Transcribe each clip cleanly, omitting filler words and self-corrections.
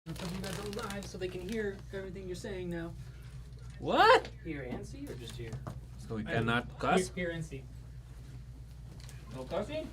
Because you guys are live, so they can hear everything you're saying now. What? Hear and see, or just hear? So we cannot cuss? Hear and see. No cussing?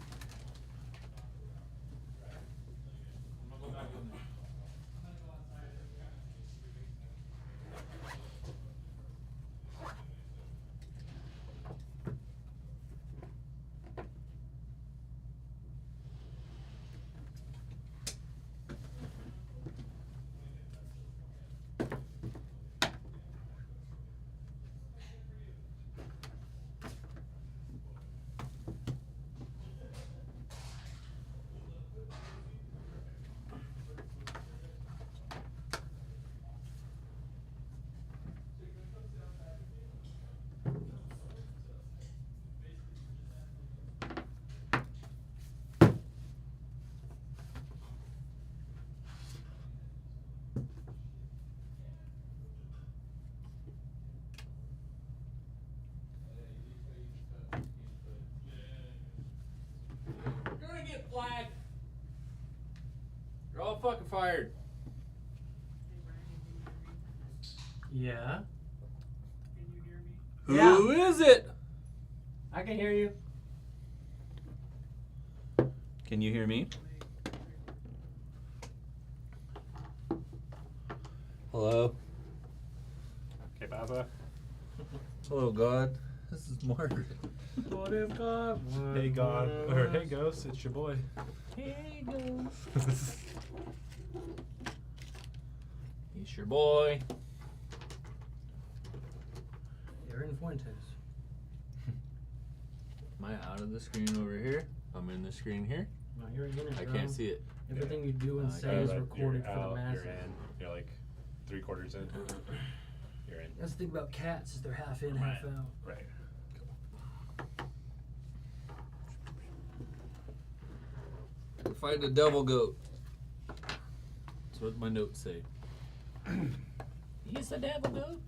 You're gonna get flagged. You're all fucking fired. Yeah. Can you hear me? Who is it? I can hear you. Can you hear me? Hello. Okay, Baba. Hello, God. This is Mark. What if God? Hey, God. Or hey, Ghost. It's your boy. Hey, Ghost. He's your boy. Aaron Fuentes. Am I out of the screen over here? I'm in the screen here. No, you're in it, I bro. can't see it. Everything you do and I say got is it. recorded You're for out, the masses. You're in. You're like 3/4 in. You're in. That's the thing about cats is they're half in, half Right. out. Right. Fight the devil goat. That's what my notes say. He's the devil goat.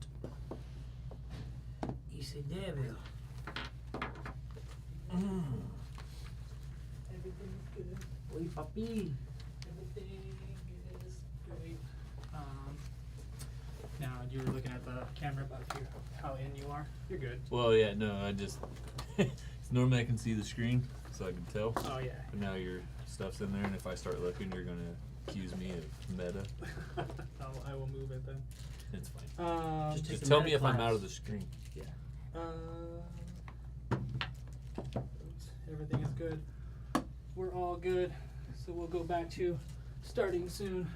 He's a devil. Everything's good. Oy, papi. Everything is great. Now you were looking at the camera about how in you are. You're good. Well, yeah, no, I just. Normally I can see the screen, so I can tell. Oh yeah. But now your stuff's in there, and if I start looking, you're gonna accuse me of meta. I will move it then. It's fine. Just take Just the tell meta me if I'm class. out of the screen. Yeah. Everything is good. We're all good. So we'll go back to starting soon.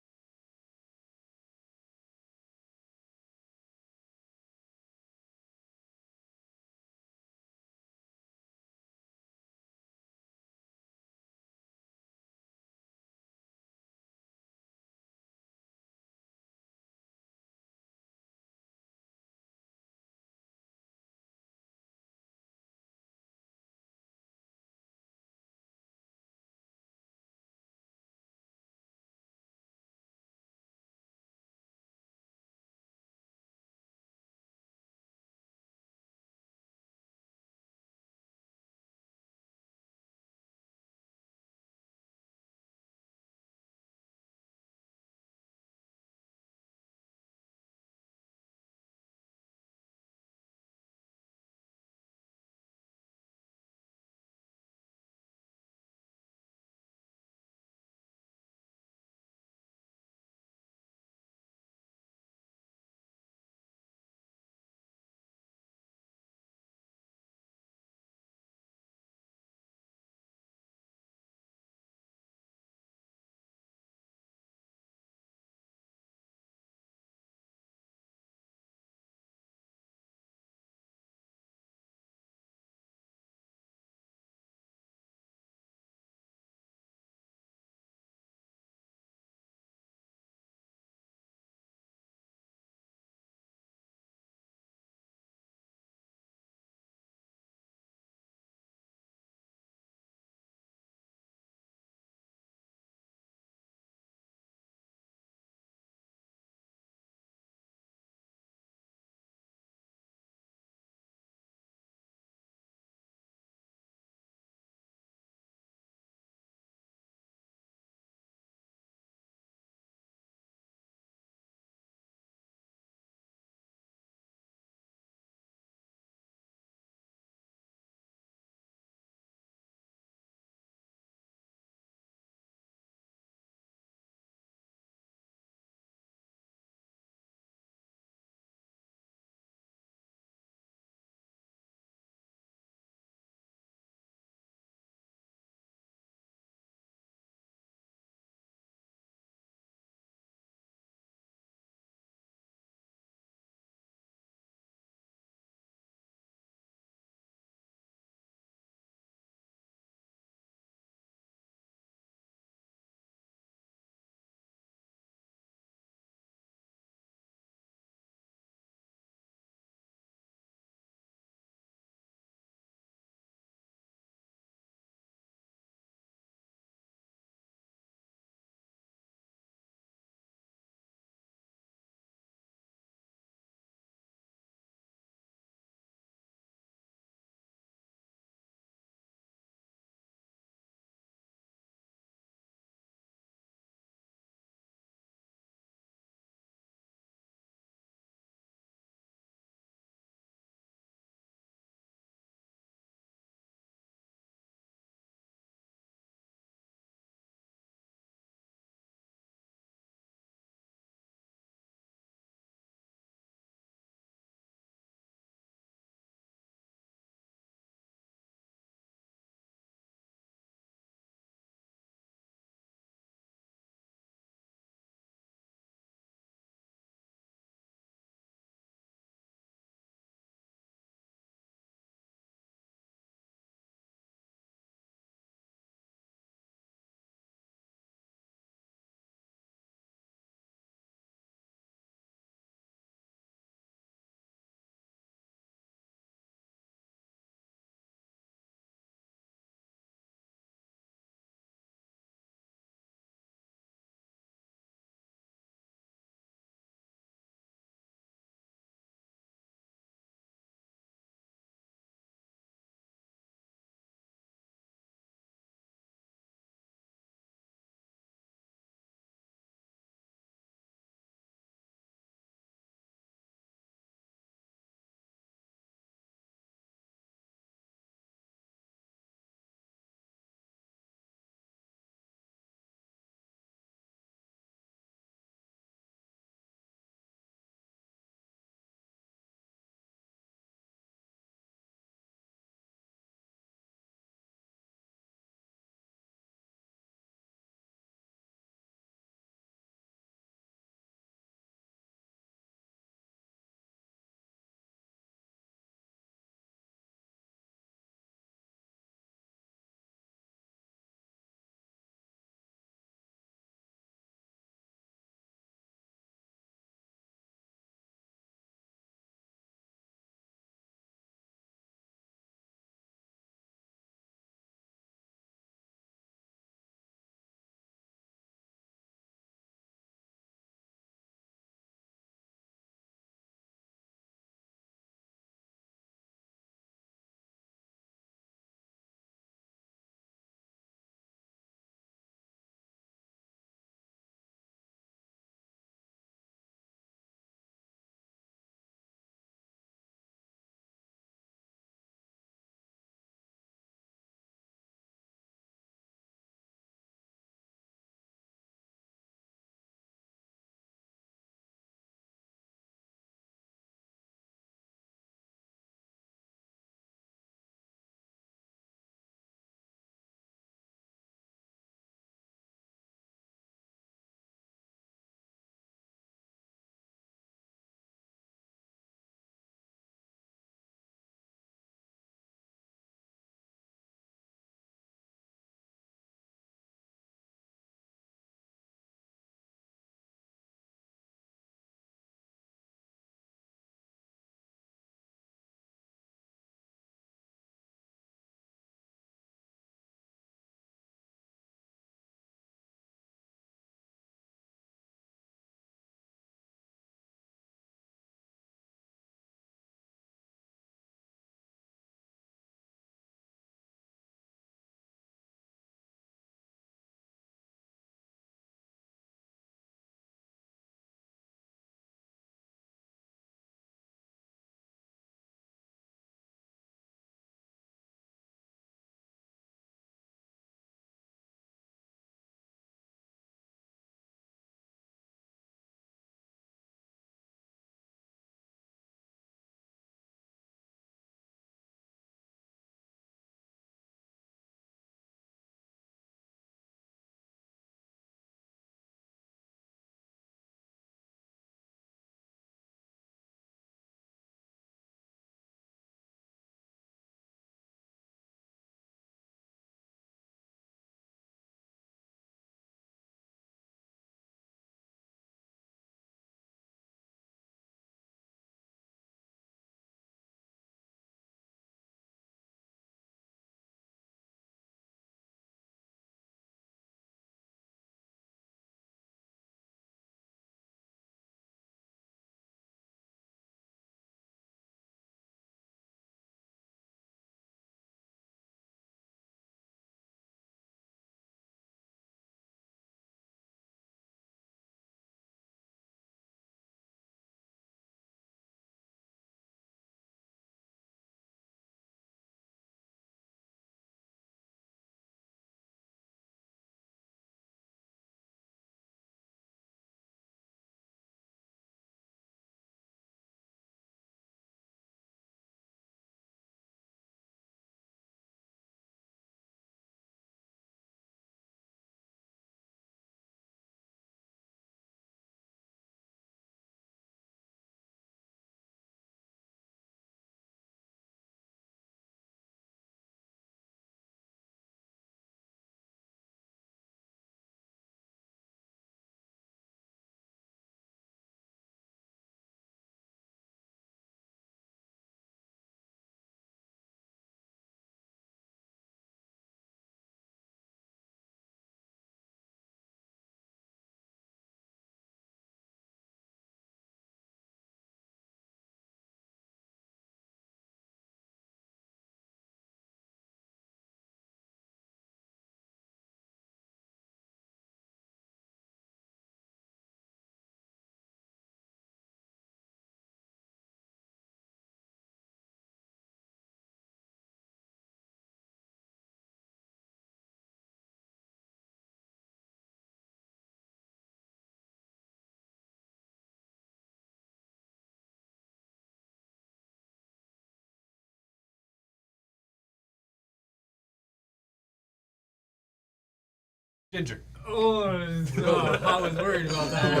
Ginger. Oh, I was worried about that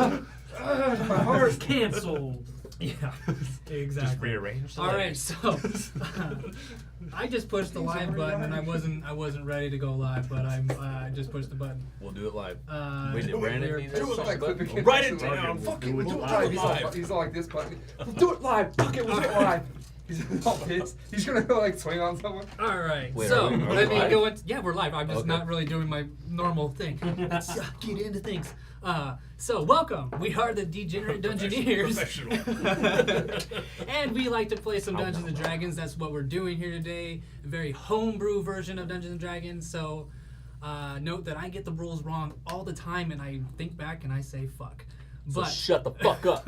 one. My heart's canceled. Yeah, Just exactly. rearrange the All right, layers. so I just pushed the live button, and I wasn't ready to go live, but I just pushed the button. We'll do it live. Wait, did Brandon we're- need Do this? it like clip again. Write it down. Fuck it, We'll we'll do it do it live. live. He's all like this button. We'll do it live. Fuck it, we'll do it live. He's all pissed. He's gonna go like swing on someone. All right, Wait, so are we let me live? go into. Yeah, we're live. I'm just Okay. not really doing my normal thing. Let's get into things. So welcome. We are the Degenerate Dungeoneers. And we like to play some Dungeons and Dragons. That's what we're doing here today. A very homebrew version of Dungeons and Dragons. So note that I get the rules wrong all the time, and I think back and I say fuck. So But shut the fuck up.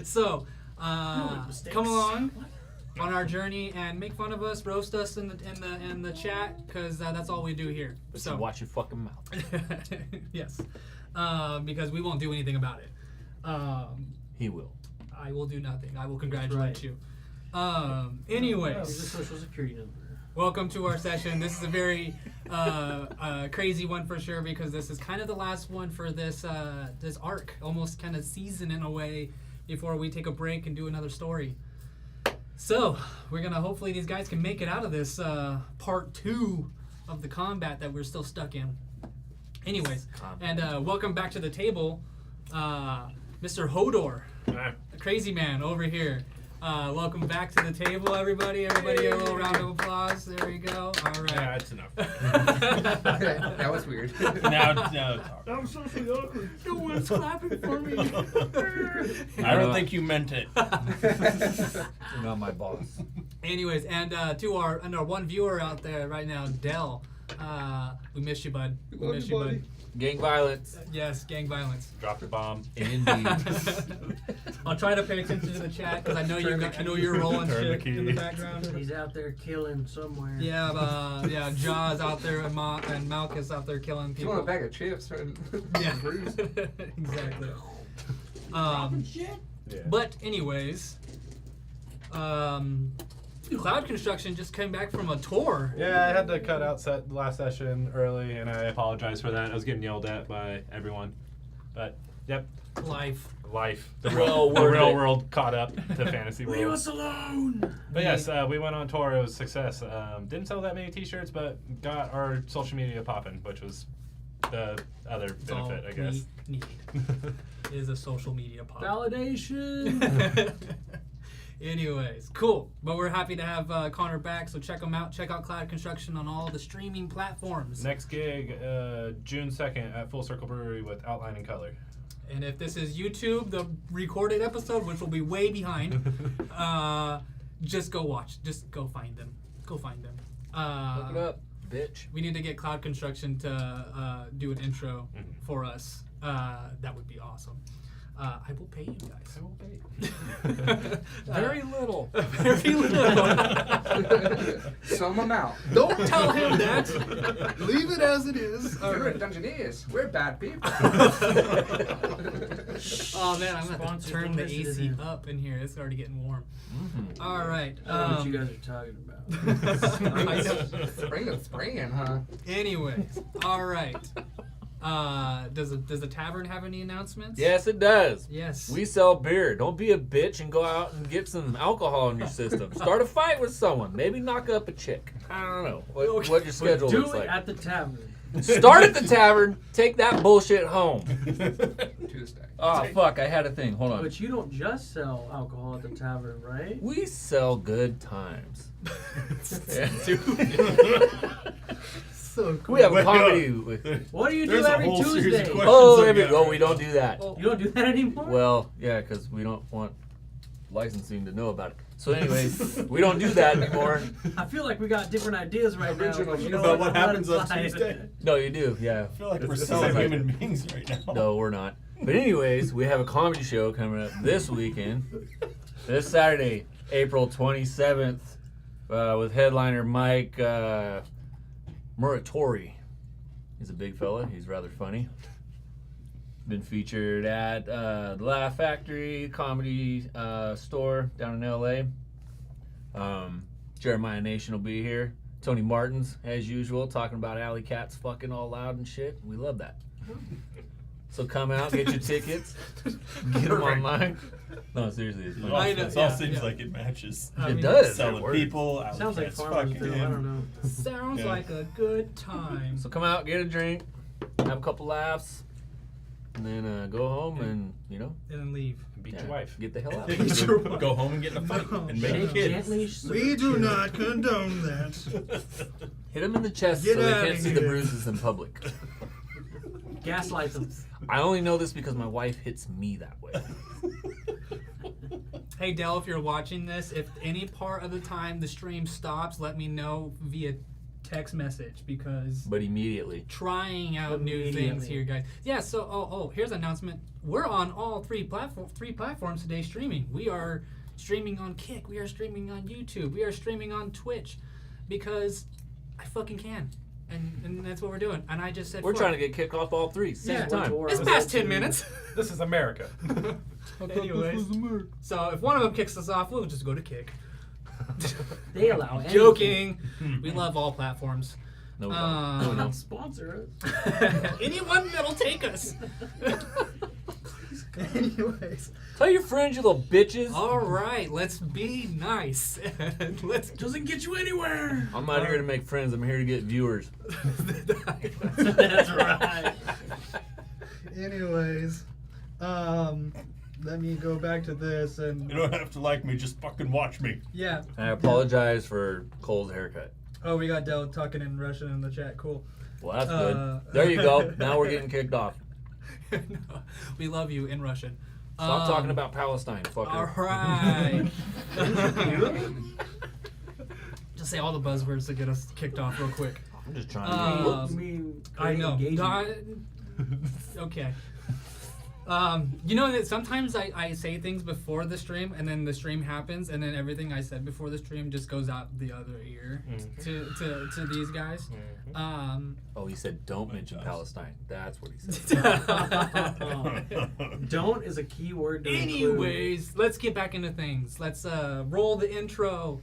so mistakes. come along on our journey and make fun of us, roast us in the chat, because that's all we do here. So watch your fucking mouth. Yes, because we won't do anything about it. He will. I will do nothing. I will congratulate right. you. Here's Anyways, a social security number. welcome to our session. This is a very crazy one for sure, because this is kind of the last one for this this arc, almost kind of season in a way, before we take a break and do another story. So we're gonna hopefully these guys can make it out of this part 2 of the combat that we're still stuck in. Anyways, and welcome back to the table, Mr. Hodor, the crazy man over here. Welcome back to the table, everybody. Everybody, a little round of applause. There we go. All right. Yeah, that's enough. That was weird. now it's hard. That was socially awkward. No one's clapping for me. I don't think you meant it. You're not my boss. Anyways, and to our one viewer out there right now, Dell. We miss you, bud. We Love miss you, you, buddy. bud. Gang violence. Yes, gang violence. Drop the bomb. Indeed. I'll try to pay attention to the chat because I know you're rolling Turn the shit in the key. background. He's out there killing somewhere. Yeah, Jaws out there and Malchus out there killing You people. want a bag of chips? Yeah, Bruise. exactly. Yeah. But anyways, Cloud Construction just came back from a tour. Yeah, I had to cut out last session early, and I apologize for that. I was getting yelled at by everyone. But, yep, Life. life. The Well, real, the worth real it. world caught up to fantasy Leave world. us alone. But yes, we went on tour. It was a success. Didn't sell that many T-shirts, but got our social media popping, which was the other That's all benefit, I guess. we need is a social media pop. Validation. Anyways, cool. But we're happy to have Connor back, so check him out. Check out Cloud Construction on all the streaming platforms. Next gig, June 2nd at Full Circle Brewery with Outline and Color. And if this is YouTube, the recorded episode, which will be way behind, just go watch. Just go find them. Go find them. Look it up, bitch. We need to get Cloud Construction to do an intro for us. That would be awesome. I will pay you guys. I will pay. Very little. Very little. Some amount. Don't tell him that. Leave it as it is. All We're right. Dungeoneers. We're bad people. Oh man, I'm gonna have to Sponsored turn the publicity AC then. up in here. It's already getting warm. Mm-hmm. All right. I don't know what you guys are talking about. I know. Springing, huh? Anyways, all right. Does the tavern have any announcements? Yes, it does. Yes. We sell beer. Don't be a bitch and go out and get some alcohol in your system. Start a fight with someone. Maybe knock up a chick. I don't know what your schedule Do looks it like. at the tavern. Start at the tavern. Take that bullshit home. Tuesday. Oh, fuck. I had a thing. Hold on. But you don't just sell alcohol at the tavern, right? We sell good times. Yeah, dude. So cool. We have a comedy. What do you do There's a every whole series of Tuesday? questions. Oh, we don't do that. You don't do that anymore? Well, yeah, because we don't want licensing to know about it. So, anyways, we don't do that anymore. I feel like we got different ideas right Original now. but you know about what? what I'll let happens it on slide. Tuesday. No, you do, yeah. I feel like we're It's selling like- human beings right now. No, we're not. But anyways, we have a comedy show coming up this weekend. This Saturday, April 27th, with headliner Mike Muratori. He's a big fella. He's rather funny. Been featured at the Laugh Factory comedy store down in LA. Jeremiah Nation will be here. Tony Martin's, as usual, talking about alley cats fucking all loud and shit. We love that. So come out, get your tickets, get them online. No, seriously, it's fun. It all seems like it matches. It does. Selling It works. people, alley Sounds like cats, farmers fucking do. I him. don't know. Sounds Yeah. like a good time. So come out, get a drink, have a couple laughs, and then go home and, you know, And then leave. Beat yeah, your wife. get the hell out. Go home and get in a fight No. and make Shake kids. gently. We do not condone that. Hit them in the chest Get so they outta can't see the here. bruises in public. Gaslight them. I only know this because my wife hits me that way. Hey Dell, if you're watching this, if any part of the time the stream stops, let me know via text message because But immediately. trying out new things Immediately. here, guys. Yeah. So, here's an announcement. We're on all three platforms today streaming. We are streaming on Kick. We are streaming on YouTube. We are streaming on Twitch because I fucking can, and that's what we're doing. And I just said We're fuck. trying to get kicked off all three. Same Yeah. time. It's past 10 minutes. This is America. Anyways, so if one of them kicks us off, we'll just go to Kick. They allow anything. Joking. We love all platforms. No, we don't. No, we don't. Sponsor us. Anyone that'll take us. Anyways, Tell your friends, you little bitches. All right, let's be nice. And let's Doesn't get you anywhere. I'm not here to make friends. I'm here to get viewers. That's right. anyways, let me go back to this and You don't have to like me, just fucking watch me. Yeah. I apologize for Cole's haircut. Oh, we got Del talking in Russian in the chat. Cool. Well, that's good. Uh, There you go. Now we're getting kicked off. No, we love you in Russian. Stop talking about Palestine, fucker. All right. Just say all the buzzwords to get us kicked off real quick. I'm just trying to Um, I mean, I know. engagement. Okay. You know that sometimes I say things before the stream and then the stream happens and then everything I said before the stream just goes out the other ear to these guys. Oh, he said don't mention Palestine. That's what he said. Don't is a key word to include. Anyways, let's get back into things. Let's roll the intro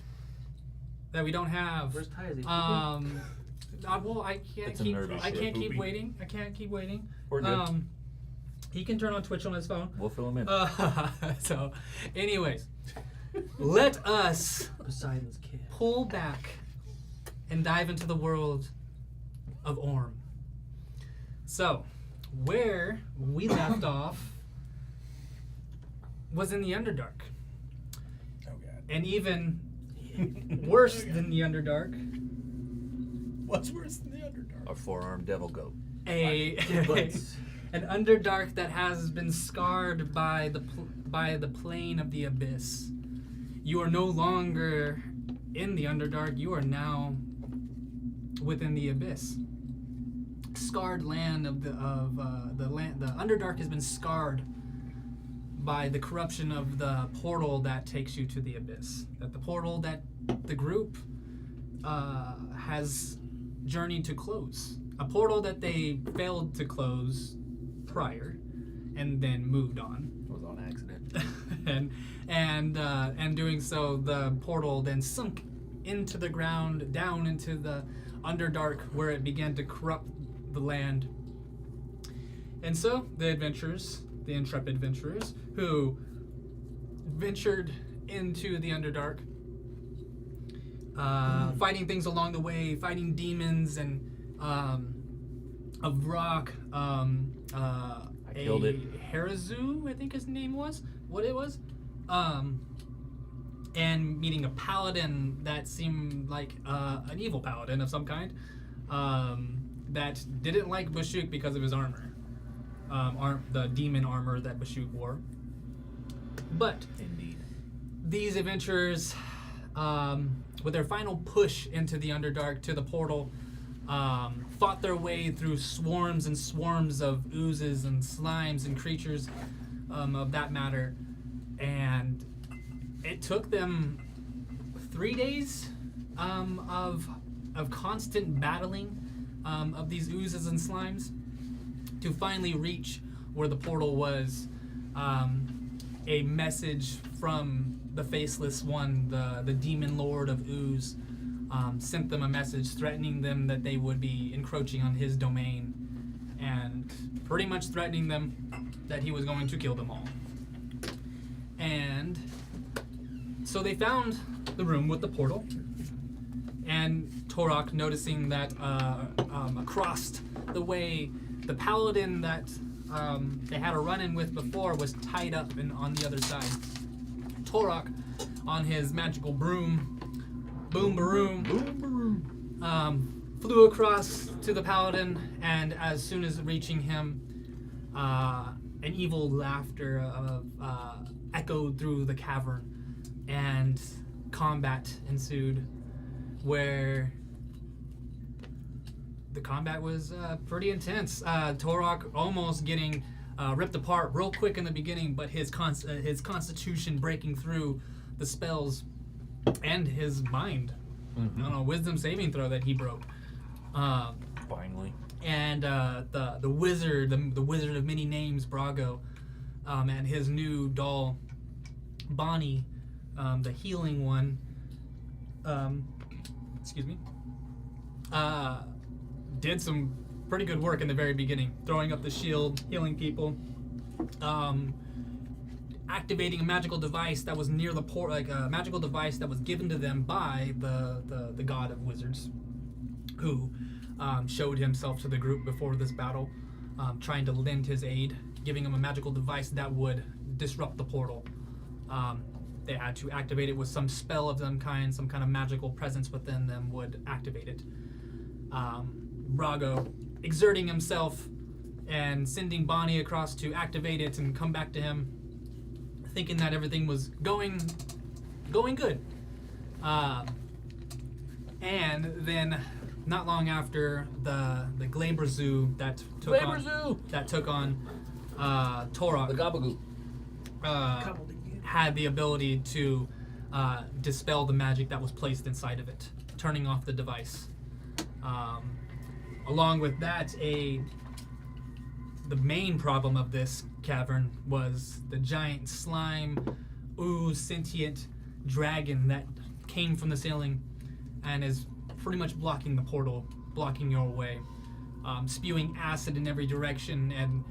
that we don't have. Where's Ty? Is he Well, I can't It's a keep. nervous I shit, can't keep poopy. waiting. I can't keep waiting. We're good. He can turn on Twitch on his phone. We'll fill him in. So, anyways, let us Poseidon's kid. pull back and dive into the world of Orm. So, where we left off was in the Underdark. Oh god. And even worse than the Underdark, What's worse than the Underdark? Our four-armed devil goat. an Underdark that has been scarred by the plane of the abyss. You are no longer in the Underdark. You are now within the abyss. Scarred land of the land. The Underdark has been scarred by the corruption of the portal that takes you to the abyss. That the portal that the group has journeyed to close. A portal that they failed to close prior, and then moved on. It was on accident. and doing so, the portal then sunk into the ground, down into the Underdark, where it began to corrupt the land. And so the adventurers, the intrepid adventurers, who ventured into the Underdark, fighting things along the way, fighting demons and of rock. I killed it. Harazu, I think his name was. What it was. And meeting a paladin that seemed like an evil paladin of some kind. That didn't like Bashuk because of his armor. The demon armor that Bashuk wore. But Indeed. these adventurers, with their final push into the Underdark to the portal, fought their way through swarms and swarms of oozes and slimes and creatures of that matter. And it took them 3 days of constant battling of these oozes and slimes to finally reach where the portal was. A message from the Faceless One, the demon lord of Ooze, sent them a message threatening them that they would be encroaching on his domain and pretty much threatening them that he was going to kill them all. And so they found the room with the portal, and Torok, noticing that across the way, the paladin that they had a run-in with before was tied up on the other side. Torok, on his magical broom, flew across to the paladin, and as soon as reaching him, an evil laughter echoed through the cavern, and combat ensued, where the combat was pretty intense. Torok almost getting ripped apart real quick in the beginning, but his constitution breaking through the spells and his mind. I don't know, wisdom saving throw that he broke. Finally. And the wizard, the wizard of many names, Brago, and his new doll, Bonnie, the healing one. Excuse me. Did some pretty good work in the very beginning, throwing up the shield, healing people, activating a magical device that was near the port, like a magical device that was given to them by the god of wizards, who showed himself to the group before this battle, trying to lend his aid, giving him a magical device that would disrupt the portal. They had to activate it with some spell of some kind of magical presence within them would activate it. Brago exerting himself and sending Bonnie across to activate it and come back to him, thinking that everything was going good. And then, not long after, the Glaberzu that took on Torok, The Gabagoo. had the ability to dispel the magic that was placed inside of it, turning off the device. Along with that, the main problem of this cavern was the giant slime, ooze, sentient dragon that came from the ceiling and is pretty much blocking the portal, blocking your way, spewing acid in every direction, and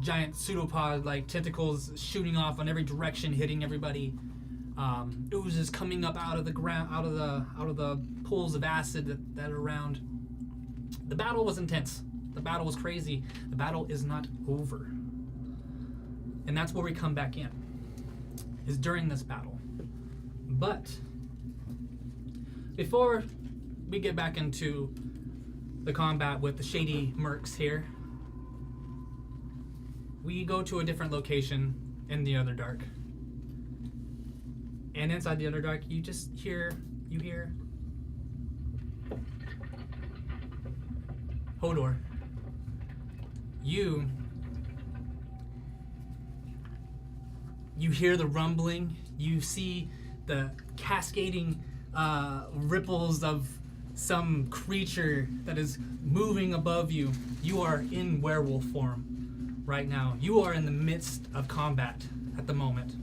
giant pseudopod-like tentacles shooting off in every direction, hitting everybody. Oozes coming up out of the ground, out of the pools of acid that are around. The battle was intense. The battle was crazy. The battle is not over. And that's where we come back in, is during this battle. But before we get back into the combat with the shady mercs here, we go to a different location in the Underdark. And inside the Underdark, you hear Hodor. You hear the rumbling. You see the cascading ripples of some creature that is moving above you. You are in werewolf form right now. You are in the midst of combat at the moment.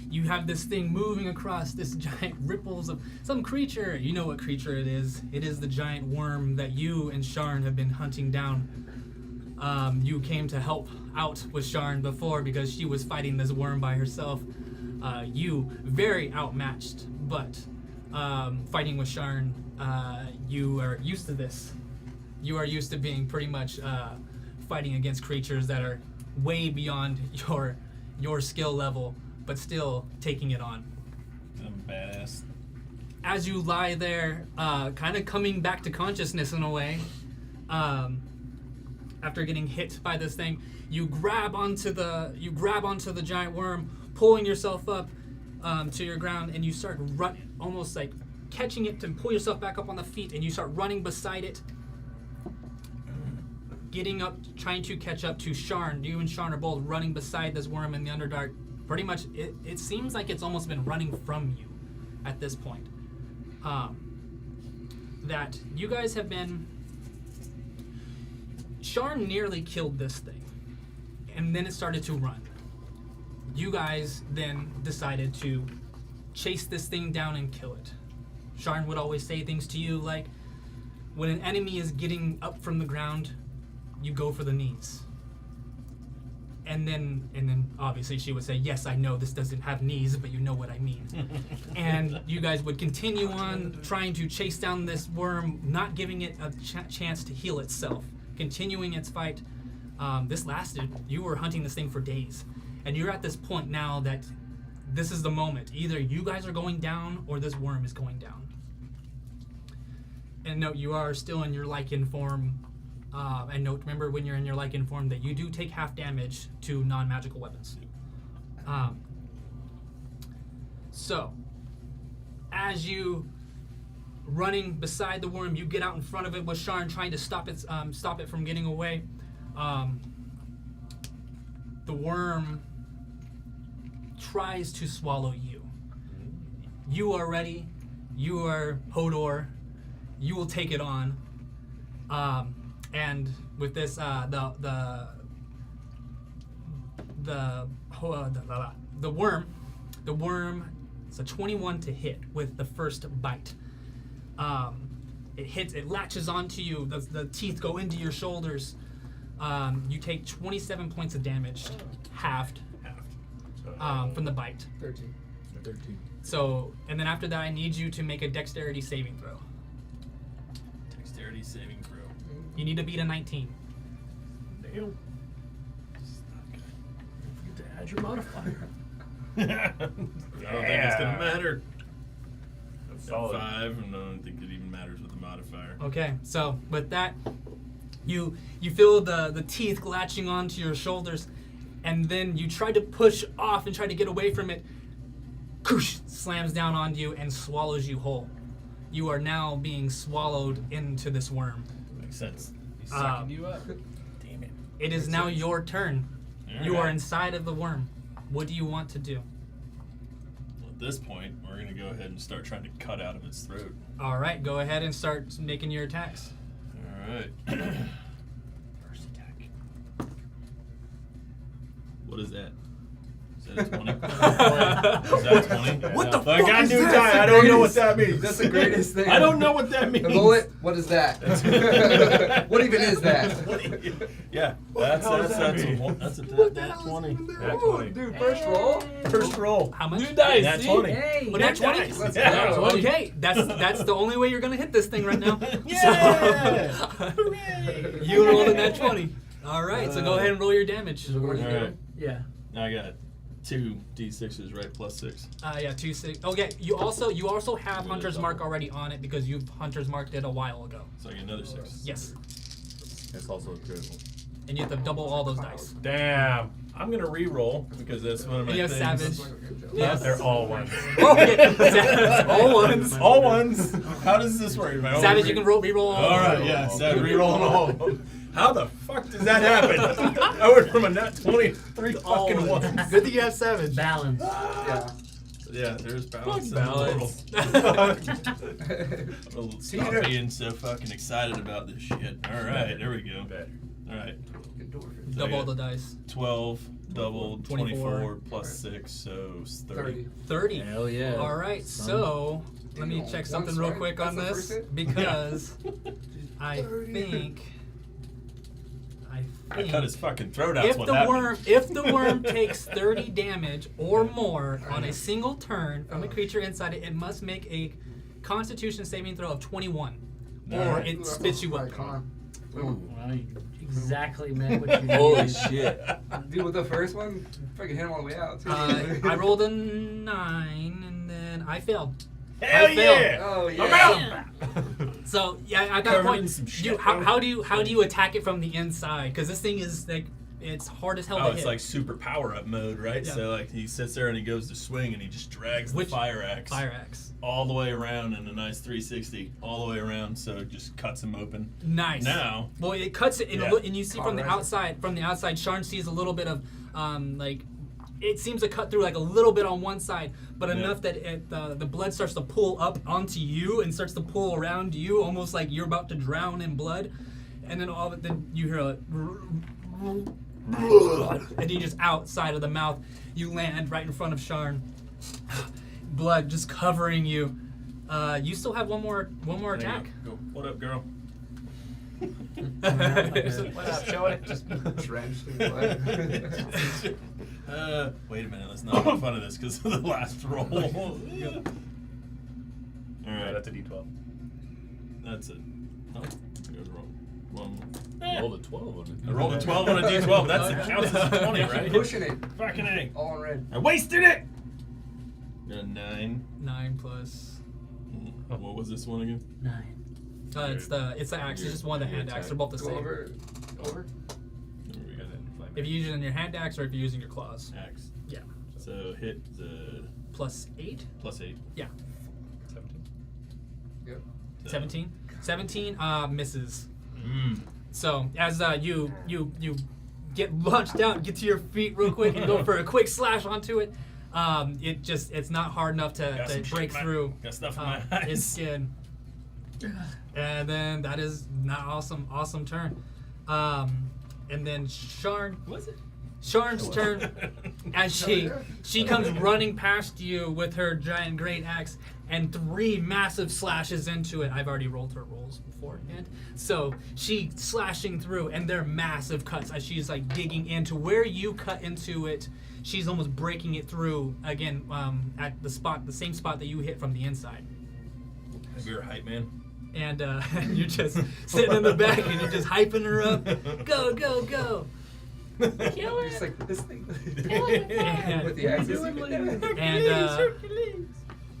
You have this thing moving across this giant ripples of some creature. You know what creature it is. It is the giant worm that you and Sharn have been hunting down. You came to help out with Sharn before because she was fighting this worm by herself. You very outmatched, but fighting with Sharn, you are used to this. You are used to being pretty much fighting against creatures that are way beyond your skill level, but still taking it on. I'm badass. As you lie there, kind of coming back to consciousness in a way, after getting hit by this thing, you grab onto the giant worm, pulling yourself up to your ground, and you start running, almost like catching it to pull yourself back up on the feet, and you start running beside it, getting up, trying to catch up to Sharn. You and Sharn are both running beside this worm in the Underdark. Pretty much, it seems like it's almost been running from you at this point. That you guys have been... Sharn nearly killed this thing, and then it started to run. You guys then decided to chase this thing down and kill it. Sharn would always say things to you like, when an enemy is getting up from the ground, you go for the knees. And then obviously she would say, yes, I know this doesn't have knees, but you know what I mean. And you guys would continue on trying to chase down this worm, not giving it a chance to heal itself, continuing its fight. This lasted, you were hunting this thing for days. And you're at this point now that this is the moment. Either you guys are going down or this worm is going down. And note, you are still in your Lycan form. And note, remember when you're in your Lycan form that you do take half damage to non-magical weapons. So, as you running beside the worm, you get out in front of it with Sharn, trying to stop it from getting away. The worm tries to swallow you. You are ready. You are Hodor. You will take it on. And with this, the worm, it's a 21 to hit with the first bite. It hits, it latches onto you. The teeth go into your shoulders. You take 27 points of damage, halved, from the bite. 13. So, and then after that, I need you to make a dexterity saving throw. Dexterity saving throw. You need to beat a 19. Damn. You get to add your modifier. I don't think it's gonna matter. That's Got solid. 5, and I don't think it even matters with the modifier. Okay, so with that, you feel the teeth latching onto your shoulders, and then you try to push off and try to get away from it. Koosh, slams down onto you and swallows you whole. You are now being swallowed into this worm. Makes sense. He's sucking you up. Damn it. It is now your turn. You are Alright. inside of the worm. What do you want to do? Well, at this point, we're gonna go ahead and start trying to cut out of its throat. All right, go ahead and start making your attacks. Alright. First attack. What is that? Is that a 20? Is that a 20? What the I fuck got is new that? die. I don't know what that means. That's the greatest thing. I don't know what that means. A bullet? What is that? What even is that? Yeah, the hell does that mean? that's a What the nat hell 20. is even that? Nat Ooh, 20. dude, first roll? First roll. How much? New dice. Nat see? 20. Hey, Oh, nat 20? Nice. Let's Yeah. go. Okay, that's the only way you're gonna hit this thing right now. Yeah! So, you rolled a nat 20. All right, so go ahead and roll your damage. What are you Alright. doing? Yeah. Now I got 2 d6s, right? Plus 6. Yeah, 2 6. Okay, you also have Hunter's Mark already on it because you've Hunter's Marked it a while ago. So I get another 6. Yes, It's also a critical. and you have to double all those dice. Damn. I'm gonna re-roll because that's one of my And you have things. Savage. Good job. Yes. They're all ones. Okay, Savage, all ones. All ones. How does this work? Am I only Savage, you can re-roll all. All right, yeah. Savage, re-rolling all of them. How the fuck does that happen? I went from a nat 20 3 All fucking ones. ones. Good thing you have Savage. Balance. Yeah. Yeah, there's balance. in the balance. world. I'll stop being so fucking excited about this shit. All right, there we go. Better. All right, Double all the dice. 12 doubled 24. 24 plus 6, so it's 30. 30. Hell yeah. All right, Son. so let me Damn, check one something real swipe? quick on That's the this first hit? because I 30. think I cut his fucking throat out. if What the happened? worm takes 30 damage or more on a single turn from a creature inside it, it must make a Constitution saving throw of 21, or Alright. it spits you up. Right, come on. Well, you exactly meant what you Holy needed. shit. Dude, with the first one, fucking hit him all the way out, too. I rolled a 9 and then I failed. Hell I failed. yeah! Oh, yeah. I'm out! So yeah, at that Covered in point, some you, shit, how bro. do you attack it from the inside? Because this thing is like it's hard as hell Oh, to it's hit. like super power up mode, right? Yeah. So like he sits there and he goes to swing and he just drags Which- the fire axe Fire axe. all the way around in a nice 360, all the way around, so it just cuts him open. Nice. Now, Well, it cuts it, Yeah. and you see from the Cauterizer. outside, Sharn sees a little bit of, like, it seems to cut through like a little bit on one side, but Yeah. enough that the blood starts to pull up onto you and starts to pull around you, almost like you're about to drown in blood, and then then you hear a, and you just outside of the mouth, you land right in front of Sharn. blood just covering you. You still have one more attack. Go. What up, girl? What up, Joey? Just drenched in blood. Wait a minute. Let's not make fun of this because of the last roll. All right, That's a D12. that's it. Oh, there's a roll. One more. Roll the 12 on it. I rolled a 12 on a D12. That's it counts as a 20, right? Pushing it. Fucking A. All in red. I wasted it. Got a 9. 9 plus. What was this one again? 9. It's the axe. It's just one of the hand axe. They're both the Go same. over. We got If you're using your hand axe or if you're using your claws. axe. Yeah. So hit the Plus 8. +8. Yeah. 17. Yep. So 17. 17 misses. Mm. So as you get launched out, get to your feet real quick, and go for a quick slash onto it, it's not hard enough Got to some shit break in my- through Got stuff in my his eyes. skin. And then that is not awesome turn. And then Sharn's turn as she comes running past you with her giant great axe and 3 massive slashes into it. I've already rolled her rolls beforehand. So she slashing through, and they're massive cuts as she's like digging into where you cut into it. She's almost breaking it through again at the same spot that you hit from the inside. You're a hype man. And you're just sitting in the back and you're just hyping her up. Go, go, go. Kill her. Just like this thing. And- With the axes.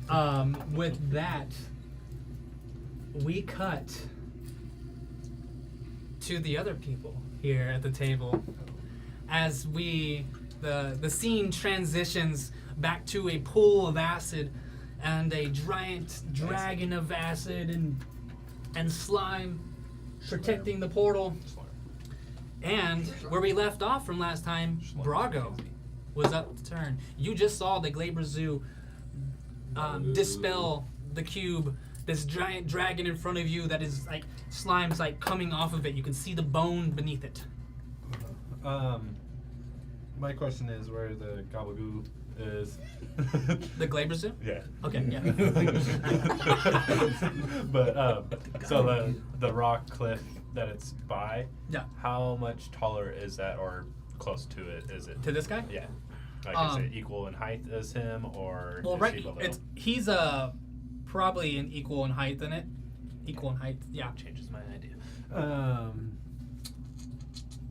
And with that, we cut to the other people here at the table as the scene transitions back to a pool of acid and a giant dragon of acid and slime protecting the portal. And where we left off from last time, Brago was up to turn. You just saw the Glaber Zoo dispel the cube. This giant dragon in front of you that is like slime's like coming off of it. You can see the bone beneath it. My question is where the Gabagoo is. The Glaber Zoo? Yeah. Okay, yeah. But so the rock cliff that it's by, Yeah. how much taller is that, or close to it is it? To this guy? Yeah. Like is it equal in height as him, or Well, is right. he below? He's probably an equal in height than it. Equal in height. Yeah. Changes my idea.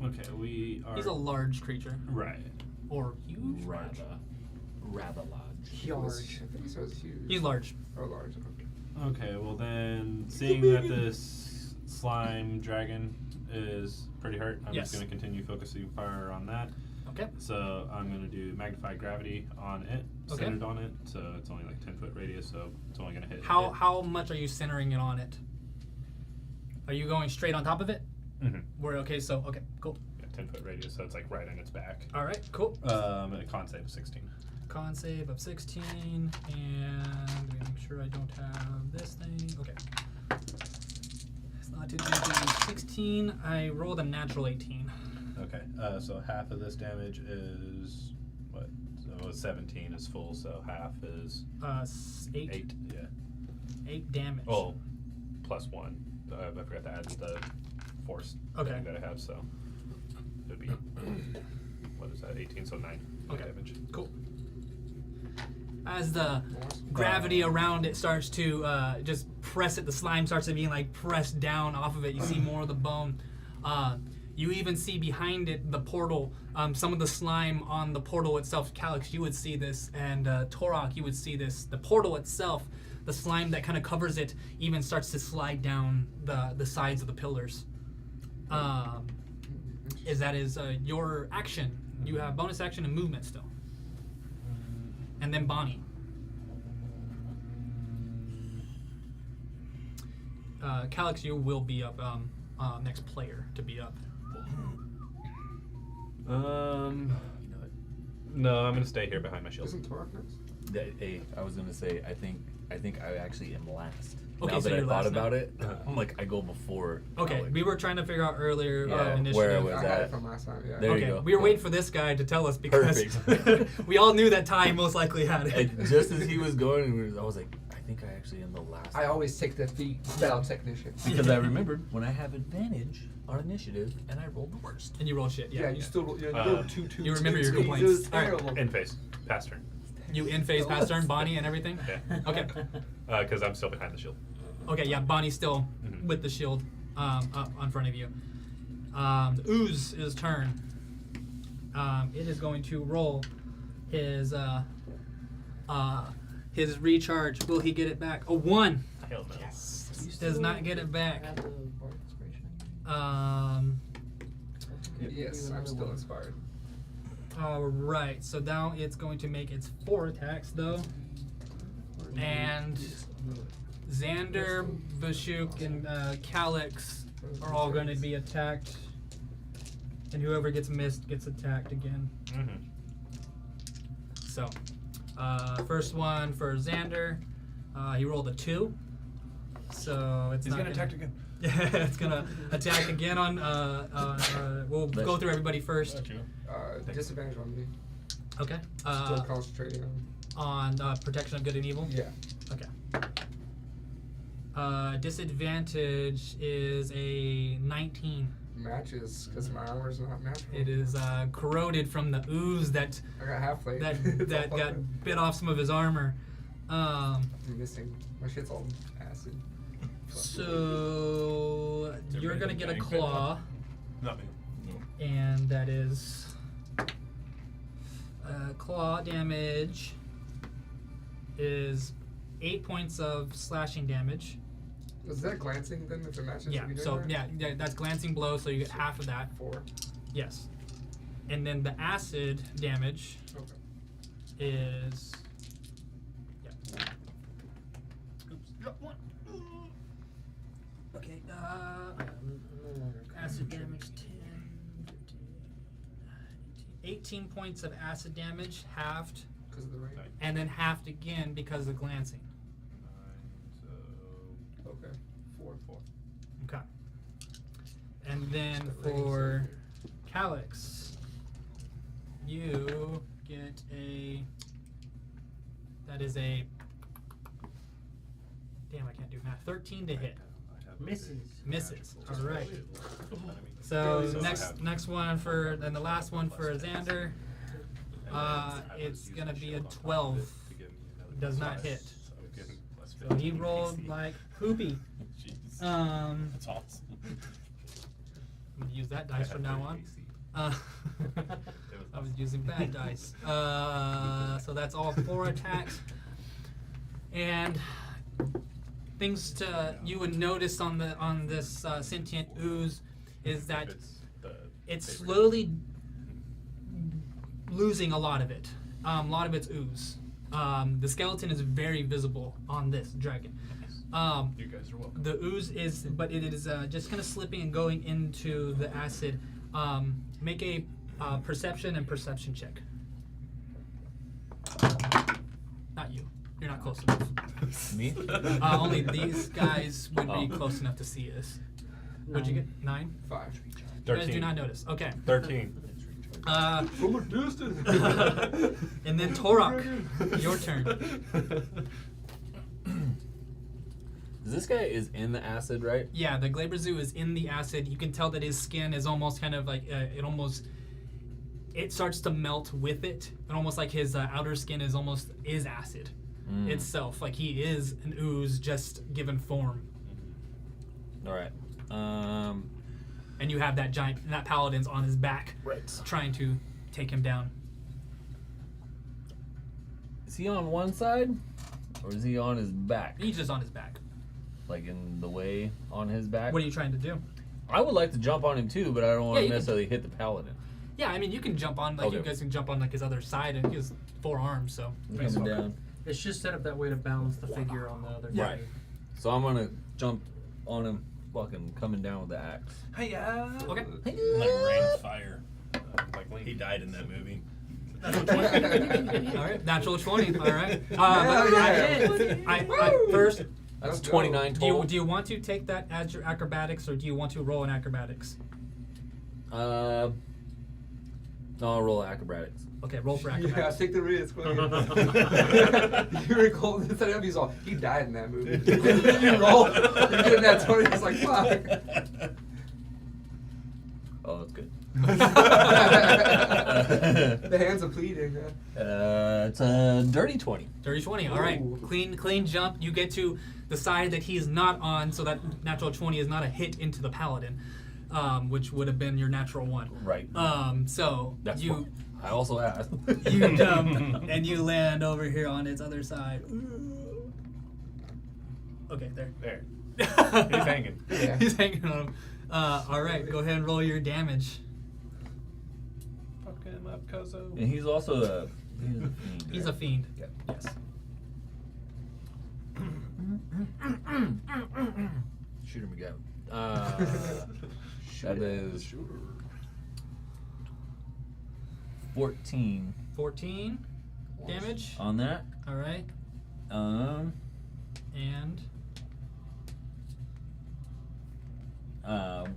Okay, we are. He's a large creature. Right. Or huge. Large. Rabalage. Huge. I think so. It's huge. He's large. Oh, large. Okay. Okay, well then, seeing that this slime dragon is pretty hurt, I'm Yes. just going to continue focusing fire on that. Okay. So I'm going to do magnified gravity on it, Okay. centered on it. So it's only like 10-foot radius, so it's only going to hit. How much are you centering it on it? Are you going straight on top of it? Mm-hmm. Okay, cool. Yeah, 10-foot radius, so it's like right in its back. All right, cool. A con save of 16. Con save of 16, and let me make sure I don't have this thing. Okay. It's not too bad. 16. I rolled a natural 18. Okay, so half of this damage is what? So 17 is full, so half is 8. 8. Yeah. 8 damage. Oh, plus 1. I forgot to add the force Okay. thing that I have, so it would be what is that? 18, so 9 Okay. damage. Cool. As the gravity around it starts to just press it, the slime starts to be like pressed down off of it. You see more of the bone. You even see behind it the portal, some of the slime on the portal itself. Calyx, you would see this, and Torok, you would see this. The portal itself, the slime that kind of covers it, even starts to slide down the sides of the pillars. That is your action. You have bonus action and movement still. And then Bonnie. Calyx, you will be up next player to be up. No, I'm gonna stay here behind my shield. Isn't Torok next? Hey, I was gonna say, I think I actually am last. Okay, now so that I you're thought last now. about it, I'm like, I go before. Okay, Alec. we were trying to figure out earlier Yeah, initiative. where I was I had at. it from last time. Yeah. There you Okay, go. we were Yeah. waiting for this guy to tell us because Perfect. we all knew that Ty most likely had it. And just as he was going, I was like, I think I actually am the last. I always take the spell technician. Because I remembered when I have advantage on initiative and I rolled the worst. And you rolled shit. Yeah, Yeah, you still you Uh, rolled 2 2. you remember your It complaints. was All right. terrible. In phase. Pass turn. You in phase past turn, Bonnie and everything. Yeah. Okay. Because I'm still behind the shield. Okay, yeah, Bonnie's still Mhm. with the shield up in front of you. Ooze is turn. It is going to roll his recharge. Will he get it back? A 1. Hell no. Does not get it back. Yes, I'm still inspired. All right. So now it's going to make its 4 attacks though, and Xander, Vashuk, and Calyx are all going to be attacked, and whoever gets missed gets attacked again. Mm-hmm. So, first one for Xander, he rolled a 2, so it's He's not gonna attack again. Yeah, it's gonna attack again on. We'll go through everybody first. Got you. Disadvantage on me. Okay. Still concentrating on. On protection of good and evil. Yeah. Okay. Disadvantage is a 19. Matches because my armor's not matchable. It is corroded from the ooze that I got half plate. that got bit off some of his armor. I'm missing. My shit's all acid. So you're gonna get a claw, Not me. and that is claw damage is 8 points of slashing damage. Is that glancing then if it matches? Yeah. we doing So that? yeah, that's glancing blow. So you get half of that. 4. Yes. And then the acid damage Okay. is. Yeah. Oops. Drop 1. Okay. Acid damage 10, 18 points of acid damage halved, Because of the rain. and then halved again because of glancing. 9, so Okay. 4. Okay. And then for Calyx, you get a. That is a. Damn, I can't do math. 13 to hit. Misses. All right. So next one for, and the last one for Xander. It's gonna be a 12. Does not hit. So he rolled like poopy. Jeez. That's awesome. I'm gonna use that dice from now on. I was using bad dice. So that's all 4 attacks. And things to you would notice on this sentient ooze is that it's slowly losing a lot of it. A lot of its ooze. The skeleton is very visible on this dragon. you guys are welcome. The ooze is, but it is just kind of slipping and going into the acid. Make a perception and perception check. Not you. You're not close enough. Me? Only these guys would be Oh. close enough to see this. What'd you get? 9? 5. You guys 13. do not notice. Okay. 13. From a distance. And then Torok, your turn. This guy is in the acid, right? Yeah, the Glaber Zoo is in the acid. You can tell that his skin is almost kind of like it starts to melt with it, and almost like his outer skin is acid itself. Like he is an ooze just given form. All right. And you have that paladin's on his back, Right. trying to take him down. Is he on one side, or is he on his back? He's just on his back. Like in the way on his back? What are you trying to do? I would like to jump on him too, but I don't want Yeah, to you can- necessarily hit the paladin. Yeah, I mean you can jump on you Okay. guys can jump on like his other side, and he has 4 arms, so. He's coming down. It's just set up that way to balance the figure on the other Right. side. So I'm gonna jump on him, fucking coming down with the axe. Okay. Like rain fire. Like Link. He died in that movie. All right, natural 20. All right. Hell yeah. I first. That's Let's go. 29 total. Do you want to take that as your acrobatics, or do you want to roll an acrobatics? No, I'll roll acrobatics. Okay, roll for Yeah, acrobatics. take the risk. You recall the set up. He's all, he died in that movie. You roll. You're getting that 20. It's like fuck. Oh, that's good. The hands are pleading. It's a dirty 20. Dirty 20. All right, Ooh. clean jump. You get to the side that he's not on, so that natural 20 is not a hit into the paladin, which would have been your natural 1. Right. So That's you. what I also asked. You jump and you land over here on its other side. Okay, there. There. He's hanging. Yeah. He's hanging on him. All right, go ahead and roll your damage. Fuck him up, Kozo. And he's also a fiend. He's a fiend. Yeah. Yes. Shooter McGavin. That is 14 14 damage. on that. All right, Um, and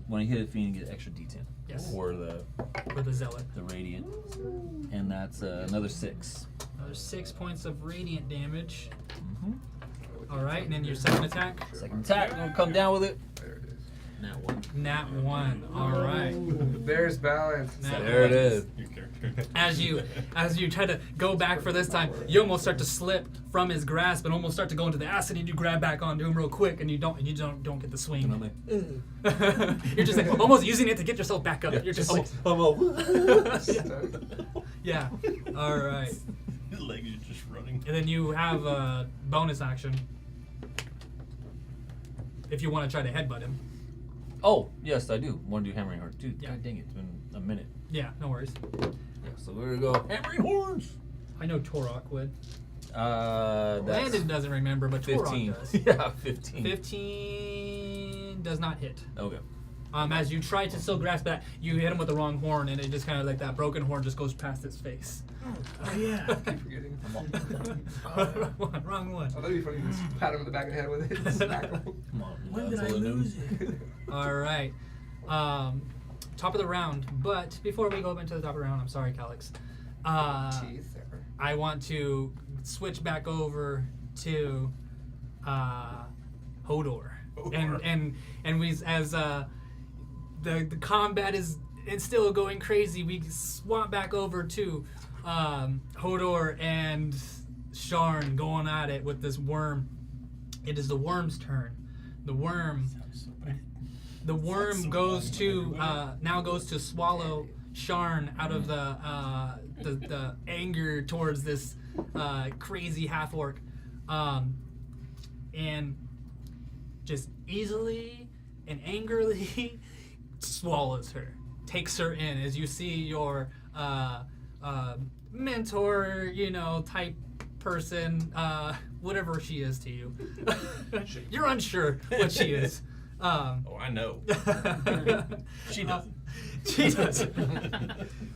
when I hit a fiend, you get extra D10. Yes. For the for the zealot, radiant, and that's another 6. another 6 points of radiant damage. Mm-hmm. All right, and then your second attack. Second attack, gonna come down with it. There it is. That one. Nat 1. All right. There's balance. Nat There it 1. is. Your character. As you try to go back for this time, you almost start to slip from his grasp and almost start to go into the acid, and you grab back onto him real quick, and you don't get the And I'm swing. like, You're just like almost using it to get yourself back up. yeah, You're just I'm like, all, yeah. All right. His legs are just running. And then you have a bonus action if you want to try to headbutt him. Oh, yes, I do. Want to do hammering horns. Dude, Yeah. god dang it, it's been a minute. Yeah, no worries. Yeah, so we're gonna go hammering horns. I know Torok would. That's Landon doesn't remember, but 15. Torok does. Yeah, 15. 15 does not hit. Okay. As you try to still grasp that, you hit him with the wrong horn, and it just kind of like that broken horn just goes past his face. Oh, yeah. I keep forgetting. Wrong one. Oh, that'd be funny. Just pat him in the back of the head with it. and Smack him. Come on. When that's did I all lose knows. it? All right. Top of the round, but before we go up into the top of the round, I'm sorry, Calix. Teeth. There. I want to switch back over to Hodor. And we as the combat is it's still going crazy. We swap back over to Hodor and Sharn going at it with this worm. It is the worm's turn. The worm goes to now goes to swallow Sharn out of the anger towards this crazy half orc, and just easily and angrily swallows her, takes her in. As you see your mentor, type person, whatever she is to you. You're unsure what she is. Oh, I know. She doesn't. She doesn't.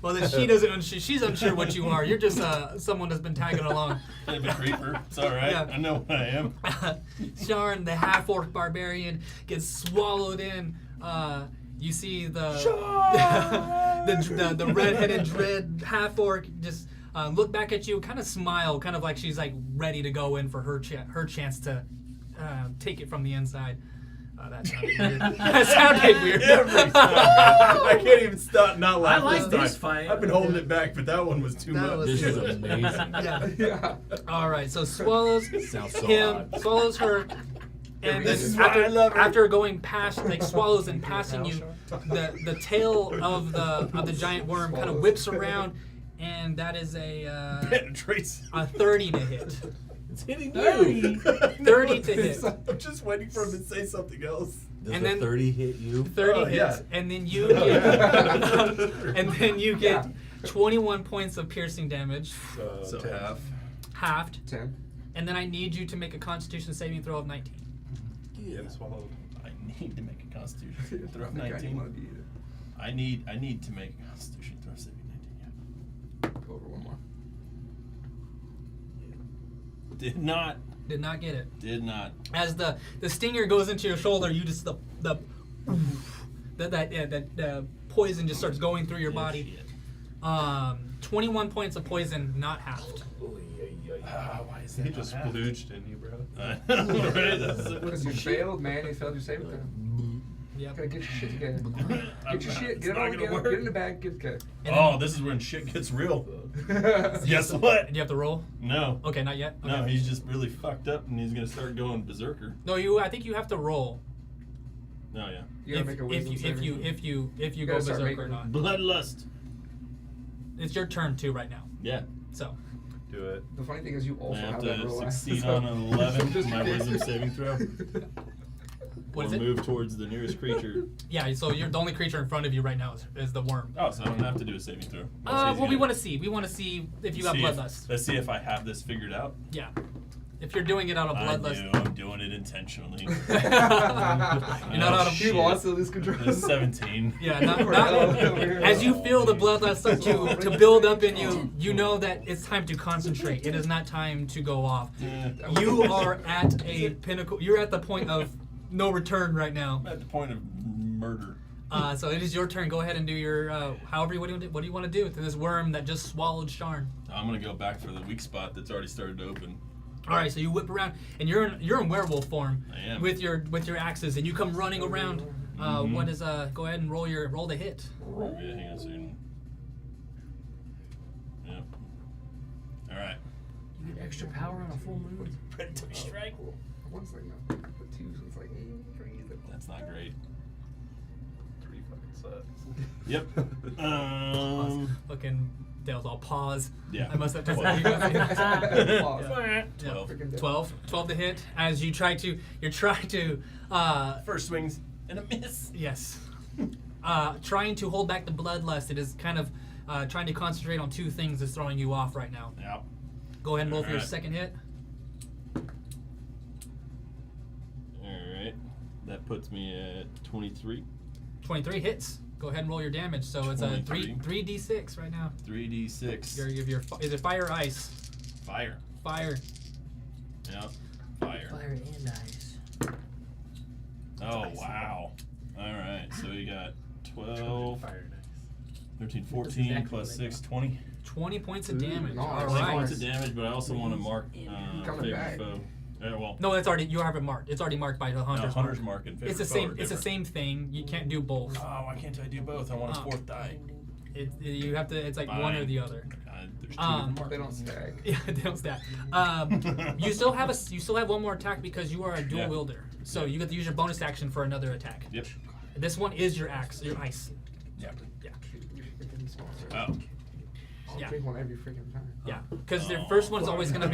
Well, then she doesn't. She's unsure what you are. You're just someone that's been tagging along. I'm a creeper. It's all right. Yeah. I know what I am. Sharn, the half-orc barbarian, gets swallowed in. You see the the red-headed dread half-orc just look back at you, kind of smile, kind of like she's like ready to go in for her chance to take it from the inside. That sounded weird. That sounded weird. I can't even stop not I laughing. like this time. fight. I've been holding it back, but that one was too That much. was- This is amazing. Yeah. Yeah. All right. So swallows Sounds so him, odd. swallows her, and This is then why I love her. after going past, like swallows and passing you, the tail of the giant worm kind of whips around, and that is a Penetrates. 30 to hit. It's hitting 30. you. 30 to hit. I'm just waiting for him to say something else. Does And the then- 30 hit you? 30 Oh, hits, yeah. and then you get 21 points of piercing damage, So 10. half. halved, 10. and then I need you to make a Constitution saving throw of 19. Getting swallowed. I need to make a Constitution saving throw of I think I 19. I need to make a Constitution throw of saving 19. Yeah. Go over one more. Did not. Did not get it. Did not. As the stinger goes into your shoulder, you just the poison just starts going through your body. 21 points of poison, not halved. Why is that? He just splooged in you, bro. Right? That's Because you failed, man. You failed your saving throw. Yep. Gotta get your shit together. Get your shit. It's Get it not all gonna together. work. Get it in the bag. Get it. Oh, this is when shit gets real. Guess what? Do you have to roll? No. Okay, not yet. Okay. No, he's just really fucked up and he's gonna start going berserker. No, I think you have to roll. No, yeah. You gotta make a wisdom saving throw. If you You go gotta start berserk or making- not. Bloodlust. It's your turn too right now. Yeah. So Do it. The funny thing is, you I also have have that to roll. succeed on an 11 Just my kidding. wisdom saving throw. what or is it? move towards the nearest creature. Yeah, so you're the only creature in front of you right now is the worm. Oh, so I don't have to do a saving throw. Well, we want to see. We want to see if you got bloodlust. Let's see if I have this figured out. Yeah. If you're doing it out of I bloodlust. do. I'm doing it intentionally. You're not out of. He lost to lose control. It's 17. Yeah, not, Over hell. as you feel the bloodlust start to build up in you, you know that it's time to concentrate. It is not time to go off. Yeah. You are at a pinnacle. You're at the point of no return right now. I'm at the point of murder. So it is your turn. Go ahead and do your what do you want to do to this worm that just swallowed Sharn? I'm gonna go back for the weak spot that's already started to open. All right, so you whip around, and you're in werewolf form I am. with your axes, and you come running around. What is go ahead and roll the hit. Yeah, hang on a second. Yep. All right. You get extra power on a full moon. Predatory strike. One's like nothing. The twos, it's like, That's not great. 3 fucking sucks. Yep. Fucking Dale's all pause. Yeah. I must have just. Pause. Yeah. 12. Freaking 12 to hit as you're trying to First swings and a miss. yes trying to hold back the bloodlust. It is kind of trying to concentrate on two things that's throwing you off right now. Yep. Go ahead and roll for your Alright. second hit. All right. That puts me at 23. 23 hits. Go ahead and roll your damage. So it's a 23. 3d6 right now. 3d6. Is it fire or ice? Fire. Fire. Yep. Fire. Fire and ice. Oh, wow. All right. So we got 12, Fire nice. 13, That's 14, exactly plus what I 6, 20. 20 points of damage. nice. All 20 right. points of damage, but I also want to mark Coming favorite back. foe. Well, No, that's already you have it marked. It's already marked by the no, hunter's hunter's mark. mark and favorite It's the foe same. are It's the different. same thing. You can't do both. Oh, why can't I do both? I want a Oh. fourth die. You have to. It's like one or Fine. the other. There's two Um, different They don't markings. stack. Yeah, they don't stack. You still have one more attack because you are a dual Yeah. wielder. So Yeah. you get to use your bonus action for another attack. Yep. This one is your axe, your ice. Yeah. Yeah, Oh. I'll Yeah. drink one every freaking time. yeah. Because your Oh. first one's always gonna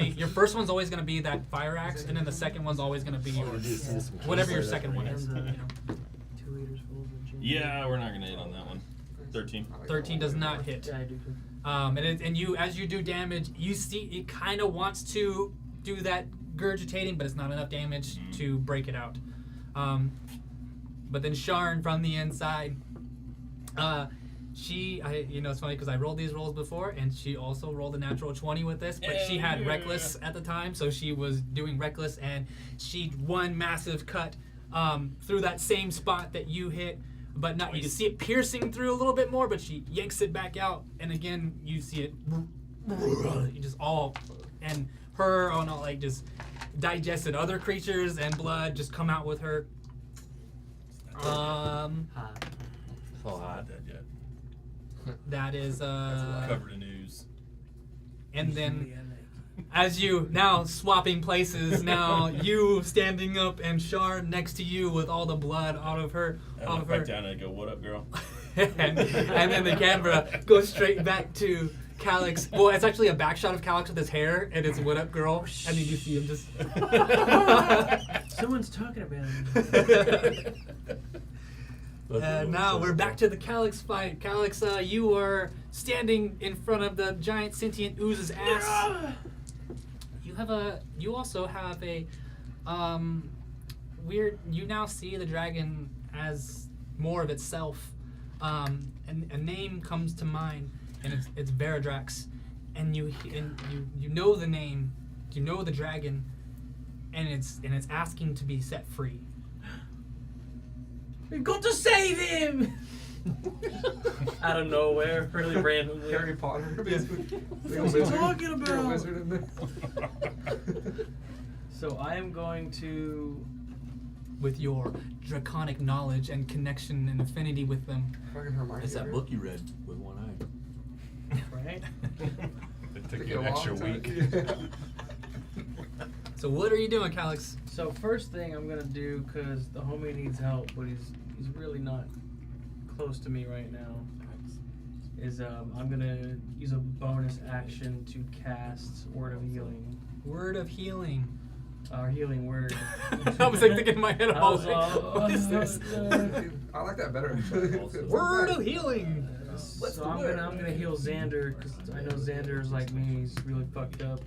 be that fire axe, and then the second one's always gonna be yours. Whatever your second one is. You know. 2 liters full of gin. Yeah, we're not gonna hit on that one. 13. 13 does not hit. Yeah, I do too. And you, as you do damage, you see it kind of wants to do that gurgitating, but it's not enough damage to break it out. But then Sharn from the inside, it's funny because I rolled these rolls before, and she also rolled a natural 20 with this, but she had Yeah. reckless at the time, so she was doing reckless, and she one massive cut through that same spot that you hit. But not, you can see it piercing through a little bit more, but she yanks it back out, and again you see it. You just all, and her on all like just digested other creatures and blood just come out with her. Hot. So hot. Dead yet. That is Covered in ooze. and then as you now swapping places, now you standing up and Shard next to you with all the blood out of her, I out look of back her. down and I go, "What up, girl?" and then the camera goes straight back to Calyx. Well, it's actually a back shot of Calyx with his hair, and it's "What up, girl?" And then you see him just. Someone's talking about it. And now we're back to the Calyx fight. Calyx, you are standing in front of the giant sentient Ooze's ass. You also have a weird. You now see the dragon as more of itself, and a name comes to mind, and it's Veradrax, and you know the name You know the dragon, and it's asking to be set free. We've got to save him! Out of nowhere, really randomly. Harry Potter. Basically. What's he talking You're a about? wizard in there. So I am going to. With your draconic knowledge and connection and affinity with them. Fucking Hermione. It's that book you read with one eye. Right? It took you an extra week. So what are you doing, Calix? So first thing I'm gonna do, cause the homie needs help, but he's really not close to me right now. Is I'm gonna use a bonus action to cast Word of Healing. Word of healing. Our healing word. I was like thinking in my head, I I was was like, what is this? I like that better. It's not Word bad. of healing. So I'm gonna heal Xander, cause I know Xander is like me. He's really fucked up.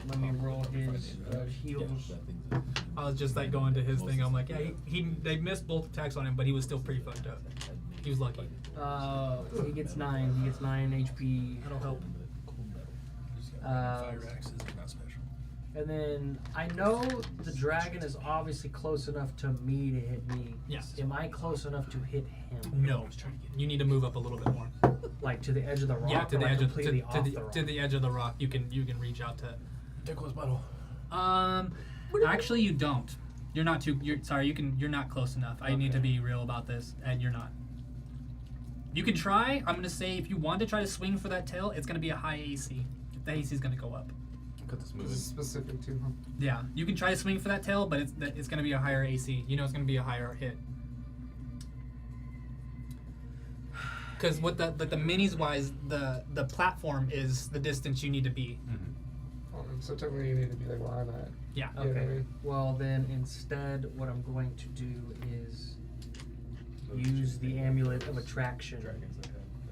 Let me roll his heals. I was just like going to his thing. I'm like, yeah, they missed both attacks on him, but he was still pretty fucked up. He was lucky. He gets 9. He gets 9 HP. That'll help. Fire axes are not special. And then I know the dragon is obviously close enough to me to hit me. Yes. Am I close enough to hit him? No, you need to move up a little bit more. Like to the edge of the rock? Yeah, to or the like edge of completely off the rock? to the edge of the rock. You can reach out to. Tickle his butthole. Actually, you don't. You're not too. You're not close enough. I need to be real about this, and you're not. You can try. I'm gonna say if you want to try to swing for that tail, it's gonna be a high AC. The AC is gonna go up. Cut this This moving. is specific too, huh? Yeah, you can try to swing for that tail, but it's gonna be a higher AC. You know it's gonna be a higher hit. Because what the minis wise, the platform is the distance you need to be. So technically you need to be like where I'm at. Yeah. You know what I Okay. mean? Well, then instead, what I'm going to do is use the amulet of attraction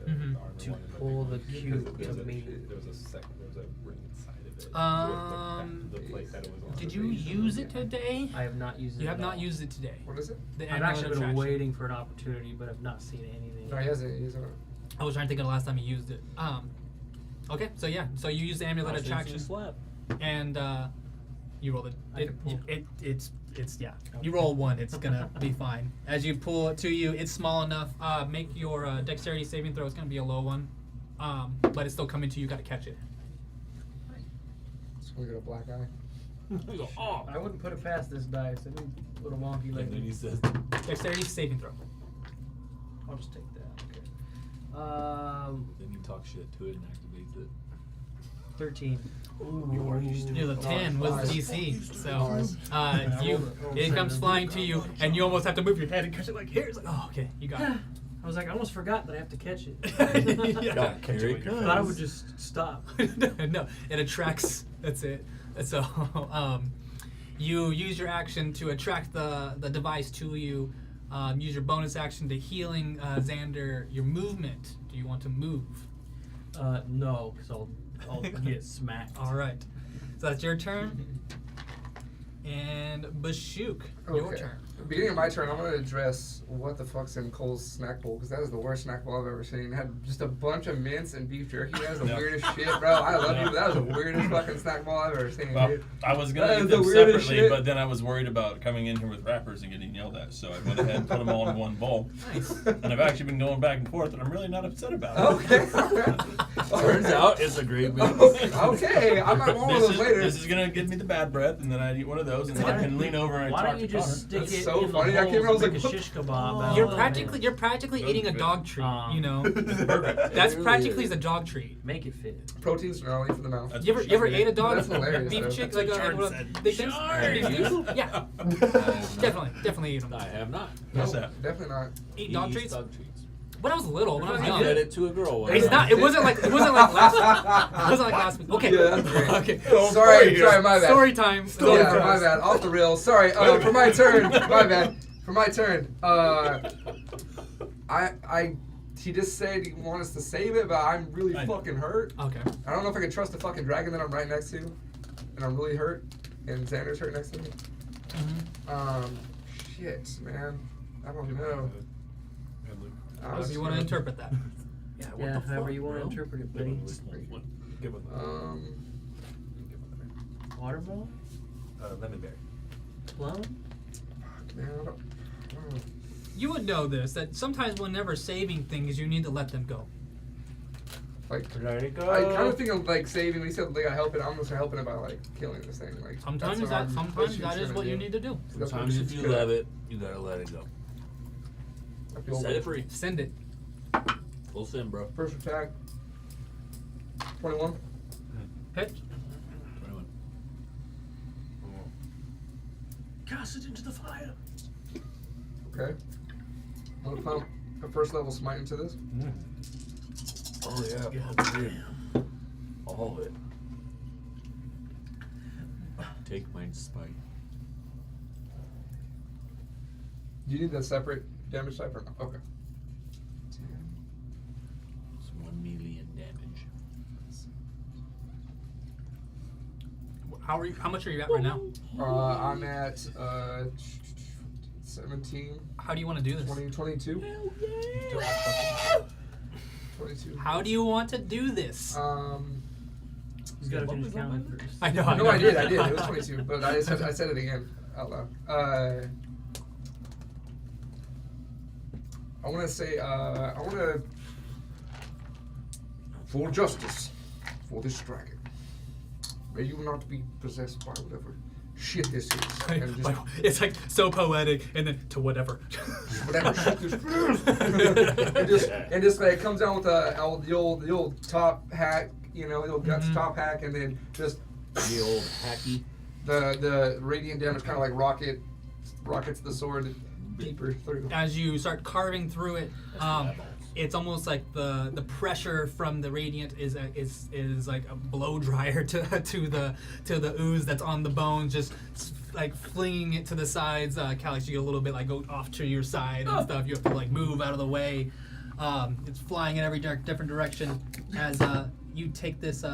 Mhm. to pull the cube to me. There was a ring inside of it. Um, The plate that it was on. Did you use it today? I have not used it. You have at not all. used it today. What is it? The I've amulet actually been attraction. waiting for an opportunity, but I've not seen anything. No, he hasn't. He hasn't. I was trying to think of the last time you used it. Okay, so yeah, so you use the amulet attraction, and you roll I can pull. it's yeah. You roll 1, it's gonna be fine. As you pull it to you, it's small enough. Make your dexterity saving throw. It's gonna be a low one, but it's still coming to you. Got to catch it. Just gonna get a black eye. Oh, I wouldn't put it past this dice. I think a little wonky And lately. then he says, Dexterity saving throw. I'll just take that. Okay. then you talk shit to it and activates it. 13. Yeah, the 10 was Nice. DC, so Nice. it comes flying to you, and you almost have to move your head and catch it. Like here, it's like, oh, okay, you got it. I was like, I almost forgot that I have to catch it. Yeah. Here it I thought I comes. would just stop. No, it attracts. That's it. So, you use your action to attract the device to you. Use your bonus action to healing Xander. Your movement. Do you want to move? No, because I'll get smacked. All right. So that's your turn. And Bashuk, your Okay. turn. Beginning of my turn, I'm gonna address what the fuck's in Cole's snack bowl, because that is the worst snack bowl I've ever seen. It had just a bunch of mince and beef jerky. That was the Yeah. weirdest shit, bro. I love you, but that was the weirdest fucking snack bowl I've ever seen, Well, dude. I was That gonna is get the them weirdest separately, shit. but then I was worried about coming in here with wrappers and getting yelled at, so I went ahead and put them all in one bowl. Nice. And I've actually been going back and forth, and I'm really not upset about it. Okay. Turns out it's a great mix. Okay, I might want one of those later. This is gonna give me the bad breath, and then I'd eat one of those, and then I can lean over and Why talk don't you to just Connor. stick That's it so in funny. the I came in, I holes was and make like, a shish kebab out You're of practically eating a dog treat. You know. Perfect. That's It really practically is. the dog treat. it. Make it fit. Protein's gnarly for the mouth. That's You ever ate a dog That's hilarious, beef though. chick That's like what a Jordan one of said. big things? Sure. Yeah, definitely eat them. I have not. What's No, that? definitely not. Eat dog He eats treats. Dog treats. When I was little, when I was I young. did it to a girl. one It's time. not. It wasn't like last. It wasn't like last week. Okay. Yeah, that's great. Okay. Sorry, my bad. Story time. Yeah, my bad. Off the rails. Sorry. For my turn. My bad. For my turn. He just said he wants us to save it, but I'm really I know. fucking hurt. Okay. I don't know if I can trust the fucking dragon that I'm right next to, and I'm really hurt, and Xander's hurt next to me. Shit, man. I don't know. I was However you want to interpret that. Yeah, however you want to interpret it, buddy. Give it. Watermelon? Lemon berry. Plum? Man, I don't. You would know this, that sometimes whenever saving things, you need to let them go. Like, Let it go. I kind of think of like saving. We said like I help it. I'm just helping it by like killing this thing. Like Sometimes that's that, what sometimes I'm that is what you need to do. That's what Sometimes if shit's you good love at. it, you gotta let it go. I feel Set it free. Send it. Full send, bro. First attack. 21. Hit. 21. Cast it into the fire. Okay. I'm gonna pump a first level smite into this. Oh yeah. All of it. Take mine spite. Do you need that separate damage type or no? Okay. It's 1 million damage. How much are you at right now? I'm at 17, How do you want to do this? 20, 22. 22. How do you want to do this? He's got to finish counting first. I know. No, I did. It was 22, but I said it again out loud. I want to say, for justice, for this dragon, may you not be possessed by whatever shit this is. And just, It's like so poetic, and then to whatever. whatever shit this is. and just like it comes down with the old top hack, you know, the old guts top hack, and then just The old hacky. the radiant damage kind of like rockets the sword deeper through. As you start carving through it, it's almost like the pressure from the radiant is like a blow dryer to the ooze that's on the bones, just like flinging it to the sides. Calix, you get a little bit like go off to your side and stuff. You have to like move out of the way. It's flying in every different direction as you take this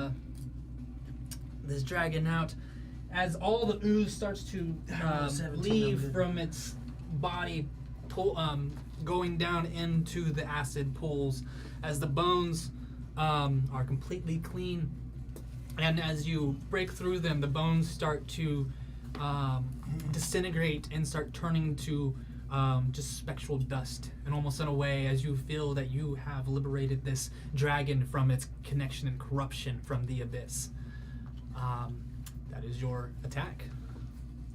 this dragon out. As all the ooze starts to leave from its body, going down into the acid pools, as the bones are completely clean, and as you break through them, the bones start to disintegrate and start turning to just spectral dust, and almost in a way as you feel that you have liberated this dragon from its connection and corruption from the abyss. That is your attack.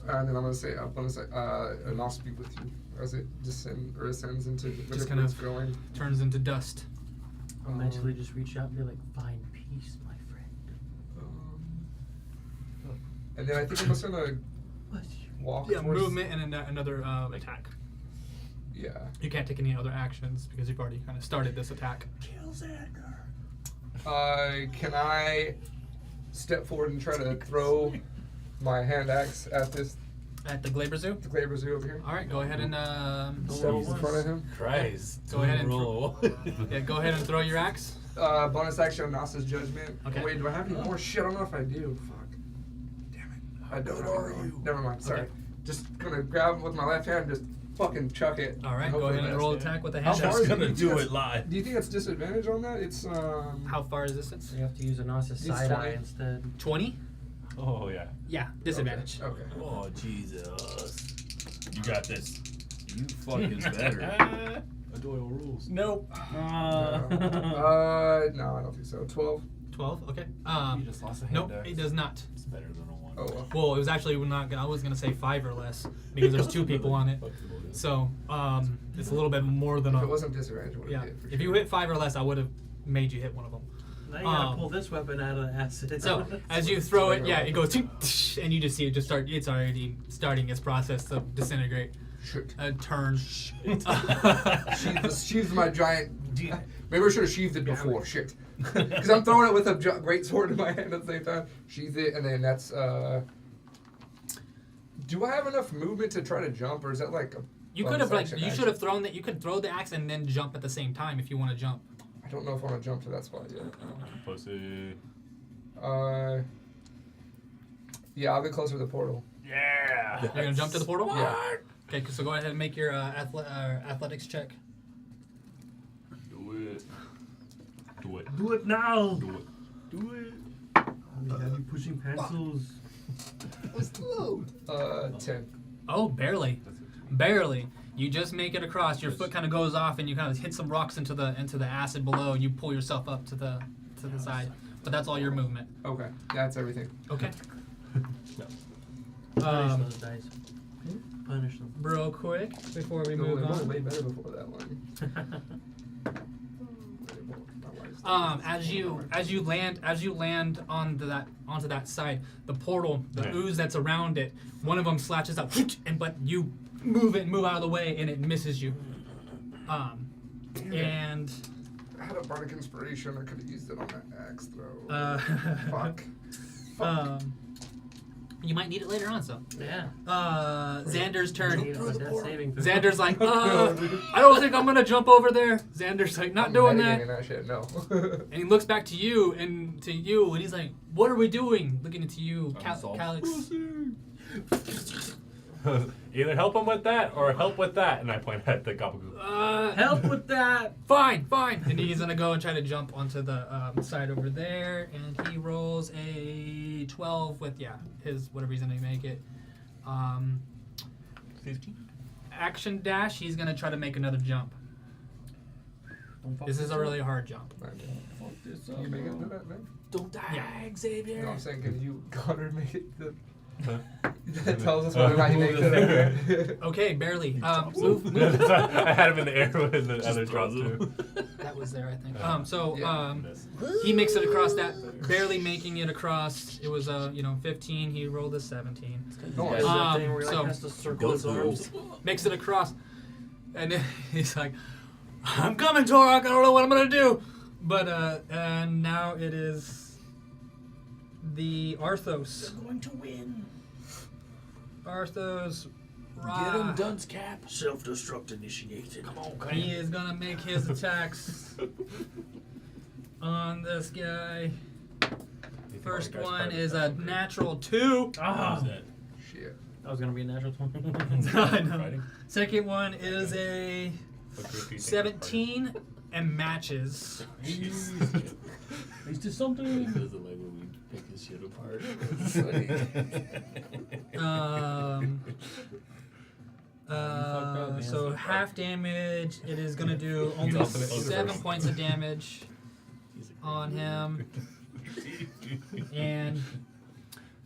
And then I'm gonna say, and I'll speak with you as it ascends into Just whatever kind it's of going. turns into dust. I'll mentally just reach out and be like, find peace, my friend. And then I think I'm just gonna walk. Yeah, towards, movement and another attack. Yeah. You can't take any other actions because you've already kind of started this attack. Kill Xander. Can I step forward and try to throw my hand axe at this At the Glaber Zoo? the Glaber Zoo over here? All right, go ahead and Step in front of him. Christ. Go ahead and roll. yeah, go ahead and throw your axe. Bonus action, Nasa's Judgment. Okay. Wait, do I have any more shit? I don't know if I do. Fuck. Damn it. I don't good know. are you? Never mind. Sorry. Okay. Just gonna grab him with my left hand, just fucking chuck it. All right, and go hopefully ahead and that's roll it. attack with the How hand. far Just is it? gonna Do you do think it live. Do you think it's disadvantage on that? It's How far is distance? You have to use a Nasa It's side 20. eye instead. 20? Oh yeah. Yeah, disadvantage. Okay. Oh Jesus. You got this. You fucking better. Doyle rules. Nope. No, I don't think so. 12. 12. Okay. You just lost a hand. Nope, it does not. It's better than a 1. Oh well. Well, it was actually not. I was gonna say 5 or less because there's 2 people on it. So it's a little bit more than If a. it wasn't disadvantage, it would have Yeah. hit for If sure. you hit 5 or less, I would have made you hit one of them. Now you gotta pull this weapon out of the acid. So as you throw it, yeah, it goes, and you just see it just start. It's already starting its process to disintegrate. Shit. Turn. Sheathed my giant. Maybe I should have sheathed it before. Shit. Because I'm throwing it with a great sword in my hand at the same time. Sheathe it, and then that's. Do I have enough movement to try to jump, or is that like a? You could have should have thrown that. You could throw the axe and then jump at the same time if you want to jump. I don't know if I want to jump to that spot yet. Pussy. Yeah, I'll get closer to the portal. Yeah. You're gonna jump to the portal. Yeah. Okay, so go ahead and make your athletics check. Do it. Do it. Do it now. Do it. Have you pushing pencils? 10. Oh, barely. Barely. You just make it across. Your foot kind of goes off, and you kind of hit some rocks into the acid below, and you pull yourself up to the side. But that's all your movement. Okay, that's everything. Okay. Punish those dice. Punish them. Real quick before we No, move it was on. way better before that one. As you land onto that side, the portal, the ooze that's around it, one of them slashes out, but you move out of the way, and it misses you. And I had a bardic inspiration. I could have used it on that axe throw. Fuck. You might need it later on, so. Yeah. Xander's turn. Need a death saving throw. Xander's like, I don't think I'm gonna jump over there. Xander's like, not doing that. That shit, no. And he looks back to you, and he's like, what are we doing? Looking into you, Calyx. Either help him with that or help with that, and I point at the gobbledygook. Help with that. Fine. And he's gonna go and try to jump onto the side over there, and he rolls a 12 with his whatever he's gonna make it. 15. Action dash. He's gonna try to make another jump. This is a really hard jump. Fuck this up. Can you make it to that, man? Don't die, Xavier. No, I'm saying, can you, Connor, make it to... Huh? That tells us whether or not you make it. Okay, barely. Move. I had him in the air when the other dropped too. That was there, I think. He makes it across that, barely making it across. It was 15. He rolled a 17. Oh, Guys, that thing where he so- has to circle his arms. Makes it across, and then he's like, "I'm coming, Torok. I don't know what I'm gonna do." But and now it is the Arthos. We're going to win. Arthos. Get him, dunce cap. Self-destruct initiated. Come on, He is gonna make his attacks on this guy. First one is a natural 2. Ah, Shit. that was gonna be a natural 20. I know. Second one is a 17 and matches. He's to something. Doesn't like when we pick his shit apart. So half damage. It is gonna do only also the 7 first. points of damage on him. And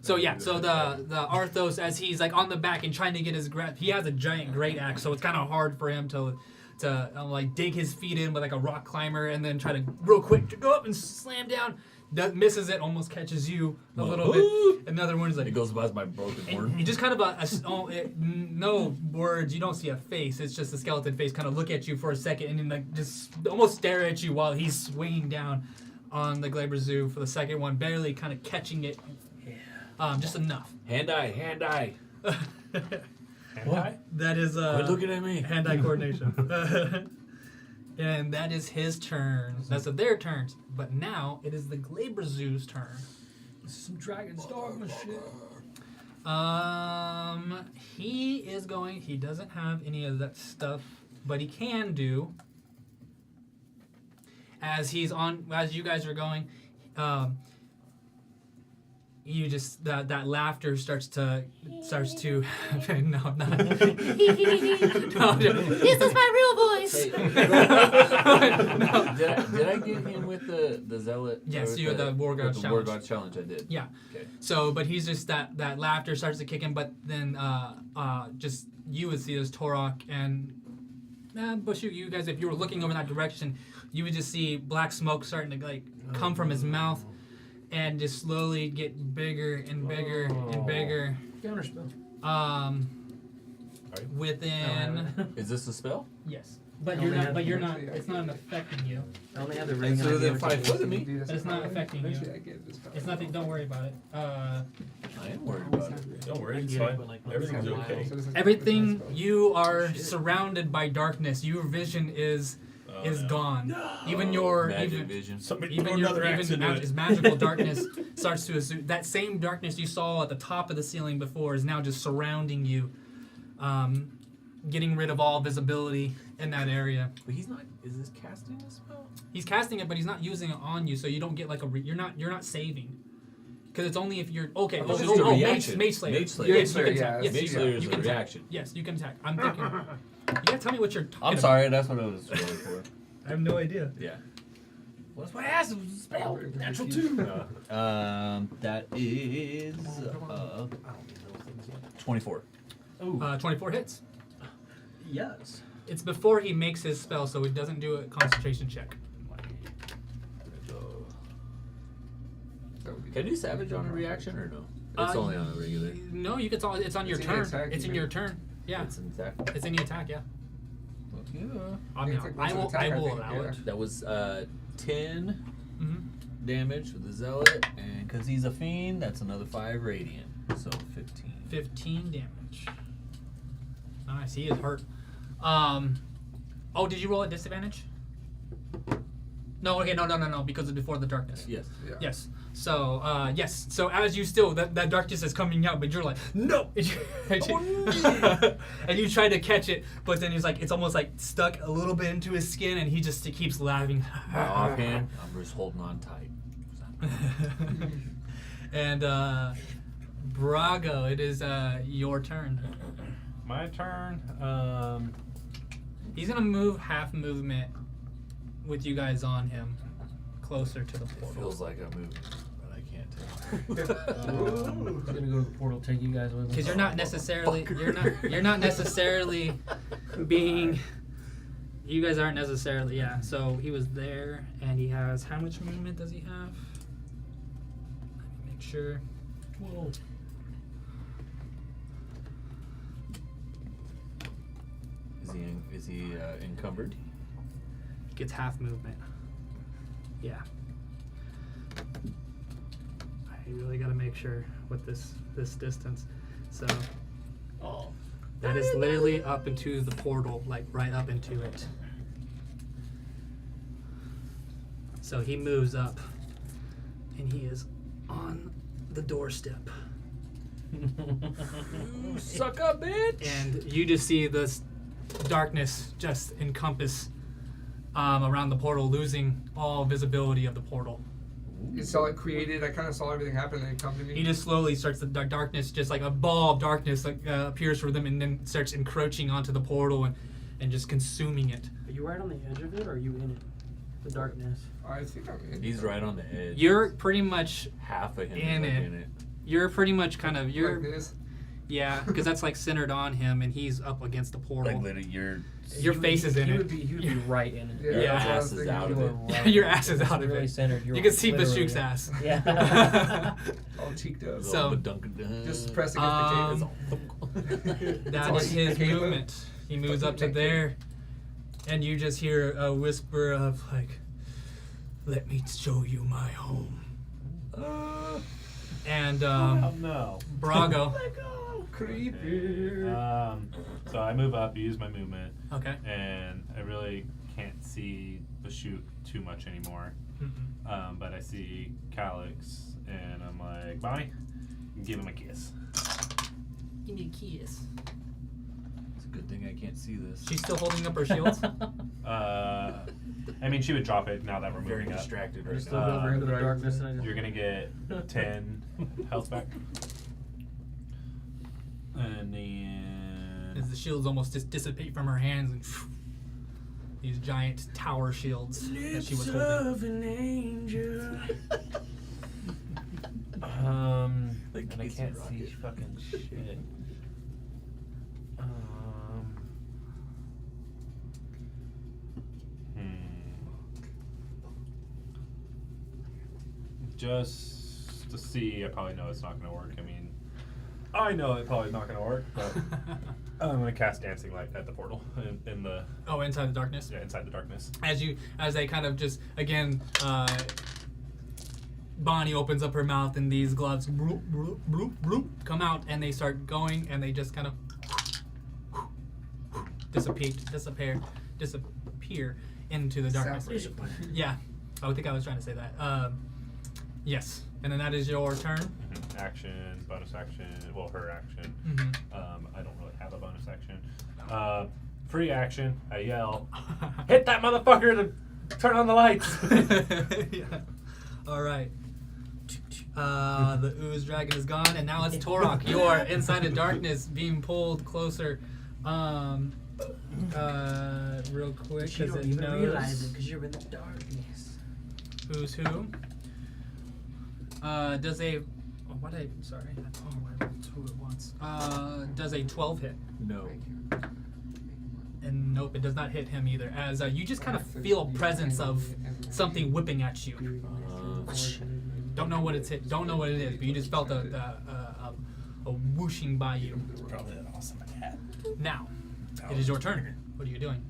so the Arthos, as he's like on the back and trying to get his grab, he has a giant great axe, so it's kind of hard for him to like dig his feet in with like a rock climber and then try to real quick to go up and slam down. That misses it, almost catches you a little bit. Another one is like It goes by my broken and horn. you just kind of no words. You don't see a face. It's just a skeleton face. Kind of look at you for a second and then like just almost stare at you while he's swinging down on the Glaber Zoo for the second one, barely kind of catching it. Just enough. Hand eye. What? That is Quit looking at me. hand-eye coordination. And that is his turn. That's their turns. But now it is the Glaber Zoo's turn. This is some Dragon's Dogma shit. He doesn't have any of that stuff, but he can do. As you guys are going, you just that laughter starts to no, not no, this is my real voice. No. Did I get him with the zealot? Yes, with you had the War God with the challenge. War God challenge. I did. Yeah. Okay. So, but he's just that laughter starts to kick in, but then just you would see as Torok and Bushu, you guys, if you were looking over that direction, you would just see black smoke starting to like come from his mouth and just slowly get bigger and bigger and bigger. Counterspell. Within Is this a spell? yes. But I you're only not. have- But you're not. It's not affecting you. I only have the ring. So and I then gave it 5 to foot of me. Dude, It's not affecting you. Actually, I gave this power. It's nothing. Don't worry about it. I am worried about it. Don't worry, I it's get it, fine. but, like, Everything's once in a okay. while. So this is- Everything this is you are Shit. surrounded by darkness. Your vision is no. gone. Even your Magic vision. Somebody even throw your another axe into his it. magical darkness starts to assume that same darkness you saw at the top of the ceiling before is now just surrounding you, getting rid of all visibility in that area. But he's not. Is this casting a spell? He's casting it, but he's not using it on you, so you don't get like you're not saving. Because it's only if you're okay. It's just a reaction. Mage Slayer. Mage Slayer. Yes, you Mage can Slayer, attack. yeah, Yes, Mage you Slayer can. is You a can attack. reaction. Yes, you can attack. I'm thinking. You gotta tell me what you're talking I'm about. sorry, that's what I was going for. I have no idea. Yeah. What's my ass? It was a spell. Natural 2. That is 24. 24 hits. Yes. It's before he makes his spell, so he doesn't do a concentration check. Can you savage on a reaction or no? It's Uh, only on a regular. No, you can. It's on your in turn. attack, It's you in your mean? turn. Yeah, It's an attack. it's any attack. Yeah. Yeah. I mean, It's like I will. attack, I I will think, allow yeah. it. That was 10 Mm-hmm. damage with the zealot, and because he's a fiend, that's another 5 radiant, so 15. 15 damage. Nice. He is hurt. Oh, did you roll at disadvantage? No. Okay. No. Because it's before the darkness. Yes. Yeah. Yes. So, yes. So as you still, that darkness is coming out, but you're like, no! And you try to catch it, but then he's like, it's almost like stuck a little bit into his skin, and he keeps laughing. My offhand, I'm just holding on tight. And, Brago, it is, your turn. My turn. He's gonna move half movement with you guys on him, closer to the It portal. feels like I'm moving, but I can't tell. He's gonna go to the portal, take you guys with him. Because you're not necessarily you're not necessarily being. You guys aren't necessarily, yeah. So he was there, and he has how much movement does he have? Let me make sure. 12. Is he encumbered? He gets half movement. Yeah. I really got to make sure with this distance. So Oh. that is literally up into the portal, like right up into it. So he moves up, and he is on the doorstep. You suck up, bitch! And you just see this darkness just encompass around the portal, losing all visibility of the portal. You saw it created. I kind of saw everything happen, and then come to me. He just slowly starts, the darkness, just like a ball of darkness, like appears for them, and then starts encroaching onto the portal and just consuming it. Are you right on the edge of it, or are you in it? The darkness. I think I'm in. He's right on the edge. You're pretty much, half of him in is like it. in it. you're pretty much kind of, Like this. yeah, because that's like centered on him, and he's up against the portal. Like literally, your Your face is in he it. Would be, he would be right in it. Yeah, Yeah. that's what I was Ass is thinking. out of You it. are right Your in ass is It's out of really it. centered. You're You can see literally Bashuk's in it. ass. Yeah. All cheeked up. So- Just press against the That That's all is he his came with. movement. He moves up to Fucking there, and you just hear a whisper of like, "Let me show you my home." And Oh no. Brago. Creepy. So I move up, use my movement, Okay. and I really can't see Bashuk too much anymore. Mm-mm. But I see Calyx, and I'm like, bye. Give him a kiss. Give me a kiss. It's a good thing I can't see this. She's still holding up her shields. I mean, she would drop it now that we're very moving up. distracted We're right still now. over into the Right. darkness, and I just You're gonna get 10 health back. And then As the shields almost just dissipate from her hands, and these giant tower shields that she was holding. an angel. The and I kids can't rock see it. fucking shit. Just to see, I probably know it's not gonna work. I mean, I know it's probably not gonna work, but I'm gonna cast Dancing Light at the portal in the Oh, inside the darkness. inside the darkness. As they kind of just again, Bonnie opens up her mouth, and these gloves bloop, bloop, bloop, bloop, come out, and they start going, and they just kind of disappear into the darkness. Separate. Yeah, I would think I was trying to say that. Yes, and then that is your turn. Action, bonus action. Well, her action. Mm-hmm. I don't really have a bonus action. Free action. I yell, "Hit that motherfucker to turn on the lights!" Yeah. All right. The Ooze dragon is gone, and now it's Torok. You are inside the darkness, being pulled closer. Real quick, But you because don't it even knows realize it because you're in the darkness. who's who. Does a sorry. Oh, I rolled 2 at once. Does a 12 hit? No. And nope, it does not hit him either. As you just kind of feel a presence of something whipping at you. Don't know what it's hit. Don't know what it is, but you just felt a whooshing by you. Probably an awesome hat. Now, it is your turn. What are you doing?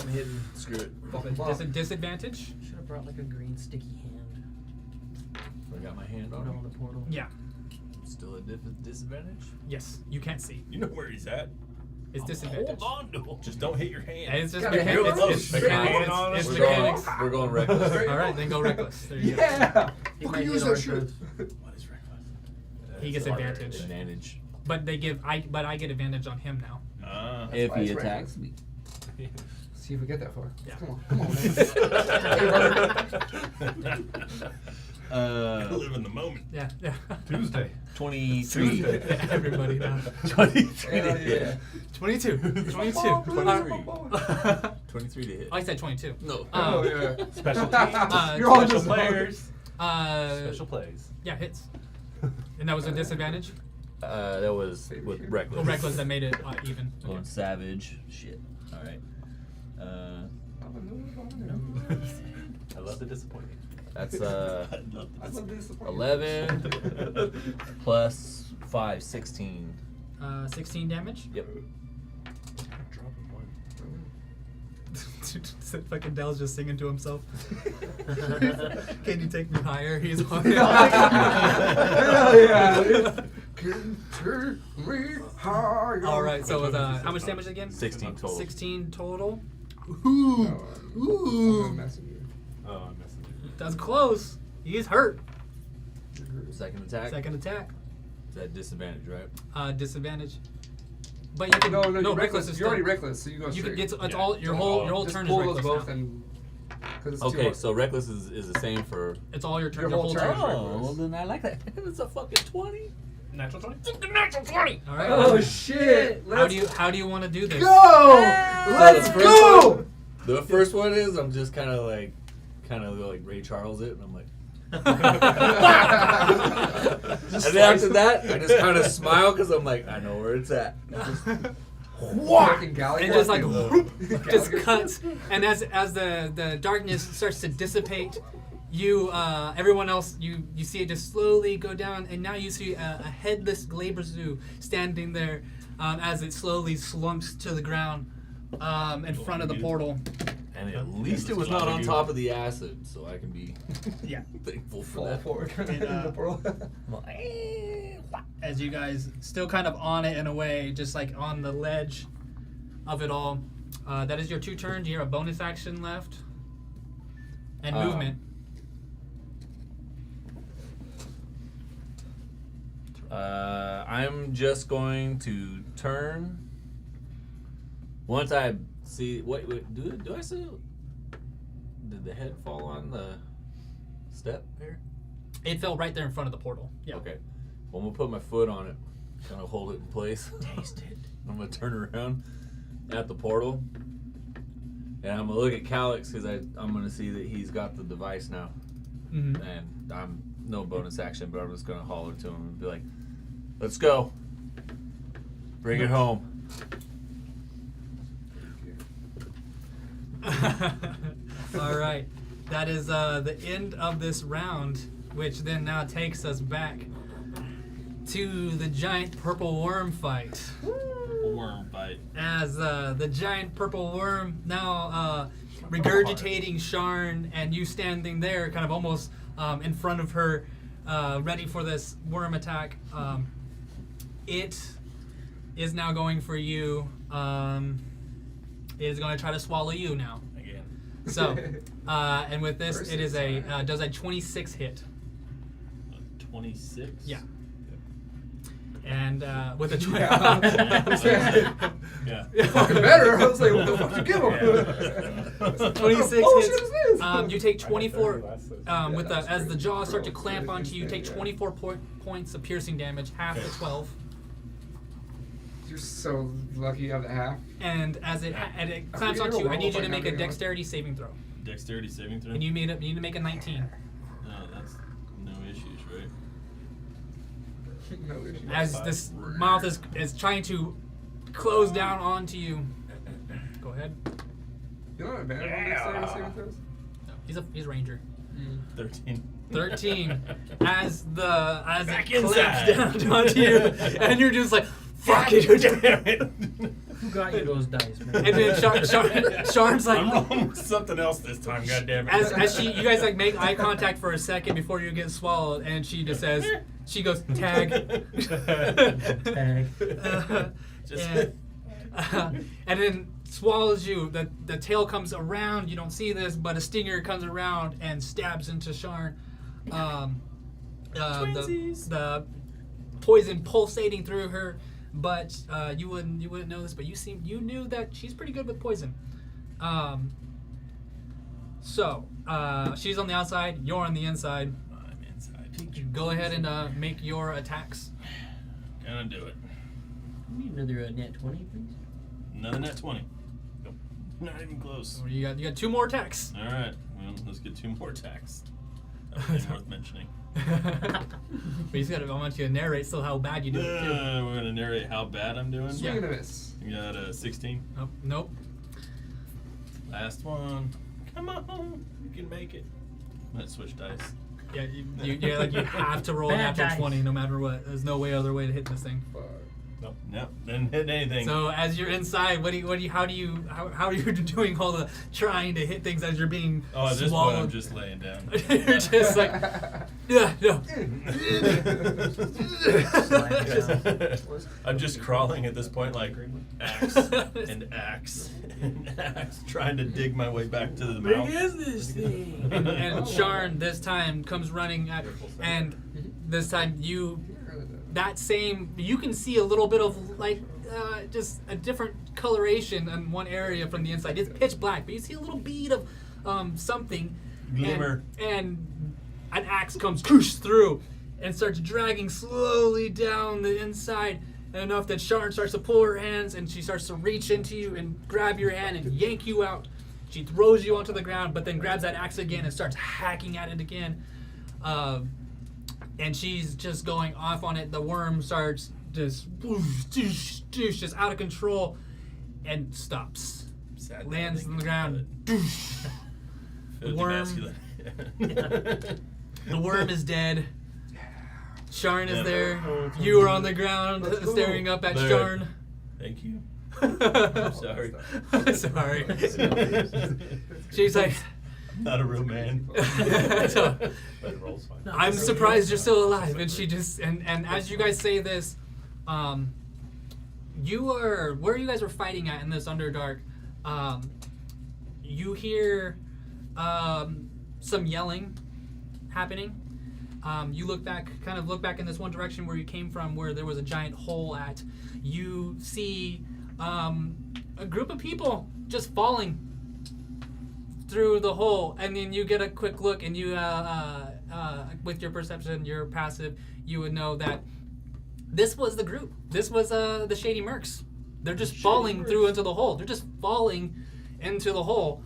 I'm hitting. Screw it. Disadvantage? Should have brought like a green sticky hand. I got my hand Put on on him. the portal. Yeah. Still a disadvantage? Yes. You can't see. You know where he's at. It's disadvantage. Hold on to him. Just don't hit your hand. It's just Gotta mechanics. hit It's, close. it's, Straight mechanics. on It's him. mechanics. We're going reckless. All right, then go reckless. There you go. Yeah. He Fucking might use hit that shit. Arthur. What is reckless? He gets advantage. Advantage. But they give I get advantage on him now. If why he it's attacks me. See if we get that far. Yeah. Come on, man. Live in the moment. Yeah. Tuesday. 23. Everybody now. 23 Hell to hit. yeah. 22. 22. 23 to hit. I said 22. No. Oh yeah. Special teams. You're all Special just players. Uh, Special plays. yeah, hits. And that was a disadvantage? That was with reckless. Well, reckless that made it even. Going savage. Shit. Alright. I love the disappointing. That's I love this. 11 plus 5, 16. 16 damage? Yep. Dropping one. Fucking Dell's just singing to himself. Can you take me higher? He's on Hell yeah. Can take me higher. Alright, so with, how much damage again? 16 total. 16 total. I'm Ooh. messing with you. Oh, I'm missing it. That's close. He's hurt. Second attack. Second attack. Is that disadvantage, right? Disadvantage. But you can No, reckless reckless. is You're already still, reckless, so you go you straight. can, it's Yeah. all your whole Just turn pull is those reckless both now. and. 'Cause it's too Okay, hard. so reckless is the same for. It's all your turn. Your Your whole whole turn. turn. Oh, well then I like that. It's a fucking 20. Natural 20? All right. Oh shit! How do you want to do this? go? So Let's the first go! one- the first one is I'm just kind of like Ray Charles it, and I'm like. And then after that, I just kind of smile because I'm like, I know where it's at. Fucking Gallagher. And just like Fucking whoop, just Gallagher. cuts. And as the darkness starts to dissipate, you everyone else you see it just slowly go down, and now you see a headless Glaber standing there as it slowly slumps to the ground in front of the portal. And at least it was not on top of the acid, so I can be Yeah. thankful for Fall that. forward in the portal. As you guys still kind of on it in a way, just like on the ledge of it all. That is your 2 turns. You have a bonus action left. And movement. I'm just going to turn. Once I see, wait, do I see? Did the head fall on the step here? It fell right there in front of the portal. Yeah. Okay. Well, I'm gonna put my foot on it, kind of hold it in place. Taste it. I'm gonna turn around at the portal, and I'm gonna look at Calyx because I'm gonna see that he's got the device now, Mm-hmm. and I'm no bonus action, but I'm just gonna holler to him and be like, "Let's go, bring it home." All right. That is the end of this round, which then now takes us back to the giant purple worm fight. Worm bite. As the giant purple worm now regurgitating Sharn, and you standing there kind of almost in front of her, ready for this worm attack. It is now going for you. It is going to try to swallow you now. Again. So, and with this, First it is it's does a 26 hit. 26? Yeah. And with a Yeah. Fucking better. I was like, what the fuck you give him? 26 Oh, hits. shit, it's this. You take 24 with the as the jaws start to clamp onto you. You take 24 points of piercing damage, half the 12. You're so lucky you have the half. And as it clamps onto you, I need you to make a dexterity saving throw. Dexterity saving throw. And you need to make a 19. No, that's no issues, right? No issue. As this mouth is trying to close down onto you. Go ahead. You don't have advantage on dexterity saving throws? No, he's a ranger. 13. 13 as it Back clamps inside. down onto you, and you're just like, fuck it. Damn it. Who got you those dice, man? And then Sharn's like, I'm wrong with something else this time, goddammit. as you guys like make eye contact for a second before you get swallowed, and she just says, she goes, tag. Tag. And then swallows you. The tail comes around. You don't see this, but a stinger comes around and stabs into Sharn. The poison pulsating through her, but you wouldn't know this, but you knew that she's pretty good with poison. So she's on the outside. You're on the inside. I'm inside. Go ahead and make your attacks. Gonna do it. Need another net 20, please. Another net 20. Nope. Not even close. So you got 2 more attacks. All right. Well, let's get 2 more attacks. Nothing worth mentioning. But I want you to narrate still how bad you do it too. We're gonna narrate how bad I'm doing. Swing and a miss. You got a 16. Nope. Last one. Come on, you can make it. Let's switch dice. Yeah, you have to roll a Bad natural dice. 20 no matter what. There's no other way to hit this thing. Fuck. Nope, didn't hit anything. So as you're inside, how are you doing all the trying to hit things as you're being oh, at this swallowed? point, I'm just laying down. You're just like, yeah, no. I'm just crawling at this point, like axe and axe and axe, trying to dig my way back to the mouth. this thing? And Sharn this time comes running at, and this time you can see a little bit of like just a different coloration in one area from the inside. It's pitch black, but you see a little bead of something. Glimmer. And an axe comes whoosh through and starts dragging slowly down the inside, enough that Sharn starts to pull her hands and she starts to reach into you and grab your hand and yank you out. She throws you onto the ground, but then grabs that axe again and starts hacking at it again. And she's just going off on it. The worm starts just just out of control and stops. Sad Lands thing on the about ground. it. Filthy Worm. masculine. The worm is dead. Sharn is Yeah. there. You are on the ground staring up at There. Sharn. Thank you. I'm sorry. Sorry. She's like, Not a real man. so, But it rolls fine. I'm surprised you're still alive. And she just and as you guys say this, where you guys were fighting at in this Underdark, you hear some yelling happening. You look back in this one direction where you came from, where there was a giant hole at. You see a group of people just falling through the hole, and then you get a quick look, and you, with your perception, your passive, you would know that this was the group. This was the Shady Mercs. They're just falling through into the hole. They're just falling into the hole,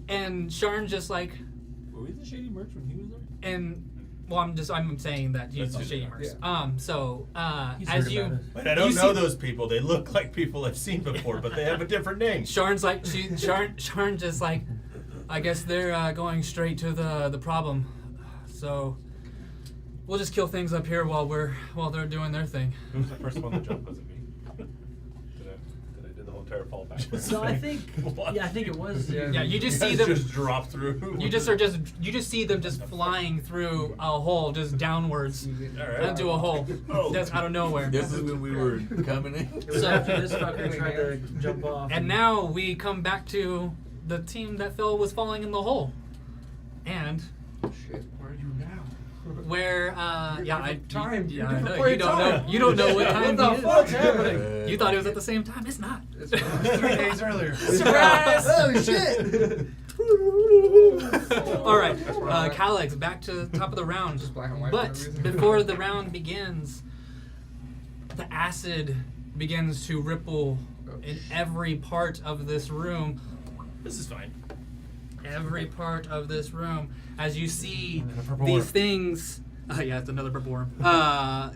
and Sharn's just like, Were we the Shady Mercs when he was there? and well, I'm saying that he's the That's Shady okay. Mercs. He's As heard you. about us. But I don't You know see- those people. They look like people I've seen before, but they have a different name. Sharn's like Sharn just like, I guess they're going straight to the problem, so we'll just kill things up here while they're doing their thing. Who was the first one to jump? Was it me? Did I do the whole terror fall backwards? So I think, What? yeah, I think it was. Yeah, you just You see guys them. just drop through. You just see them just flying through a hole, just downwards All right. into a hole, Oh. just out of nowhere. This is when we were coming in. It was after this fucker tried to jump off. And now we come back to the team that was falling in the hole, and Shit, where are you now? where Time. Yeah, You I know. before You your don't time. know. You don't know what What time the it is. fuck's happening? You thought it was at the same time. It's not. It's not. 3 days earlier. Surprise! Holy shit! All right, That's right. Calyx, back to the top of the round. Just black and white But for no reason. before the round begins, the acid begins to ripple in every part of this room. This is fine. Every part of this room, as you see And a purple these worm. things. Yeah, it's another purple worm.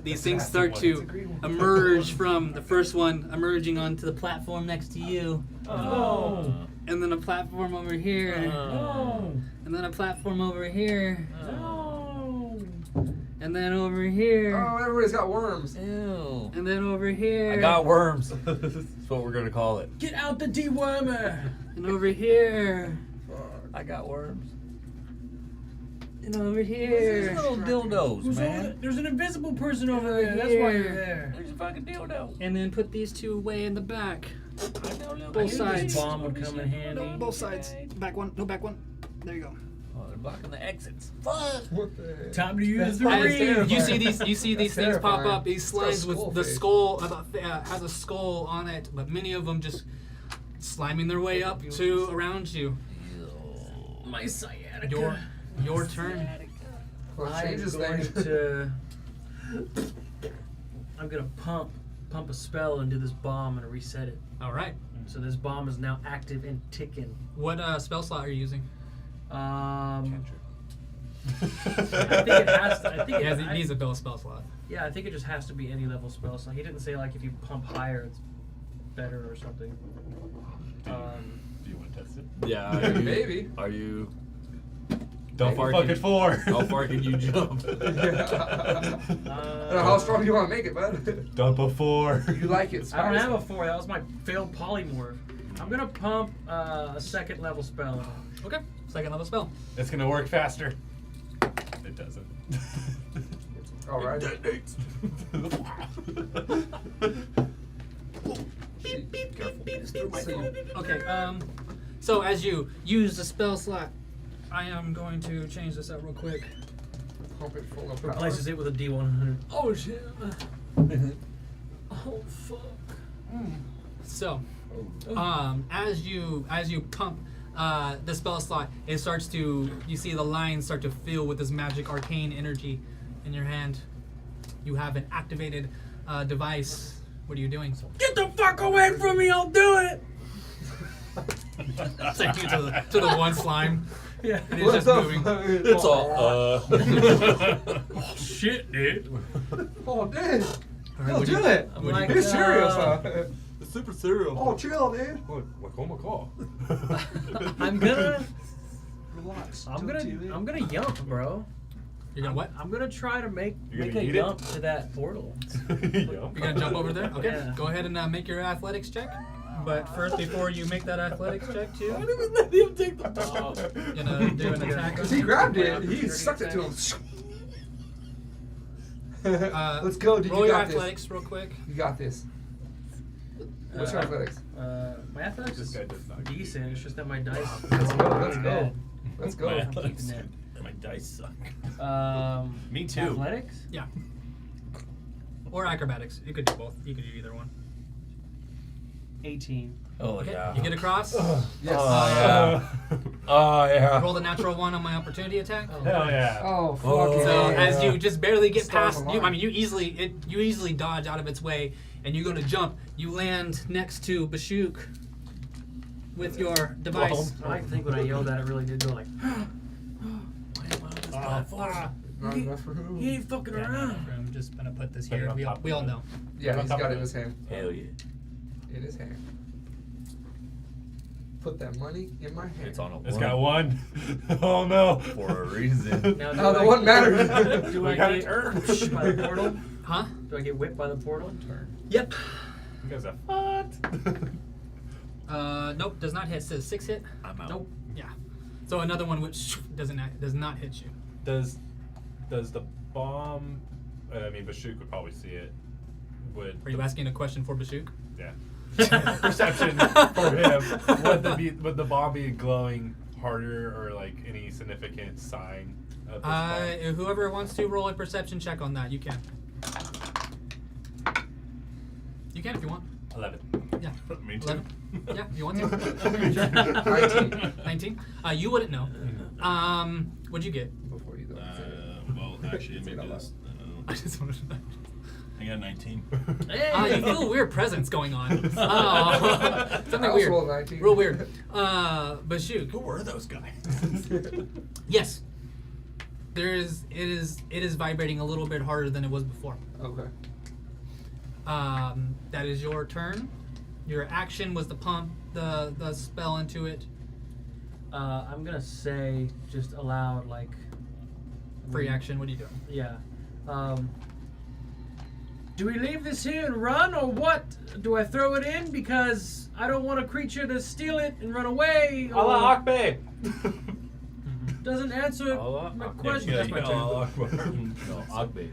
These things acid start one. to It's a green one. emerge from the first one, emerging onto the platform next to you, Oh. and then a platform over here, No. and then a platform over here, No. and then over here, Oh, everybody's got worms. Ew. and then over here. I got worms. That's what we're gonna call it. Get out the dewormer. And over here, I got worms. and over These here. little dildos, Who's over man. there? There's an invisible person over Over there. That's why here. you're there. There's a fucking dildo. And then put these two away in the back. Both Both sides. This bomb would come in handy. No, both sides. Back one. No, back one. There you go. Oh, they're blocking the exits. Fuck. What the? Time to use That's the fine. ring. Terrifying. You see these. You see these That's things pop terrifying. up. These It's got a slimes with skull the face. skull has a skull on it, but many of them just sliming their way up to around you. My sciatica. Your turn. Well, it I'm changes going things. to. I'm gonna pump a spell into this bomb and reset it. All right. So this bomb is now active and ticking. What spell slot are you using? I think it has to. I think He needs a spell slot. Yeah, I think it just has to be any level spell. So he didn't say like if you pump higher, it's better or something. Do you want to test it? Yeah. Are you, Maybe. Are you? Don't far fuck can- it 4. How far can you jump? I don't know how strong you want to make it, bud. Dump a 4. You like it? I don't have a spicy. 4. That was my failed polymorph. I'm gonna pump a second level spell. Okay. Second level spell. It's gonna work faster. It doesn't. All right. Okay. So as you use the spell slot, I am going to change this out real quick. Pump it full of power. Replaces it with a D100. Oh shit. Oh fuck. So, as you pump the spell slot, it starts to, you see the lines start to fill with this magic arcane energy in your hand. You have an activated device. What are you doing? Get the fuck away from me! I'll do it. Send you to the one slime. Yeah. And it's just moving. It's all. Oh shit, dude. Oh, dude. Alright, Yo, what do do you- it. I'm what do you- like, It's serious, huh? It's super serial. Oh, chill, dude. Oh my god. I'm gonna Relax. I'm Don't gonna do it. I'm gonna yump, bro. You're gonna what? I'm gonna try to make You're a gonna eat it? jump to that portal. You're gonna jump over there? Okay. Yeah. Go ahead and make your athletics check. But first, before you make that athletics check too, Don't even let him take the bomb. gonna do an attack. Because he grabbed it. He sucked it to him. Let's go, dude. Roll You your got this. athletics real quick. You got this. What's your athletics? My athletics This is guy does not get decent. It's just that my dice. Let's go. Let's really go. bad. Let's My go. athletics. keeping My dice suck. Me too. Athletics? Yeah. Or acrobatics. You could do both. You could do either one. 18. Oh Okay. yeah. You get across. Yes. Oh yeah. Oh yeah. Roll the natural one on my opportunity attack. Hell yeah. Oh, fuck Oh. it. So as you just barely get Stars past, align. you easily dodge out of its way, and you go to jump. You land next to Bashuk with your device. I think when I yelled at it, really did go like. Not enough room. He ain't fucking Yeah, around. I'm just gonna put this Put it here. on top We all of it. know. Yeah, he's got it in his hand. Hell yeah. In his hand. Put that money in my hand. It's on a It's one got 1. Oh no. for a reason. Now, Oh, the one matters. Do We I got a get turn. whipped by the portal? Huh? Do I get whipped by the portal? Turn. Yep. You guys are fucked. Nope. Does not hit. Says 6 hit. I'm out. Nope. Yeah. So another one which does not hit you. Does the bomb? I mean, Bashuk would probably see it. Would Are you asking a question for Bashuk? Yeah. Perception for him. Would the bomb be glowing harder or like any significant sign of this bomb? Whoever wants to roll a perception check on that, you can. You can if you want. 11. Yeah. Me too. 11. Yeah, you want to? 19. 19. You wouldn't know. What'd you get? Before you go. Well, actually, maybe this. I just wanted to know. I got 19. You feel weird presence going on. Oh, something I also weird. rolled 19. Real weird. Bashuk. Who were those guys? Yes. It is vibrating a little bit harder than it was before. Okay. That is your turn. Your action was to pump the spell into it. I'm gonna say just aloud, like. Free action. What are you doing? Yeah. Do we leave this here and run, or what? Do I throw it in because I don't want a creature to steal it and run away? Or Allah Akbar! doesn't answer Allah my Akbar. question. Yeah, That's my yeah, turn. Allah Akbar. No, Agbe.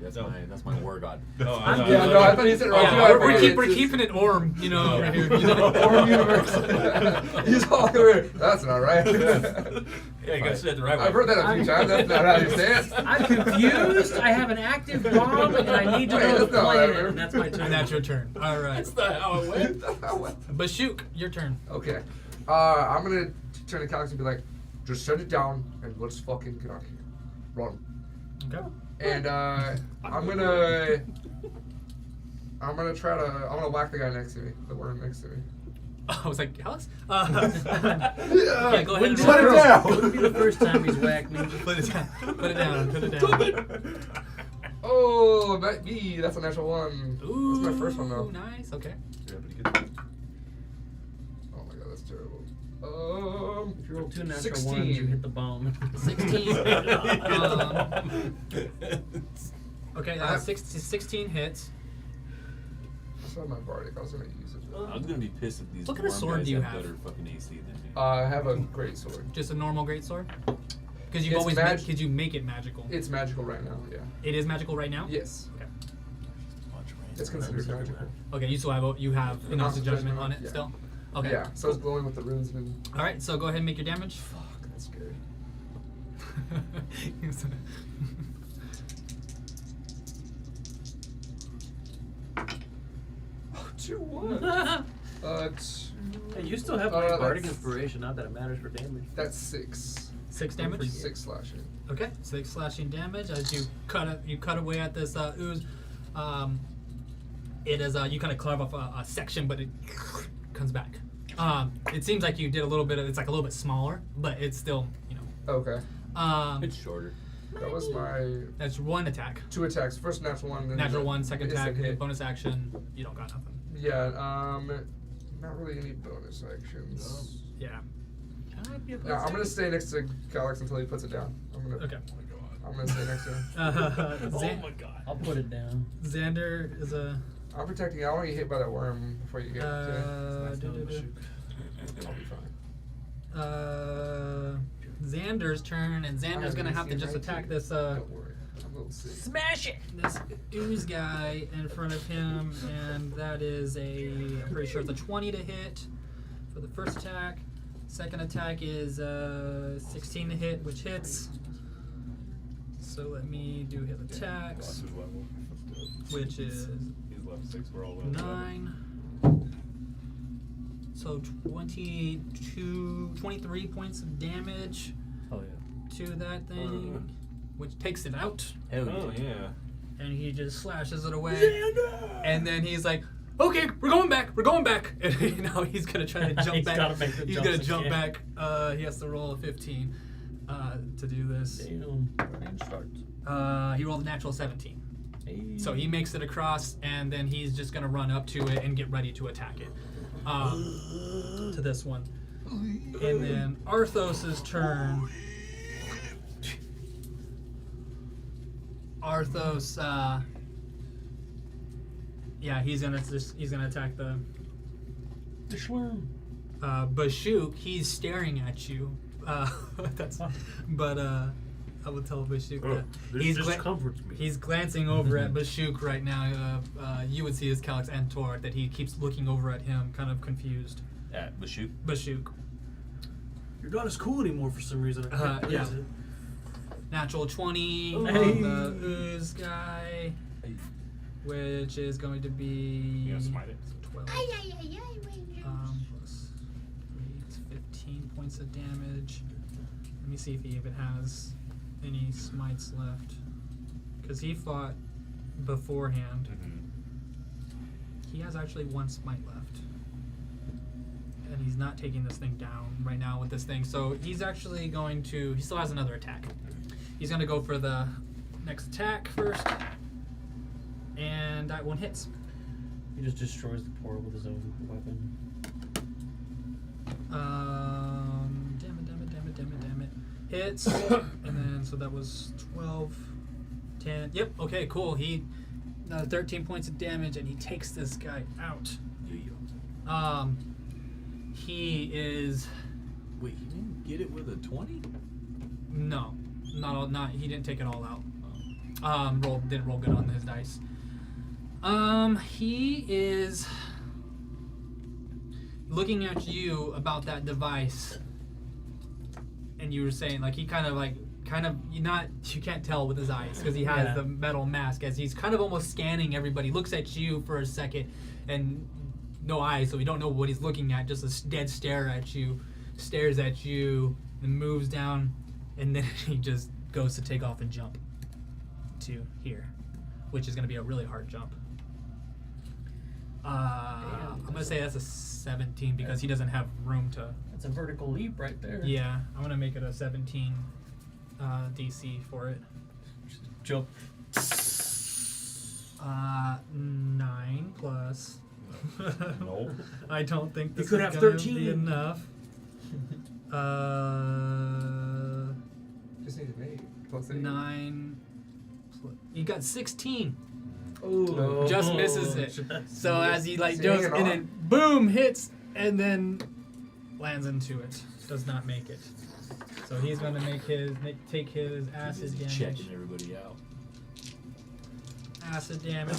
That's my war god. No, I'm I Yeah, no, I thought he said it wrong. Yeah, too. I we're figured it's keeping it Orm, you know, over here. Orm universe. He's all over. That's not right. Yeah, you gotta say it the right way. I've heard that a few times. That's not how you say it. I'm confused. I have an active bomb, and I need to Wait, know the that's not plan. right. And that's my turn. And that's your turn. All right. That's not how it went. Bashuk, your turn. Okay. I'm gonna turn to Calix and be like, just shut it down and let's fucking get out of here. Run. Okay. And I'm gonna whack the guy next to me, the worm next to me. I was like, Alex? Yeah, go ahead and shut roll. it down. It would be the first time he's whacked me. Put it down. Put it down. Put it down. Oh, that me. That's a natural one. Ooh, That's my first one though. Nice. Okay. Yeah, pretty good. Oh my god, that's terrible. If you roll 2 natural 16. ones, you hit the bomb. 16. Okay, 16 hits. That's not my bardic. I was gonna use it. I'm gonna be pissed if these What kind of worm sword guys do you have have? better fucking AC than me. I have a great sword. Just a normal greatsword? Because you've It's always mag- could you make it magical? It's magical right now. Yeah. It is magical right now? Yes. Okay. It's considered magical. Okay, you still have Announce the Judgment on it Yeah. still? Okay. Yeah. So it's glowing with the runes and. Alright, so go ahead and make your damage. Fuck, that's scary. Oh, 2-1. Hey, you still have my that's- bardic inspiration. Not that it matters for damage. That's 6. 6 damage? 6 slashing. Okay, 6 slashing damage as you cut away at this ooze. It is you kind of carve off a section, but it comes back. It seems like you did a little bit of it's like a little bit smaller, but it's still Okay. It's shorter. That was my That's one attack. 2 attacks. First natural one. Then Natural the one, second instant attack, hit. bonus action. You don't got nothing. Yeah. Not really any bonus actions. Yeah. No, I'm gonna stay next to Calix until he puts it down. Okay. I'm gonna stay next to him. Oh my god. I'll put it down. Xander is a. I'm protecting you. I want to get hit by that worm before you get Uh, to I'll be fine. Xander's turn, and Xander's gonna have to just attack this Don't worry. I'm level 6. Smash it! this ooze guy in front of him, and that is I'm pretty sure it's a 20 to hit for the first attack. Second attack is 16 to hit, which hits. So let me do his attacks, What's his level? which is He's level 6. We're all level 9. So 23 points of damage Oh yeah. to that thing, which takes it out. Hell Oh yeah. yeah. And he just slashes it away. And then he's like, okay, we're going back. And now he's going to try to jump He's back. gotta make the He's going to jumps jump again. back. He has to roll a 15 to do this. Damn. Range starts. He rolled a natural 17. Hey. So he makes it across, and then he's just going to run up to it and get ready to attack it. To this one. And then Arthos's turn. Arthos, yeah, he's gonna attack the Schwarm. Bashuk. He's staring at you. That's, but I will tell Bashuk that This just comforts me. he's glancing over at Bashuk right now. You would see his Calix and Torek that he keeps looking over at him, kind of confused. At Bashuk. Bashuk. You're not as cool anymore for some reason. I can't yeah. place it. Natural 20 Oh. on Hey. the Ooze guy, which is going to be You gonna smite it? 12. Plus 3, it's 15 points of damage. Let me see if he even has any smites left. Because he fought beforehand. He has actually 1 smite left. And he's not taking this thing down right now with this thing. So he's actually going to... He still has another attack. He's going to go for the next attack first. And that one hits. He just destroys the portal with his own weapon. Damn it. Hits. And then, so that was 12, 10. Yep, okay, cool. He... 13 points of damage, and he takes this guy out. He is... Wait, he didn't get it with a 20? No, not he didn't take it all out. Didn't roll good on his dice. He is looking at you about that device, and you were saying like he kind of you can't tell with his eyes because he has the metal mask as he's kind of almost scanning everybody. Looks at you for a second, and no eyes, so we don't know what he's looking at. Just a dead stare at you, stares at you, and moves down, and then he just goes to take off and jump to here, which is going to be a really hard jump. I'm going to say that's a 17 because he doesn't have room to... That's a vertical leap right there. Yeah, I'm going to make it a 17 DC for it. Jump. 9 plus... Nope. I don't think this could is have gonna 13. be enough. Just need to make plus 8. 9. You got 16. Oh, Just misses it. So as he like See, goes hang and on. then boom hits and then lands into it. Does not make it. So he's gonna take his acid damage. Checking everybody out. Acid damage,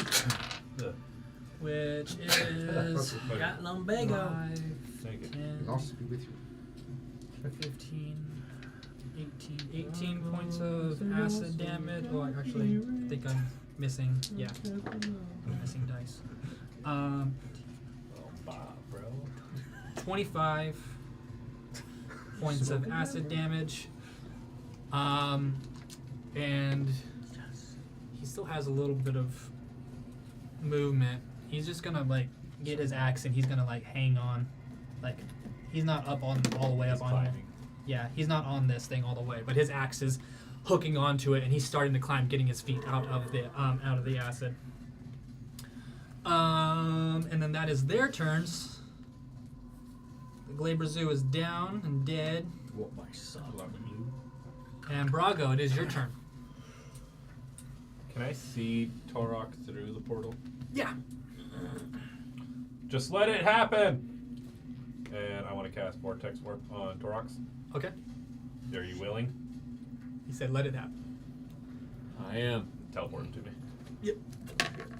which is got lumbago. 5, Thank you. 10, I'll just be with you. 15, 18 points of acid damage. Well, actually, I think I'm missing. Yeah, I'm missing dice. Oh, Bob, bro. 25 points of acid damage. And he still has a little bit of movement. He's just gonna like get his axe and he's gonna like hang on. Like he's not up on all the way up on Climbing. Yeah, he's not on this thing all the way, but his axe is hooking onto it and he's starting to climb, getting his feet out of the acid. And then that is their turns. The Glaber Zoo is down and dead. What my son? And Brago, it is your turn. Can I see Torok through the portal? Yeah. Just let it happen! And I want to cast Vortex Warp on Torox. Okay. Are you willing? He said, "Let it happen." I am. Teleport him to me. Yep.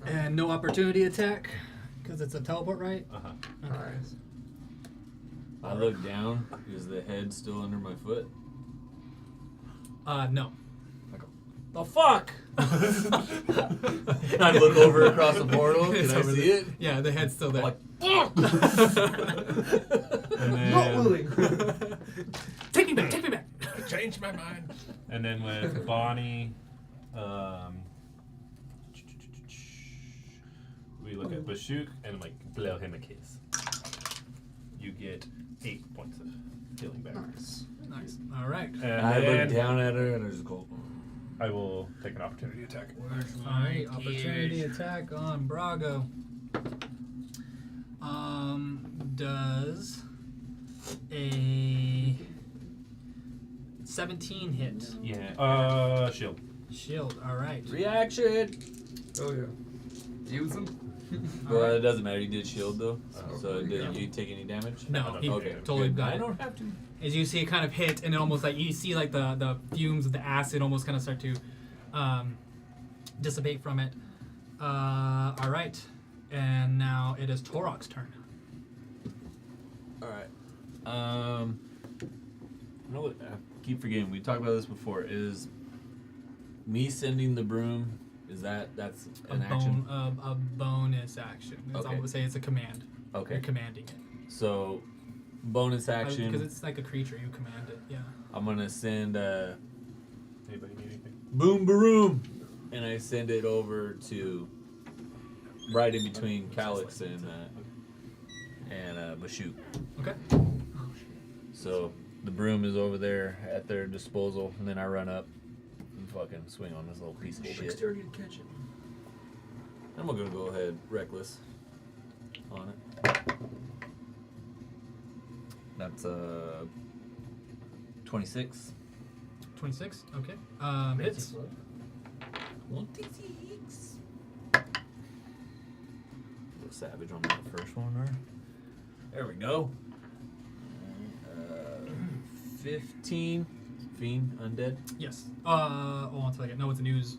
And no opportunity attack because it's a teleport, right? Uh-huh. Okay. Nice. I look down. Is the head still under my foot? No. The fuck? I look over across the portal. Can It's I over see there. it? Yeah, the head's still there. Like, And then, Not willing. Take me back. Take me back. Change my mind. And then with Bonnie, we look at Bashuk and like blow him a kiss. You get 8 points of healing back. Nice. Nice. All right. And I then look down at her and I just go. I will take an opportunity attack. All right. Opportunity attack on Brago. Does a 17 hit? Yeah. Shield. Shield. All right. Reaction. Oh yeah. Use them. Well, it doesn't matter. You did shield though. Oh, So there you did go. you take any damage? No, he Okay, totally good. got I it. don't have to. As you see it kind of hit, and it almost like you see like the fumes of the acid almost kind of start to dissipate from it. All right, and now it is Torok's turn. All right. You know what? I keep forgetting. We talked about this before. Is me sending the broom? That's an action? A bonus action. That's Okay. all I would say. It's a command. Okay. You're commanding it. So, bonus action. Because it's like a creature. You command it. Yeah. I'm gonna send Anybody need anything? boom baroom, and I send it over to right in between Calyx and Bashoot. Okay. So the broom is over there at their disposal, and then I run up and fucking swing on this little piece of shit. Dexterity to catch it. I'm gonna go ahead reckless on it. That's 26. 26. Okay. Hits. 26. A little savage on that first one there. There we go. 15. Fiend, undead. Yes. Hold on a second. No, it's a news.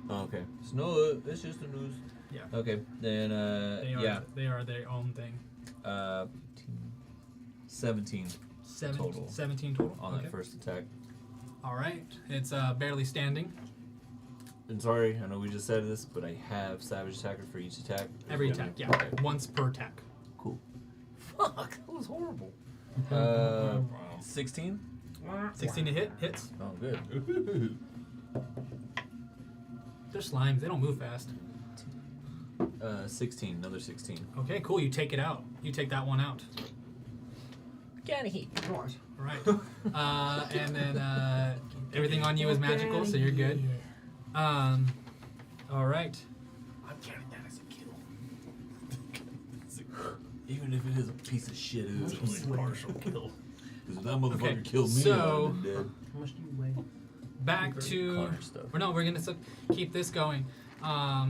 Oh, okay. It's no, it's just the news. Yeah. Okay. Then They are their own thing. 17 total 17 total. on Okay. that first attack. All right. It's barely standing. And sorry, I know we just said this, but I have Savage Attacker for each attack. Every attack. Yeah. Okay. Once per attack. Cool. Fuck, that was horrible. 16? 16 to hit. Hits. Oh, good. They're slimes. They don't move fast. 16, another 16. Okay. Cool. You take it out. You take that one out. Gotta hit. What? All right. And then everything on you is magical, so you're good. All right. I'm counting that as a kill. Even if it is a piece of shit, it's only a partial kill. Because if that motherfucker Okay, killed me, so- I'd been dead. How much do you weigh? Back to. Connor stuff. Or no, we're gonna keep this going. Top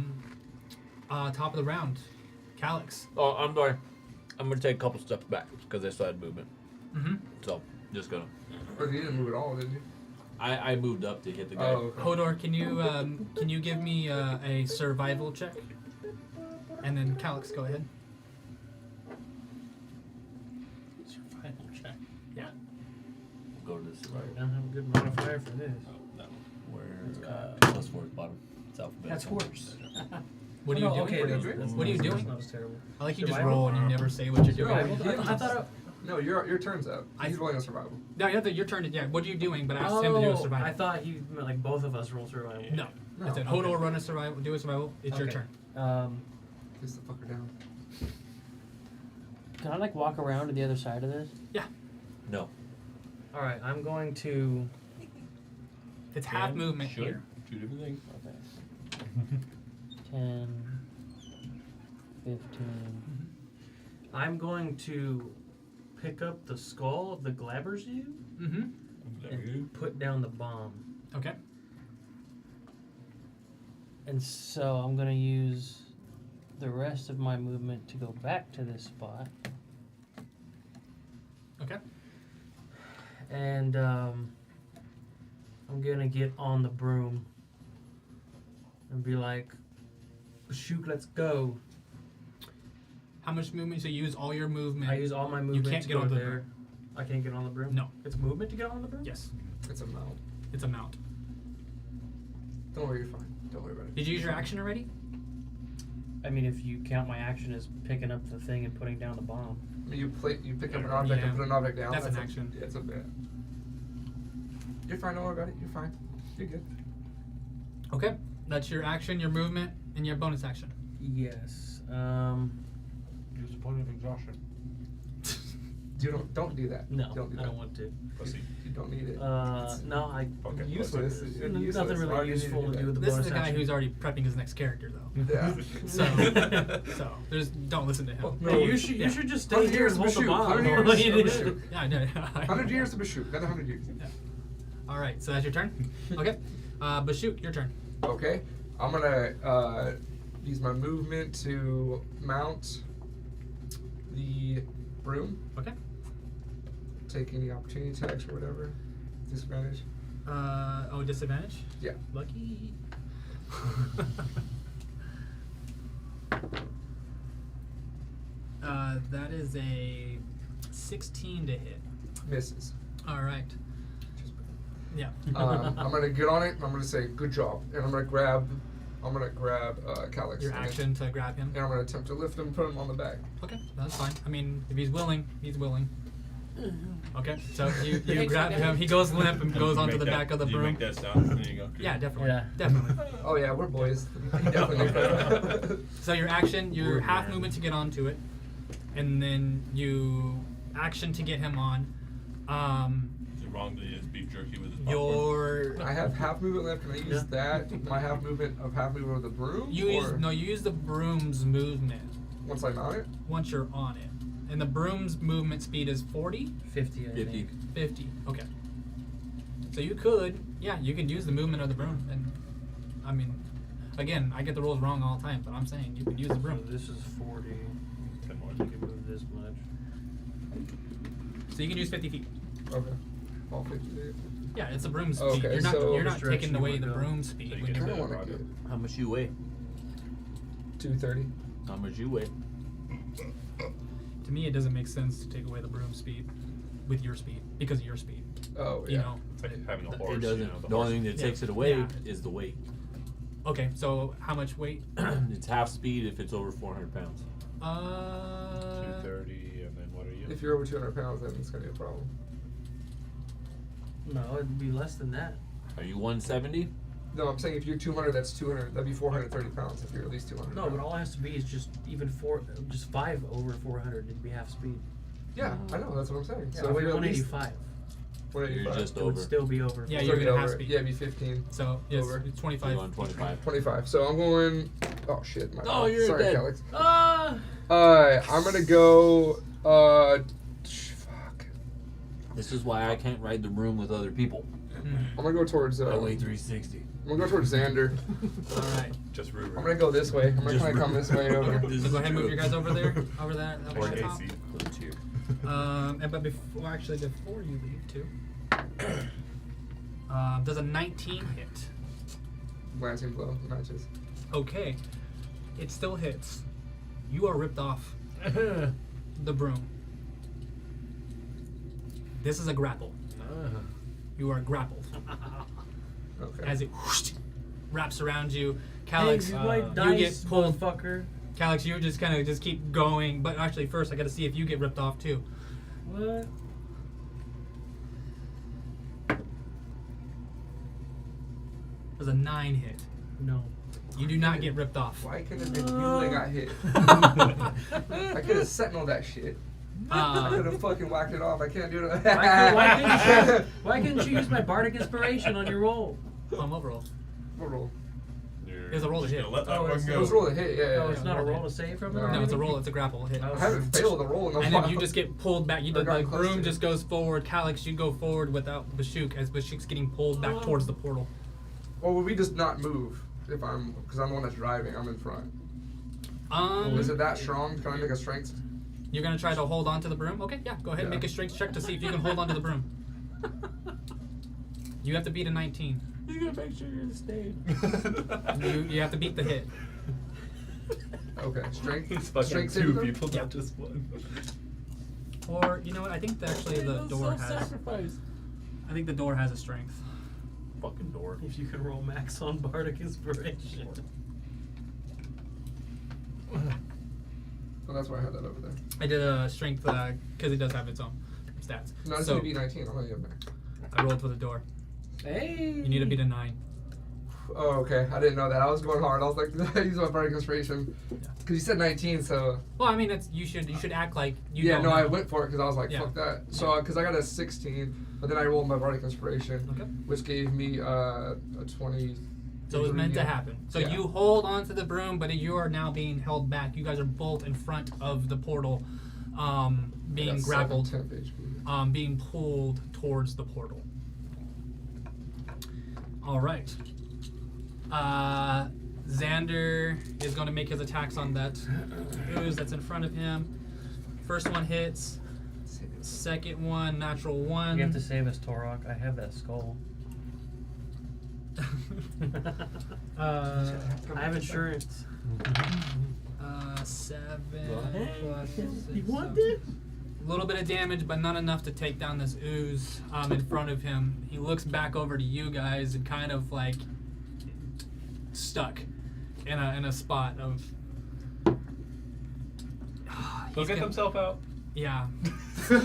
of the round, Calyx. Oh, I'm sorry. I'm gonna take a couple steps back because I still had movement. Mm-hmm. So, just gonna. But you didn't move at all, did you? I moved up to hit the guy. Oh, okay. Hodor, can you give me a survival check? And then Calyx, go ahead. Survival check. Yeah. Go to the I survival. don't have a good modifier for this. Where +4 at the bottom. It's alphabetical. That's horse. What are you Oh, doing? okay, What are you that's- doing? that's- What are you that's doing? not as terrible. I like you just Survival? roll and you never say what you're doing. No, I thought. No, your turn's up. I- He's rolling on survival. No, your turn. Yeah. What are you doing? But I asked him to do a survival. I thought he meant like both of us roll survival. No. No, I said Hodor run a survival. Do a survival. It's your Okay. turn. Kiss the fucker down. Can I like walk around to the other side of this? No. All right, I'm going to. It's half movement Sure. here. Two different things. Okay. 10, 15. I'm going to pick up the skull of the Glabberzoo Mm-hmm. and put down the bomb. Okay. And so I'm going to use the rest of my movement to go back to this spot. Okay. And I'm gonna get on the broom and be like, shoot, let's go. How much movement? So you use all your movement. I use all my movement can't to get go on the there. I can't get on the broom? No. It's movement to get on the broom? Yes. It's a mount. It's a mount. Don't worry, you're fine. Don't worry about it. Did you use your action already? I mean, if you count my action as picking up the thing and putting down the bomb. I mean, you pick up an object Yeah. and put an object down. That's an action. Yeah, it's a bit. You're fine. Don't worry about it. You're fine. You're good. Okay. That's your action, your movement, and your bonus action. Yes. Use a point of exhaustion. Don't do that. No, Don't do I that. don't want to. Pussy. You don't need it. No, I. Fucking Useless. pussy. It's useless. Nothing Why really do you need useful to that? do with the This is bonus the guy action. who's already prepping his next character, though. Yeah. So there's don't listen to him. Well, no, Hey, you should just stay 100 here years and hold of the shoot. bomb. 100 years What do you of do? shoot. Yeah, I know. 100 years to Bashoot. Got 100 years. All right, so that's your turn. Okay, Bashoot, your turn. Okay. I'm gonna use my movement to mount the broom. Okay. Take any opportunity attacks or whatever. Disadvantage. Disadvantage. Yeah. Lucky. That is a 16 to hit. Misses. All right. Yeah. I'm gonna get on it and I'm gonna say good job, and I'm gonna grab Calyx. Your and action to grab him. And I'm gonna attempt to lift him, put him on the back. Okay, that's fine. I mean, if he's willing, he's willing. Okay, so you Thanks, grab okay. him. He goes limp and goes You onto make the that- back of the you broom. make that sound. There you go. Yeah, definitely. Yeah. Definitely. Oh yeah, we're boys. Definitely. So your action, your We're half man. movement to get onto it, and then you action to get him on. Is it wrong to use beef jerky with his popcorn? Your I have half movement left. Can I use that? My half movement of the broom? you use or no, you use the broom's movement once I mount it. once you're on it, and the broom's movement speed is 40, 50, I 50. think. 50. Okay. So you could, yeah, you could use the movement of the broom, and I mean, again, I get the rules wrong all the time, but I'm saying you could use the So broom. this is 40. 10 more. You can move this much. So you can use 50 feet. Okay. All 50 there. Yeah, it's a broom speed. Okay, you're not so- you're not Which direction taking you away wanna the go? broom speed. So you when get you're I to don't the want to rocket. get How much you weigh? 230. How much you weigh? To me, it doesn't make sense to take away the broom speed with your speed because of your speed. Oh yeah. You know. It's like having a horse. It doesn't. You know, the only thing that Yeah. takes it away Yeah. is the weight. Okay, so how much weight? It's half speed if it's over 400 pounds. 230, and then what are you? If you're over 200 pounds, then it's gonna be a problem. No, it'd be less than that. Are you 170? No, I'm saying if you're 200, that's 200. That'd be 430 pounds if you're at least 200. No, but all it has to be is just even just 5 over 400. It'd be half speed. Yeah, I know. That's what I'm saying. Yeah, So so if you're at least 185. 185. You're just It would over. still be over. Yeah, So you're it'd be gonna half over. speed. Yeah, it'd be 15. So yes, Over. it's You're 25. on 25. 25. So I'm going. Oh shit. My Oh, bad. you're Sorry, dead. Alex. Ah! I'm gonna go. Fuck. This is why I can't ride the broom with other people. I'm gonna go towards. I weigh 360. I'm gonna go towards Xander. All right. Just I'm Ruger. gonna go this way. I'm gonna Just kind of come this way over. This So is go ahead and move true. your guys over there, over that, over Or that top. AC. Let's hear. And but before, actually, before you leave too, does a 19 hit? Glancing blow matches. Okay, it still hits. You are ripped off the broom. This is a grapple. You are grappled Okay. as it wraps around you. Calyx, Hey, you white you dice, get pulled. motherfucker. Calyx, you just kind of just keep going. But actually, first I got to see if you get ripped off too. What? Does a 9 hit? No. You do not get ripped off. Why couldn't it have been you that got hit? I could have sentineled that shit. I could have fucking whacked it off. I can't do it. Why couldn't you use my bardic inspiration on your roll? On what roll? What roll? You're It's a roll to just hit. gonna let that Oh, one it's- go. It was roll to hit. Yeah. Oh, yeah, it's yeah. not a roll to save from it? No. No, it's a roll. It's a grapple hit. I haven't failed a roll in a And while. then you just get pulled back. You Or the got close broom to just it. goes forward. Calyx, you go forward without Bashuk as Bashuk's getting pulled back towards the portal. Or would we just not move if because I'm the one that's driving. I'm in front. Is it that strong? Can I make a strength? You're gonna try to hold on to the broom? Okay, yeah. Go ahead and Yeah. make a strength check to see if you can hold on to the broom. You have to beat a 19. You're gonna make sure you're staying. You have to beat the hit. Okay, strength. It's fucking strength two saving throw? people, Yeah. not just one. Or you know what? I think that actually the door has. Self-sacrifice. I think the door has a strength. Fucking door. If you can roll max on bardic inspiration. Oh, that's why I had that over there. I did a strength because it does have its own stats. No, it's so gonna be 19. I'll let you back. I rolled for the door. Hey. You need to beat a 9. Oh, okay. I didn't know that. I was going hard. I was like, I use my bardic inspiration because you said 19. So Well, I mean, it's you should act like you. yeah, don't no, know. I went for it because I was like, Yeah. fuck that. So because I got a 16, but then I rolled my bardic inspiration, Okay. which gave me a 20. So it was meant to yeah. happen. So Yeah. you hold onto the broom, but you are now being held back. You guys are both in front of the portal, being I got grappled, 7 temp HP. being pulled towards the portal. All right. Xander is going to make his attacks on that ooze that's in front of him. First one hits. Second one, natural 1. You have to save us, Torok. I have that skull. I have insurance. 7 Hey, plus you 6, want so this? little bit of damage, but not enough to take down this ooze in front of him. He looks back over to you guys and kind of like stuck in a spot of. He'll get himself out. Yeah. He's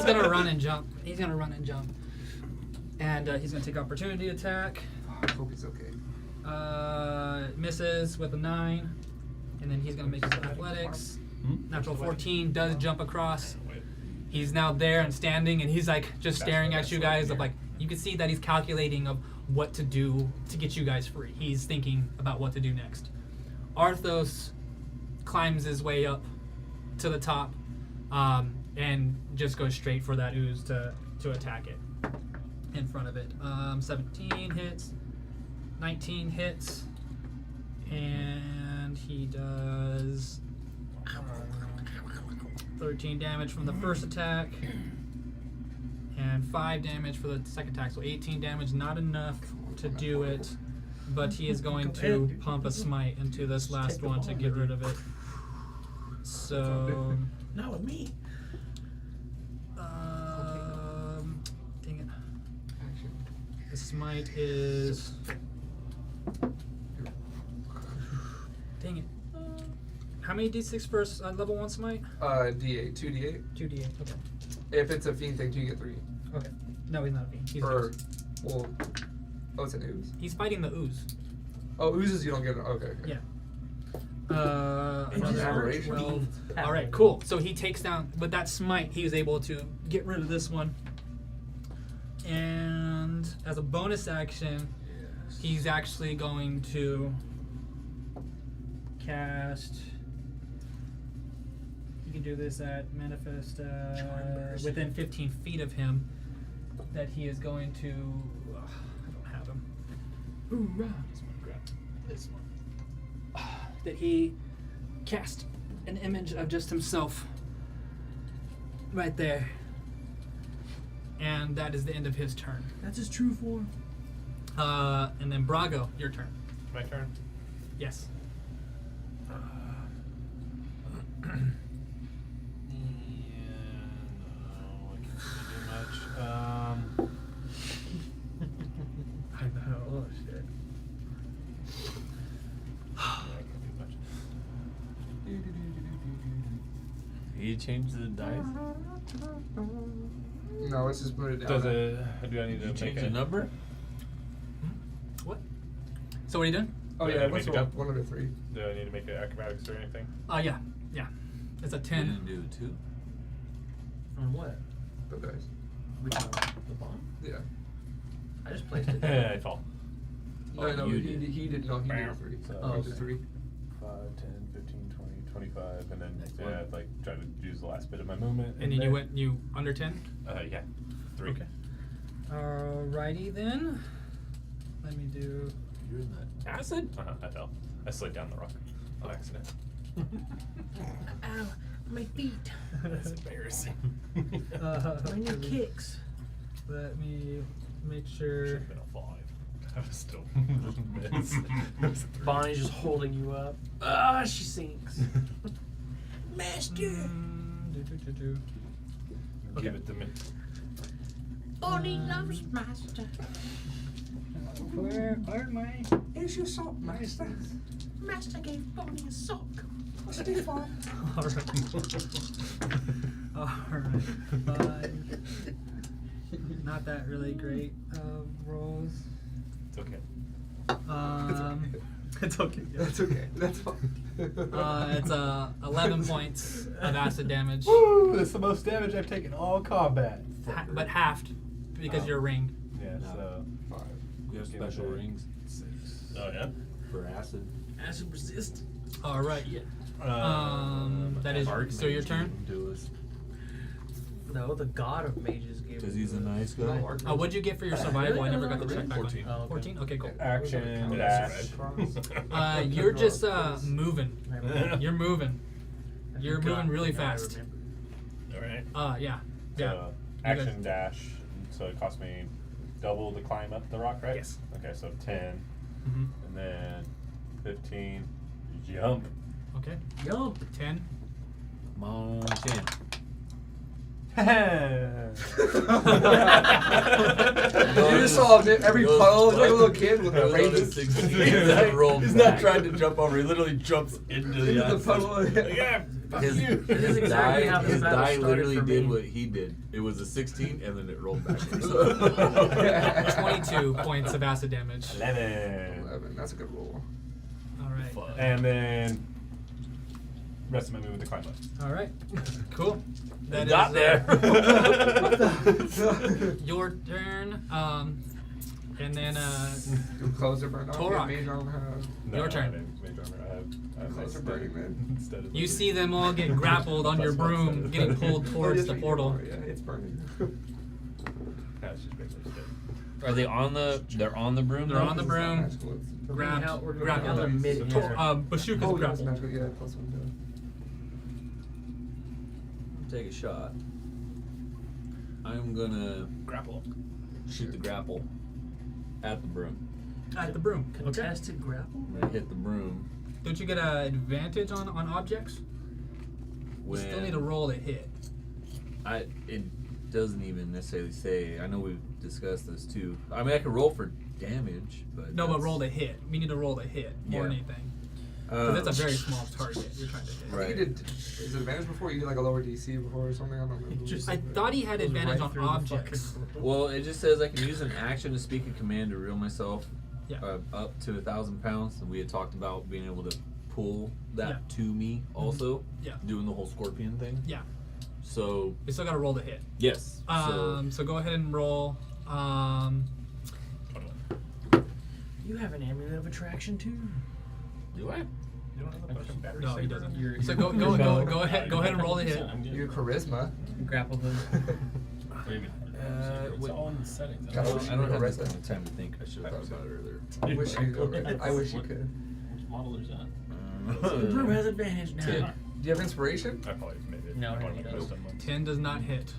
gonna run and jump. He's gonna run and jump, and he's gonna take opportunity attack. I hope he's okay. Misses with a 9, and then he's gonna make his athletics. Natural 14 does jump across. He's now there and standing, and he's like just staring at you guys. Of like you can see that he's calculating of what to do to get you guys free. He's thinking about what to do next. Arthos climbs his way up to the top, and just goes straight for that ooze to attack it in front of it. 17 hits, 19 hits, and he does 13 damage from the first attack, and 5 damage for the second attack. So 18 damage, not enough to do it. But he is going to pump a smite into this last one to get rid of it. So. Not with me. Dang it. The smite is. Dang it. How many d6 for level 1 smite? D8, 2d8. 2d8. Okay. If it's a fiend thing, you get 3. Okay. No, he's not a fiend. He's an Or, ooze. well, oh, it's an ooze. He's fighting the ooze. Oh, oozes you don't get. Okay. Yeah. It's Another aberration. 12. All right, cool. So he takes down with that smite. He is able to get rid of this one, and as a bonus action, he's actually going to cast. You can do this at manifest within 15 feet of him. That he is going to. I don't have him. This one. That he cast an image of just himself right there. And that is the end of his turn. That's his true form. And then Brago, your turn. My turn. Yes. I know. Oh shit. You change the dice? No, let's just put it down. Does it? Do I need to You make change a the number? What? So what are you doing? Oh Do I yeah, need to what's make it jump? 1 of the 3? Do I need to make it acrobatics or anything? Yeah. It's a You 10. didn't do 2? On what? The dice. Which one? The bomb? Yeah. I just placed it. I fall. No, no, you he did. did. He did. No, he did 3. So Oh, He did okay. 3. 5, 10, 15, 20, 25, and then like try to use the last bit of my movement. And then you under 10? Yeah, 3. Okay. Alrighty then. Let me do. You're in that acid? I fell. I slid down the rock on accident. Ow, my feet. That's embarrassing. My new kicks. Let me make sure. Should have been a 5. I was still miss. Bonnie's just holding you up. Ah, she sinks. Master. Give it to me. Bonnie loves Master. Where are my? Here's your sock, master. Master gave Bonnie a sock. Must be fun. Alright. 5. Not that really great rolls. It's okay. It's okay. That's okay. That's fine. It's 11 points of acid damage, Woo! That's the most damage I've taken all combat. but halved because you're ringed. Yeah, No. so 5. We have Give it special a rings 6. Oh yeah. for acid. Acid resist. All right. That is so your turn. To us. No, the god of mages gave Because it he's a to us. nice guy. What'd you get for your survival? I never got to check back on 14. you. Oh, okay. 14. Okay, cool. Action dash. You're just moving. I remember. You're moving. You're God, moving really now I fast. remember. All right. Yeah. So, action dash. So it cost me double to climb up the rock, right? Yes. Okay, so 10, Mm-hmm. and then 15, jump, Okay. Yup. 10. Come on, 10. You just saw every puddle. He's like a little kid with a razor. He's not trying to jump over. He literally jumps into the Into the puddle. Yeah, fuck His, you. This is exactly how this his battle die started literally for did me. what he did. It was a 16, and then it rolled back. 22 points of acid damage. 11. 11. That's a good roll. All right. And then rest of my movement to climb up. All right. Cool. That Got is, there. Your turn. And then Do closer burn on. Torok. Mage armor have. Your turn. I didn't make armor. I have Closer nice burning then. instead of You see them all get grappled on your Plus one broom, instead of- getting pulled towards Yes, the we do. portal. Yeah, it's burning. That's just basically dead. Are they on the? They're on the broom. They're though? on the broom. Magical, it's- Grab, We're grab going down them. mid Oh, air. Bashuka's Oh, yeah, it's grappled. magical. Yeah, plus 1 too. Take a shot. I'm gonna Grapple. shoot the grapple at the broom. At the broom. Okay. Contested grapple? I'm gonna hit the broom. Don't you get an advantage on objects? You When still need to roll to hit. it doesn't even necessarily say. I know we've discussed this too. I mean, I could roll for damage, but No, but that's- roll to hit. We need to roll to hit more than Yeah. anything. Because that's a very Um, small target you're trying to hit. I Right. think you did. Is it advantage before? You did like a lower DC before or something? I don't remember. Just- I thought he had Goes advantage right on through the objects. fucking- Well, it just says I can use an action to speak a command to reel myself Yeah. up to 1,000 pounds. And we had talked about being able to pull that Yeah. to me also. Yeah. Doing the whole scorpion thing. Yeah. So You still got to roll to hit. yes. So go ahead and roll. You have an amulet of attraction too? Do I? You don't have a fucking battery No, he saver? doesn't. You're- So you're- go ahead and roll to hit. Your charisma. Grapple hook. It's all in the settings. God, I wish I you don't could have rest this that. kind of time to think. I should have thought about it earlier. I wish you could. I wish you could. Which model is that? The broom has advantage now. Do you have inspiration? I probably made it. No, One no, of he my doesn't. wisdom ones. 10 does not hit.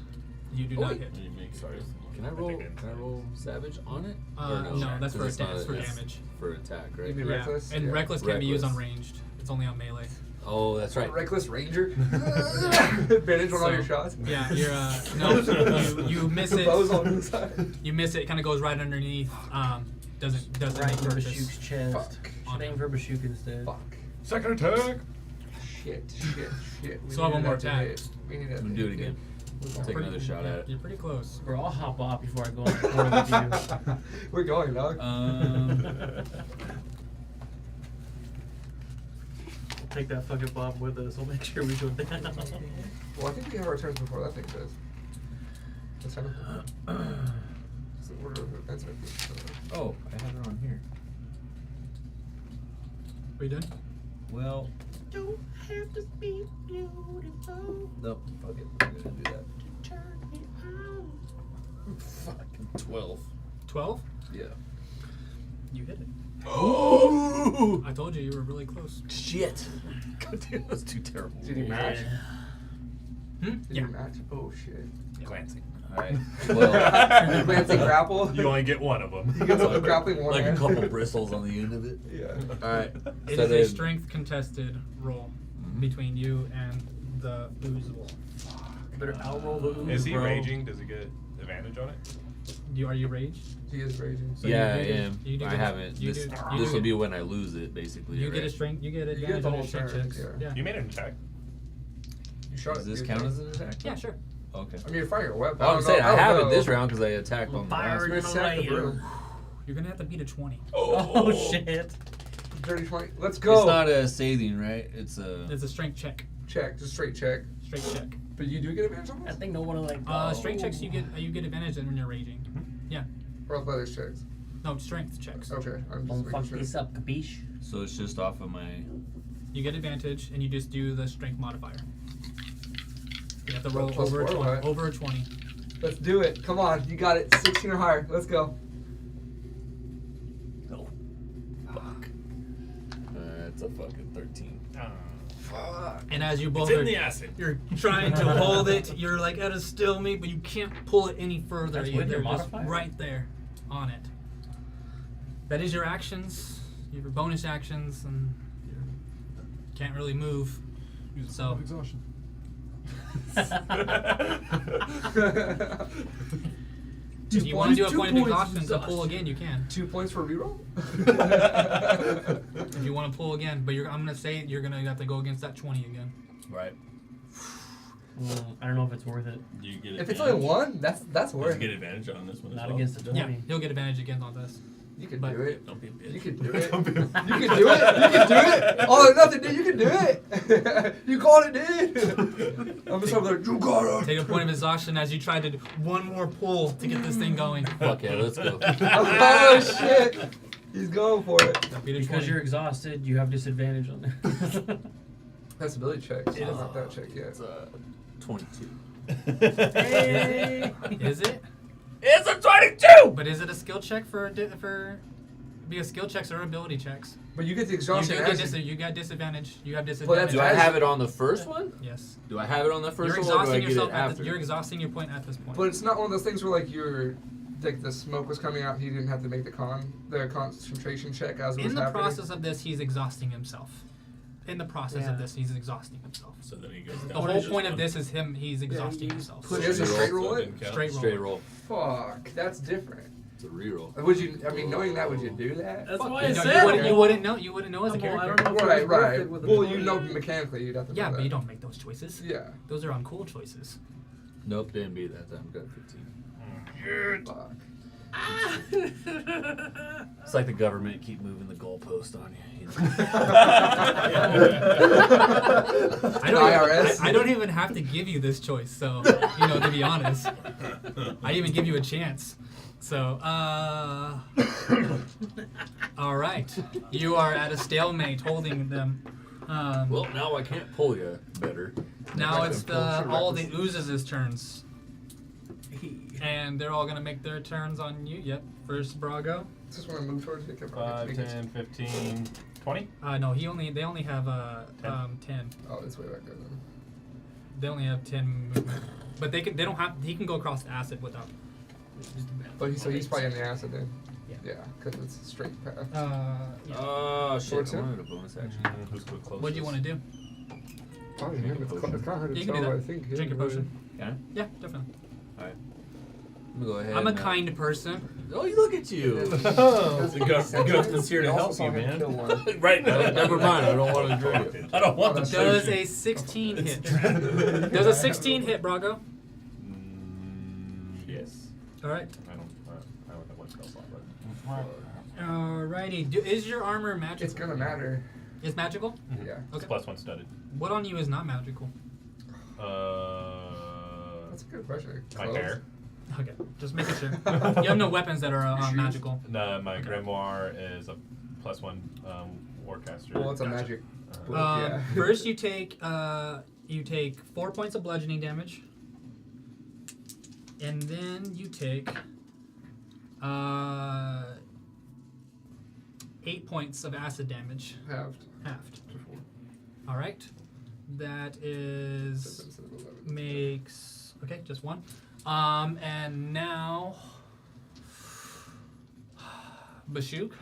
You do not hit. You make Sorry. Can I roll? Can I roll savage on it? Or No, that's 'Cause for it's not for it's damage. For attack, right? You mean Yeah. reckless? And Yeah. reckless can't be used on Reckless. ranged. It's only on melee. Oh, that's right. Reckless Ranger. Advantage on all your shots. Yeah, you're no, you miss The it. bow's on the side. You miss it. It kind of goes right underneath. Doesn't Right in purchase. Bashuk's chest. Fuck. Should aim for Bashuk instead. Fuck. Second attack. Shit. We So I have one need more that to attack. hit. We need that. I'm to gonna do it hit. again. Take another shot at it. You're pretty close. Bro, I'll hop off before I go on the floor with you. We're going, dog. We'll take that fucking bomb with us. We'll make sure we go down. Well, I think we have our turns before that thing does. Let's have it. It's the order of events, I think. Oh, I have it on here. Are you done? Well, Don't have to be beautiful nope. Fuck it. I'm gonna do that. to turn me on. Fucking 12. 12? Yeah. You hit it. Oh I told you you were really close. shit! God damn, that's too terrible. Did you match? Hmm? Did Yeah. you match? Oh, shit. Glancing. All right. Well, Glancing grapple? You only get one of them. You get some grappling one like hand. a couple bristles on the end of it. Yeah. All right. It So is a then- strength contested roll Mhm. between you and the Ooze wolf. Better outroll the ooze, Is he bro. raging? Does he get advantage on it? Are you raged? He is raging. So yeah, I you do- am. you do I get- haven't. you This do- this you will do- be when I lose it, basically. You right? get a strength. You get get advantage the on whole your strength turn, checks. yeah. Yeah. You made an attack. You shot Does it. this You count did. as an attack? Yeah, sure. Okay. I mean, you're firing a weapon. Well, I'm saying I don't have know. it this round because I attacked on the Fire last it one. in Attack the layer. broom. You're gonna have to beat a 20. Oh shit. Dirty 20. Let's go. It's not a saving, right? It's a. It's a strength check. Check. Just straight check. Strength check. But you do get advantage on I this? think no one will like. Strength checks you get advantage when you're raging. Yeah. Or athletics checks. No, strength checks. Okay. I'm Don't just fuck making this sure. up, capiche? So it's just off of my. You get advantage, and you just do the strength modifier. You have to roll Plus over a 4, 20. right? Over a 20. Let's do it. Come on. You got it. 16 or higher. Let's go. Oh. Fuck. It's a fucking 13. Fuck. And as you both It's in are, the acid. you're trying to hold it, you're like at a stalemate, but you can't pull it any further. That's You're with your just modifier? right there on it. That is your actions, your bonus actions, and can't really move. So exhaustion. if you want to do a 2 point of points exhaustion to pull again, you can. 2 points for reroll? If you want to pull again, but I'm gonna say you're gonna have to go against that 20 again. Right. I don't know if it's worth it. Do you get If it's advantage? only one, that's Does worth he get it. advantage on this one as Not well? against the 20. Yeah, he'll get advantage again on this. You can But- do it. Don't be a bitch. You can do it. You can do it. You can do it. All or nothing, dude. You can do it. You called it, dude. I'm just over there. You got it. Take a point of exhaustion as you try to do one more pull to get this thing going. Fuck yeah, let's go. Oh shit. He's going for it. That'd be the Because 20. you're exhausted, you have disadvantage on it. That's ability check. So not that check yet. It's 22. Hey! Is it? It's a 22! But is it a skill check because skill checks are ability checks. But you get the You exhaustion. do as get you got disadvantage. You have that's disadvantage. Do I have it on the first one? Yes. Do I have it on the first You're one, or do I exhausting get yourself it at after? you're exhausting your point at this point. But it's not one of those things where like you're like the smoke was coming out. He didn't have to make the concentration check as it was in the happening. process of this, he's exhausting himself. In the process Yeah. of this, he's exhausting himself. So then he goes The down. whole point of this is he's exhausting himself. So it's a straight roll it. Straight roll. Straight roll. Fuck, that's different. It's a reroll. Would you? I mean, knowing that, would you do that? That's Fuck, why you I know, said. you wouldn't know. You wouldn't know as a Well, I character. don't know if Right, it was worth right. it with the Well, you point. know mechanically, you'd have to. Yeah, know but that. you don't make those choices. Yeah. Those are uncool choices. Nope, didn't beat that time. Got 15. Fuck. It's like the government keep moving the goalpost on you. IRS? I don't even have to give you this choice. So to be honest, I didn't even give you a chance. So, all right, you are at a stalemate, holding them. Well, now I can't pull you better. Now I it's can pull all the shit Oozes' turns, and they're all gonna make their turns on you. Yep. First, Brago. Just want to move towards it. 5, 10, 15, 20. No, they only have 10. Oh, this way back there. Then. They only have 10 movement, but they don't have. He can go across the acid without. But he's probably in the acid then. Yeah. Yeah, because it's a straight path. Yeah. Oh, shit. Towards I him? wanted a bonus action. Who's the closest? What do you want to do? Probably him. It's kind of hard to You can tell. do that. I think. Drink your potion. Can I? Yeah, definitely. Alright. I'm gonna go ahead. I'm a and, kind person. Oh, look at you. The government's here to Also help saw you, him man. kill one. Right. Never mind. I don't want to drink it. I don't want the Does potion. a 16 hit? Does a 16 hit, Brago? Yes. All right. I don't have one spell slot, but. Alrighty. Is your armor magical? It's gonna matter. Is magical? Yeah. It's Okay. +1 studded. What on you is not magical? That's a good question. My Close. hair. Okay, just making sure. You have no weapons that are Shoes? magical. No, my grimoire is a +1 warcaster. Well, it's a Gotcha. magic. book, yeah. First, you take 4 points of bludgeoning damage, and then you take 8 points of acid damage, Halved. halved. All right, that is makes okay, just one. And now Bashuk,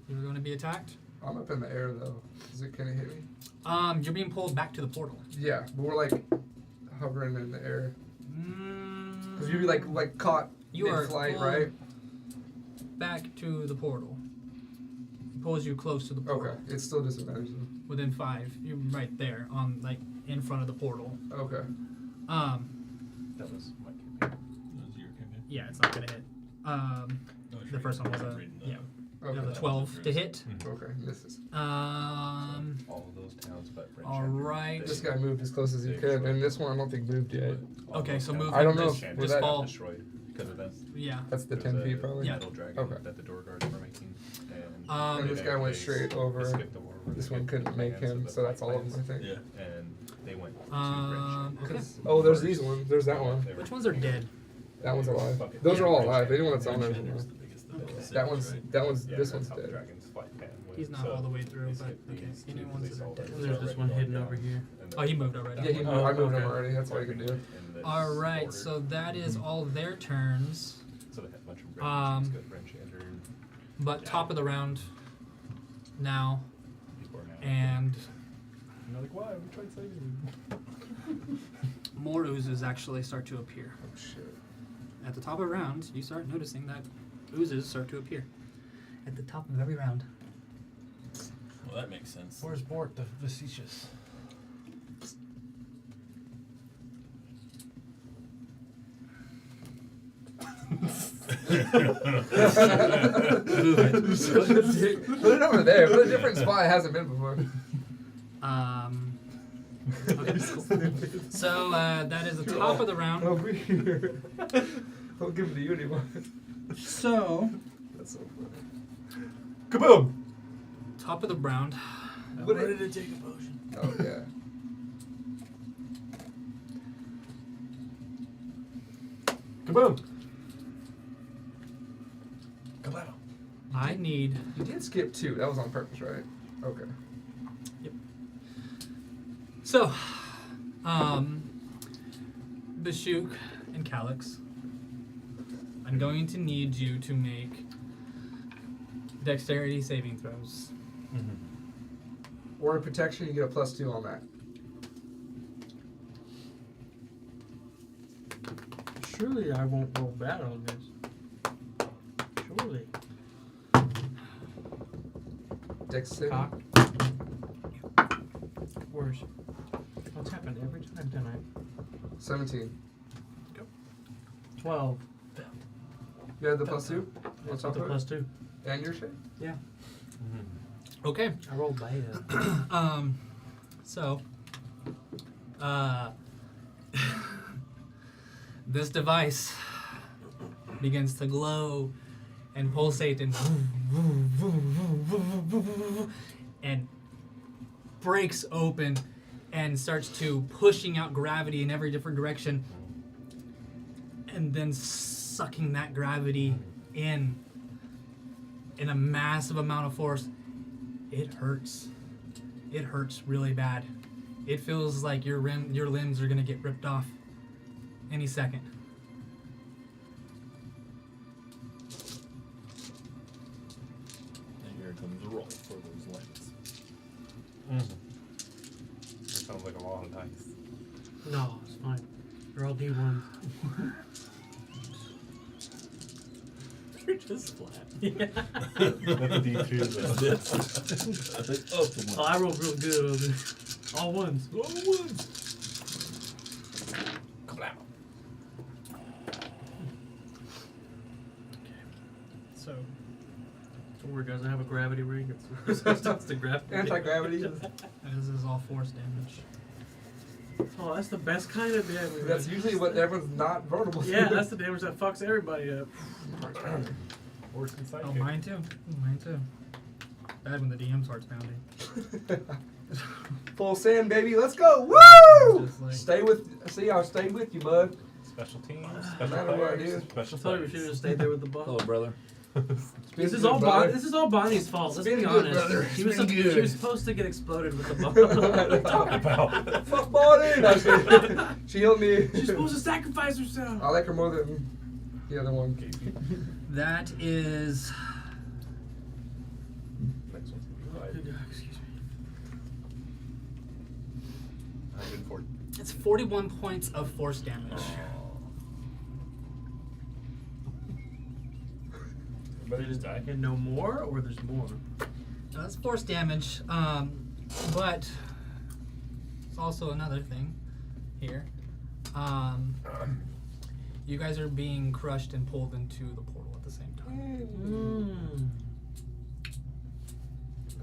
you're going to be attacked. I'm up in the air though. Is it gonna hit me? You're being pulled back to the portal. Yeah, but we're like hovering in the air. Cause you'd be like caught You are in flight, pulled right? back to the portal. It pulls you close to the portal. Okay, it's still disadvantage though. Within 5. You're right there on in front of the portal. Okay. That was my campaign. That was your campaign? Yeah, it's not gonna hit. The first one was a Okay. the 12 to hit. Okay, misses. All of those towns, but All right. This guy moved as close as he could, and this one I don't think moved yet. Okay, so move I don't him, know just, if just that fall. destroyed because of that. Yeah. That's the There's 10 a feet probably. Yeah. metal dragon Okay. that the door guards were making, and And this guy went straight over. skipped the war, This skipped one couldn't the make plans him, the so that's all of plans, them, I think. Yeah. And they went to Okay. Wrench. Oh, there's these ones. There's that one. Which ones are dead? That one's alive. Fuck it. Those are all Wrench alive. Hand- Anyone that's on there. Wrench Hand is was alive. the biggest That one's. That one's. Yeah, This that's one's how the dead. dragon's flight pan went. He's not So all the way through, they but skipped okay. these Any two ones because that they are saw dead. that There's it was this one already hidden gone over down. here. And Oh, he moved already. Yeah, he moved. I moved him already. That's all I could do. in this All right, order. so that is all their turns. So they had a bunch of Um, Wrench, good Wrench Hand, But top of the round now, before now. And You're like, why? We tried saving you. more oozes actually start to appear. Oh shit. At the top of the round, you start noticing that oozes start to appear. At the top of every round. Well, that makes sense. Where's Bort the facetious? Put it over there. Put a different spot it hasn't been before. Okay. So that is the top of the round. Over here. I'll give it to you anymore. So That's so funny. Kaboom! top of the round. I'm What ready to take a potion. Oh yeah. Kaboom! Kaboom. I need You did skip 2. That was on purpose, right? Okay. so Bashuk and Calyx. I'm going to need you to make dexterity saving throws. Word of protection, you get a +2 on that. Surely I won't roll bad on this. Surely. Dex saving. Cock. Worse. What's happened every time tonight? 17. 12. You had the +2 on That's top with the of it? +2. And your shit? Yeah. Okay. I rolled bad. So this device begins to glow and pulsate and breaks open and starts to pushing out gravity in every different direction and then sucking that gravity in a massive amount of force. It hurts. It hurts really bad. It feels like your limbs are gonna get ripped off any second. And here comes a roll for those lights. That sounds like a lot of dice. No, it's fine. They're all D1s. You're just flat. Yeah. That's a D2 though. Oh, I rolled real good on this. All ones. All ones. So Don't worry, guys. I have a gravity ring. It's the gravity. Anti-gravity. this is all force damage. Oh, that's the best kind of damage. That's usually what everyone's not vulnerable to. Yeah, that's the damage that fucks everybody up. Worse than psychic. Oh, mine too. Mine too. Bad when the DM starts pounding. Full send, baby. Let's go. Woo! Just like- Stay with. See, I'll stay with you, bud. Special teams, No special matter what I players, do. special I thought we should have stayed there with the Hello, ball. brother. This is Good, all brother. This is all Bonnie's fault. Let's It's be been good, honest. brother. She It's was been she good. was supposed to get exploded with the What are you ball. talking about? Fuck Bonnie. No, she healed me. She's supposed to sacrifice herself. I like her more than the other one. That is Excuse me. 140. it's 41 points of force damage. Everybody just die. And no more, or there's more. Now, that's force damage, but it's also another thing here. You guys are being crushed and pulled into the portal at the same time. Mm.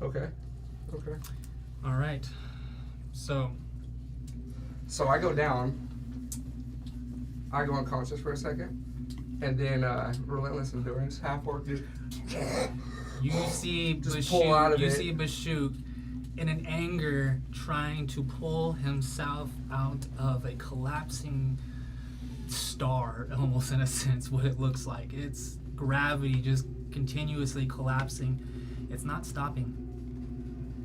Okay. Okay. All right. So So I go down. I go unconscious for a second. And then relentless endurance, half orc dude. you see Just pull out of you it. see Bashuk in an anger trying to pull himself out of a collapsing star, almost in a sense, what it looks like. It's gravity just continuously collapsing. It's not stopping.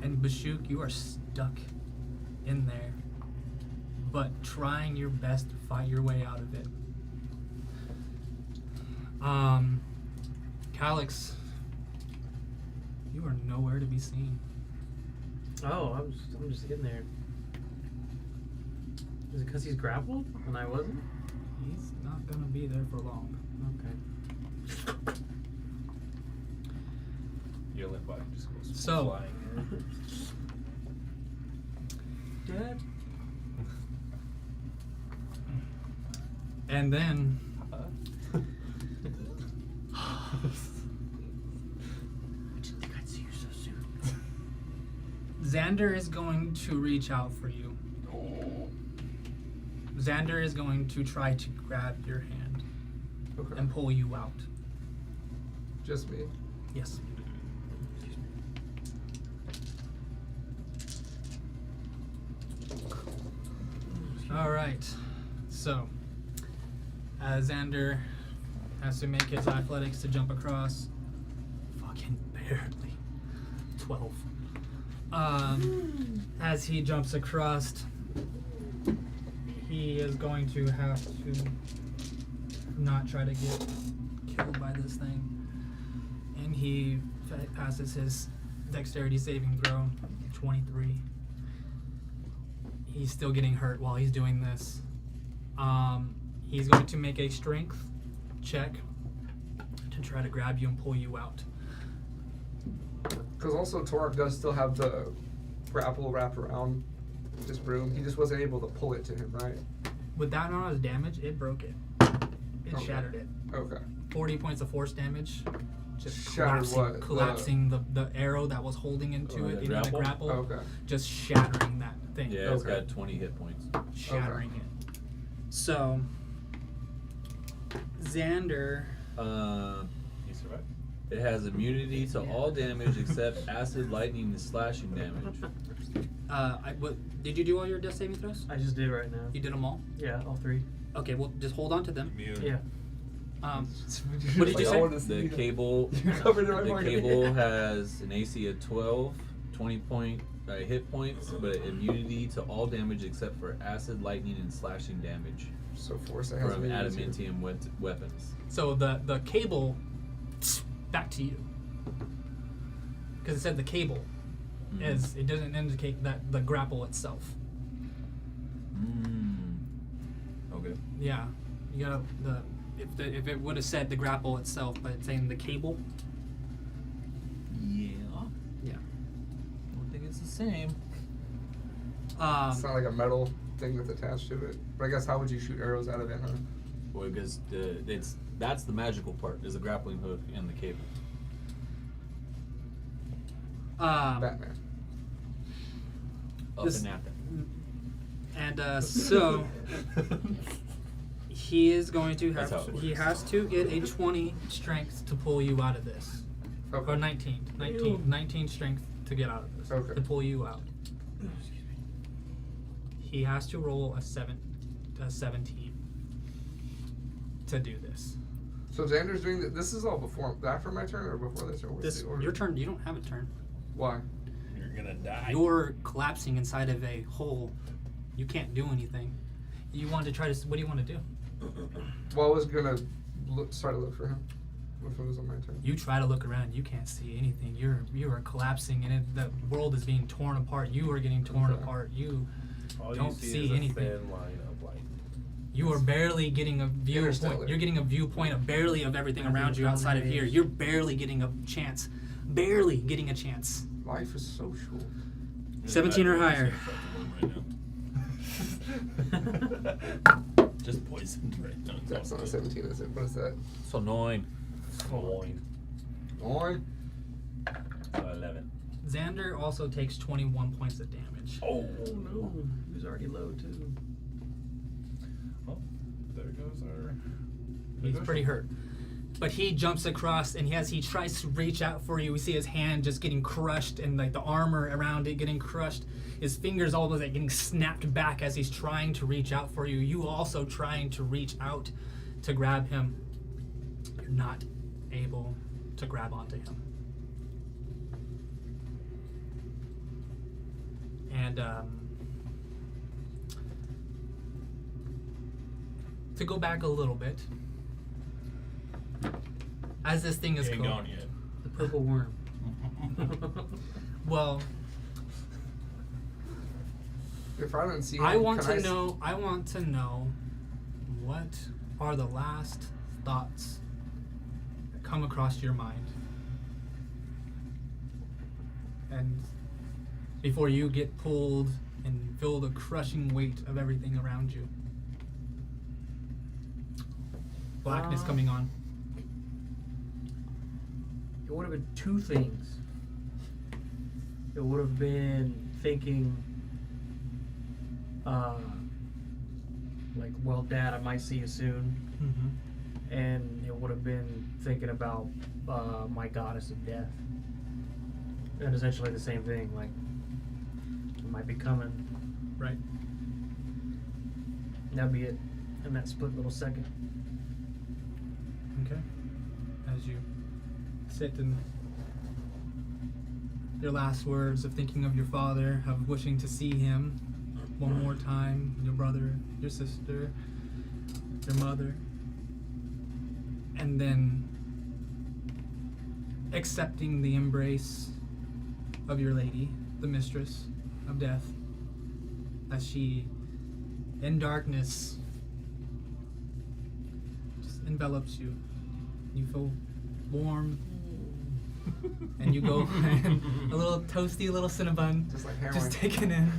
And Bashuk, you are stuck in there, but trying your best to fight your way out of it. Calyx, you are nowhere to be seen. Oh, I'm just in there. Is it because he's grappled and I wasn't? He's not gonna be there for long. Okay. Your limp body just goes So- flying. Dad? And then I didn't think I'd see you so soon. Xander is going to reach out for you. Xander is going to try to grab your hand Okay. and pull you out. Just me. Yes. All right. So, Xander has to make his athletics to jump across. Fucking barely. 12. As he jumps across, he is going to have to not try to get killed by this thing. And he passes his dexterity saving throw, 23. He's still getting hurt while he's doing this. He's going to make a strength check to try to grab you and pull you out. Because also Torok does still have the grapple wrapped around this broom. He just wasn't able to pull it to him, right? With that amount of damage, it broke it. It Okay. shattered it. Okay. 40 points of force damage. Just Shattered what? collapsing the arrow that was holding into Oh, it the into the grapple? grapple. Okay. Just shattering that thing. Yeah, it's Okay. got 20 hit points. Shattering it. So, Xander. He survived. It has immunity to all damage except acid, lightning, and slashing damage. Did you do all your death saving throws? I just did right now. You did them all? Yeah, all 3. Okay, well, just hold on to them. Immune. Yeah. What did you say? The cable, You covered it right the behind cable me. has an AC of 12, 20 hit points, but immunity to all damage except for acid, lightning, and slashing damage So force that has from immunity to- adamantium weapons. So the cable, back to you. Because it said the cable, as it doesn't indicate that the grapple itself. Okay. Yeah, you got if it would have said the grapple itself, but it's saying the cable. Yeah. Yeah. I don't think it's the same. It's not like a metal thing that's attached to it. But I guess how would you shoot arrows out of it, huh? Well, because that's the magical part, is the grappling hook and the cable. Batman. Up This- and at them. And so he is going to That's how have it he works. has to get a 20 strength to pull you out of this. Okay. Or 19 strength to get out of this. Okay. To pull you out. He has to roll a 17 to do this. So Xander's doing this is all after my turn or before this or what's This the order? your turn. You don't have a turn. Why? You're gonna die. You're collapsing inside of a hole. You can't do anything. You want to try to. What do you want to do? Well, I was gonna try to look for him. If it was on my turn. You try to look around. You can't see anything. You are collapsing, and the world is being torn apart. You are getting torn Okay. apart. You All don't you see, see is anything. a thin line of light. You are barely getting a viewpoint. Interstellar. You're getting a viewpoint of barely of everything around you outside of here. You're barely getting a chance. Barely getting a chance. Life is so short. 17 or higher. Just poisoned right now. That's not a 17, is it? What is that? So annoying. Coin. Nine. 11. Xander also takes 21 points of damage. Oh no, he was already low too. Well, there goes our. He's pretty hurt. But he jumps across, and as he tries to reach out for you, we see his hand just getting crushed, and like the armor around it getting crushed. His fingers almost like getting snapped back as he's trying to reach out for you. You also trying to reach out to grab him. You're not able to grab onto him. And to go back a little bit, as this thing is He ain't co- gone yet. The purple worm. well, If I don't see him, I want can to know. I want to know what are the last thoughts that come across your mind, and before you get pulled and feel the crushing weight of everything around you. Blackness coming on. It would have been two things. It would have been thinking, like, well, Dad, I might see you soon. Mm-hmm. And it would have been thinking about my goddess of death. And essentially the same thing, like, it might be coming. Right. That'd be it in that split little second. Okay. As you sit in your last words of thinking of your father, of wishing to see him one more time, your brother, your sister, your mother, and then accepting the embrace of your lady, the mistress of death, as she, in darkness, just envelops you. You feel warm, and you go and a little toasty little Cinnabon, Just like heroin. just taken in.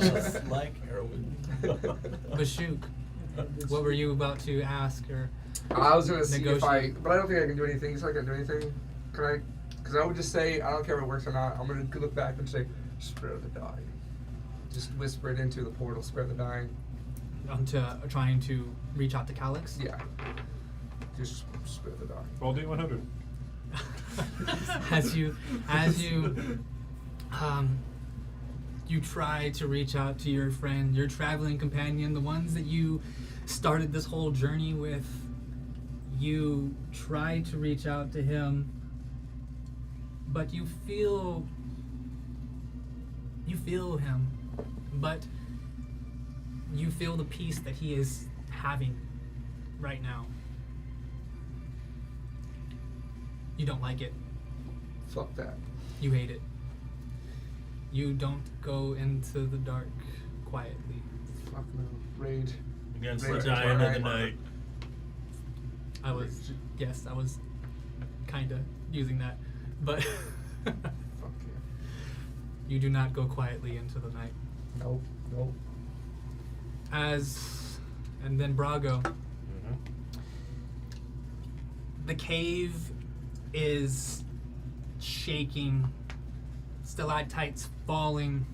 Just like heroin. Bashuk, what were you about to ask or? I was gonna see if I, Negotiate. but I don't think I can do anything. So I can do anything. Can I? Because I would just say, I don't care if it works or not. I'm gonna look back and say, spare the dying. Just whisper it into the portal. Spare the dying. Onto trying to reach out to Calyx? Yeah. Just spare the dying. Roll D100. as you you try to reach out to your friend, your traveling companion, the ones that you started this whole journey with. You try to reach out to him, but you feel him, but you feel the peace that he is having right now. You don't like it. Fuck that. You hate it. You don't go into the dark quietly. Fuck no. Rage. Against Rage the giant of the Twilight. night. I was kinda using that, but Fuck yeah. you do not go quietly into the night. Nope. Nope. And then Brago. The cave is shaking, stalactites falling.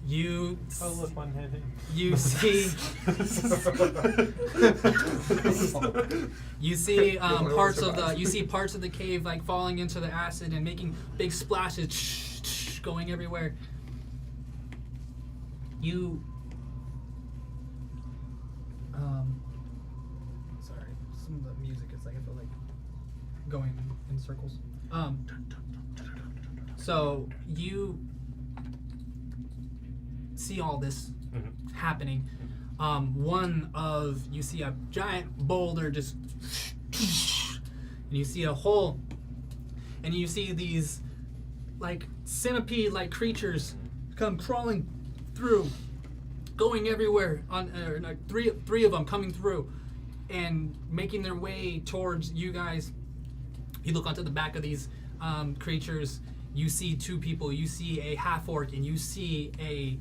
You Oh, look, one hit him. you see you see parts of the cave like falling into the acid and making big splashes going everywhere. You sorry, some of the music is like I feel like going in circles. So you see all this happening. You see a giant boulder just, and you see a hole, and you see these like centipede-like creatures come crawling through, going everywhere. Like three of them coming through, and making their way towards you guys. You look onto the back of these creatures. You see two people. You see a half orc, and you see a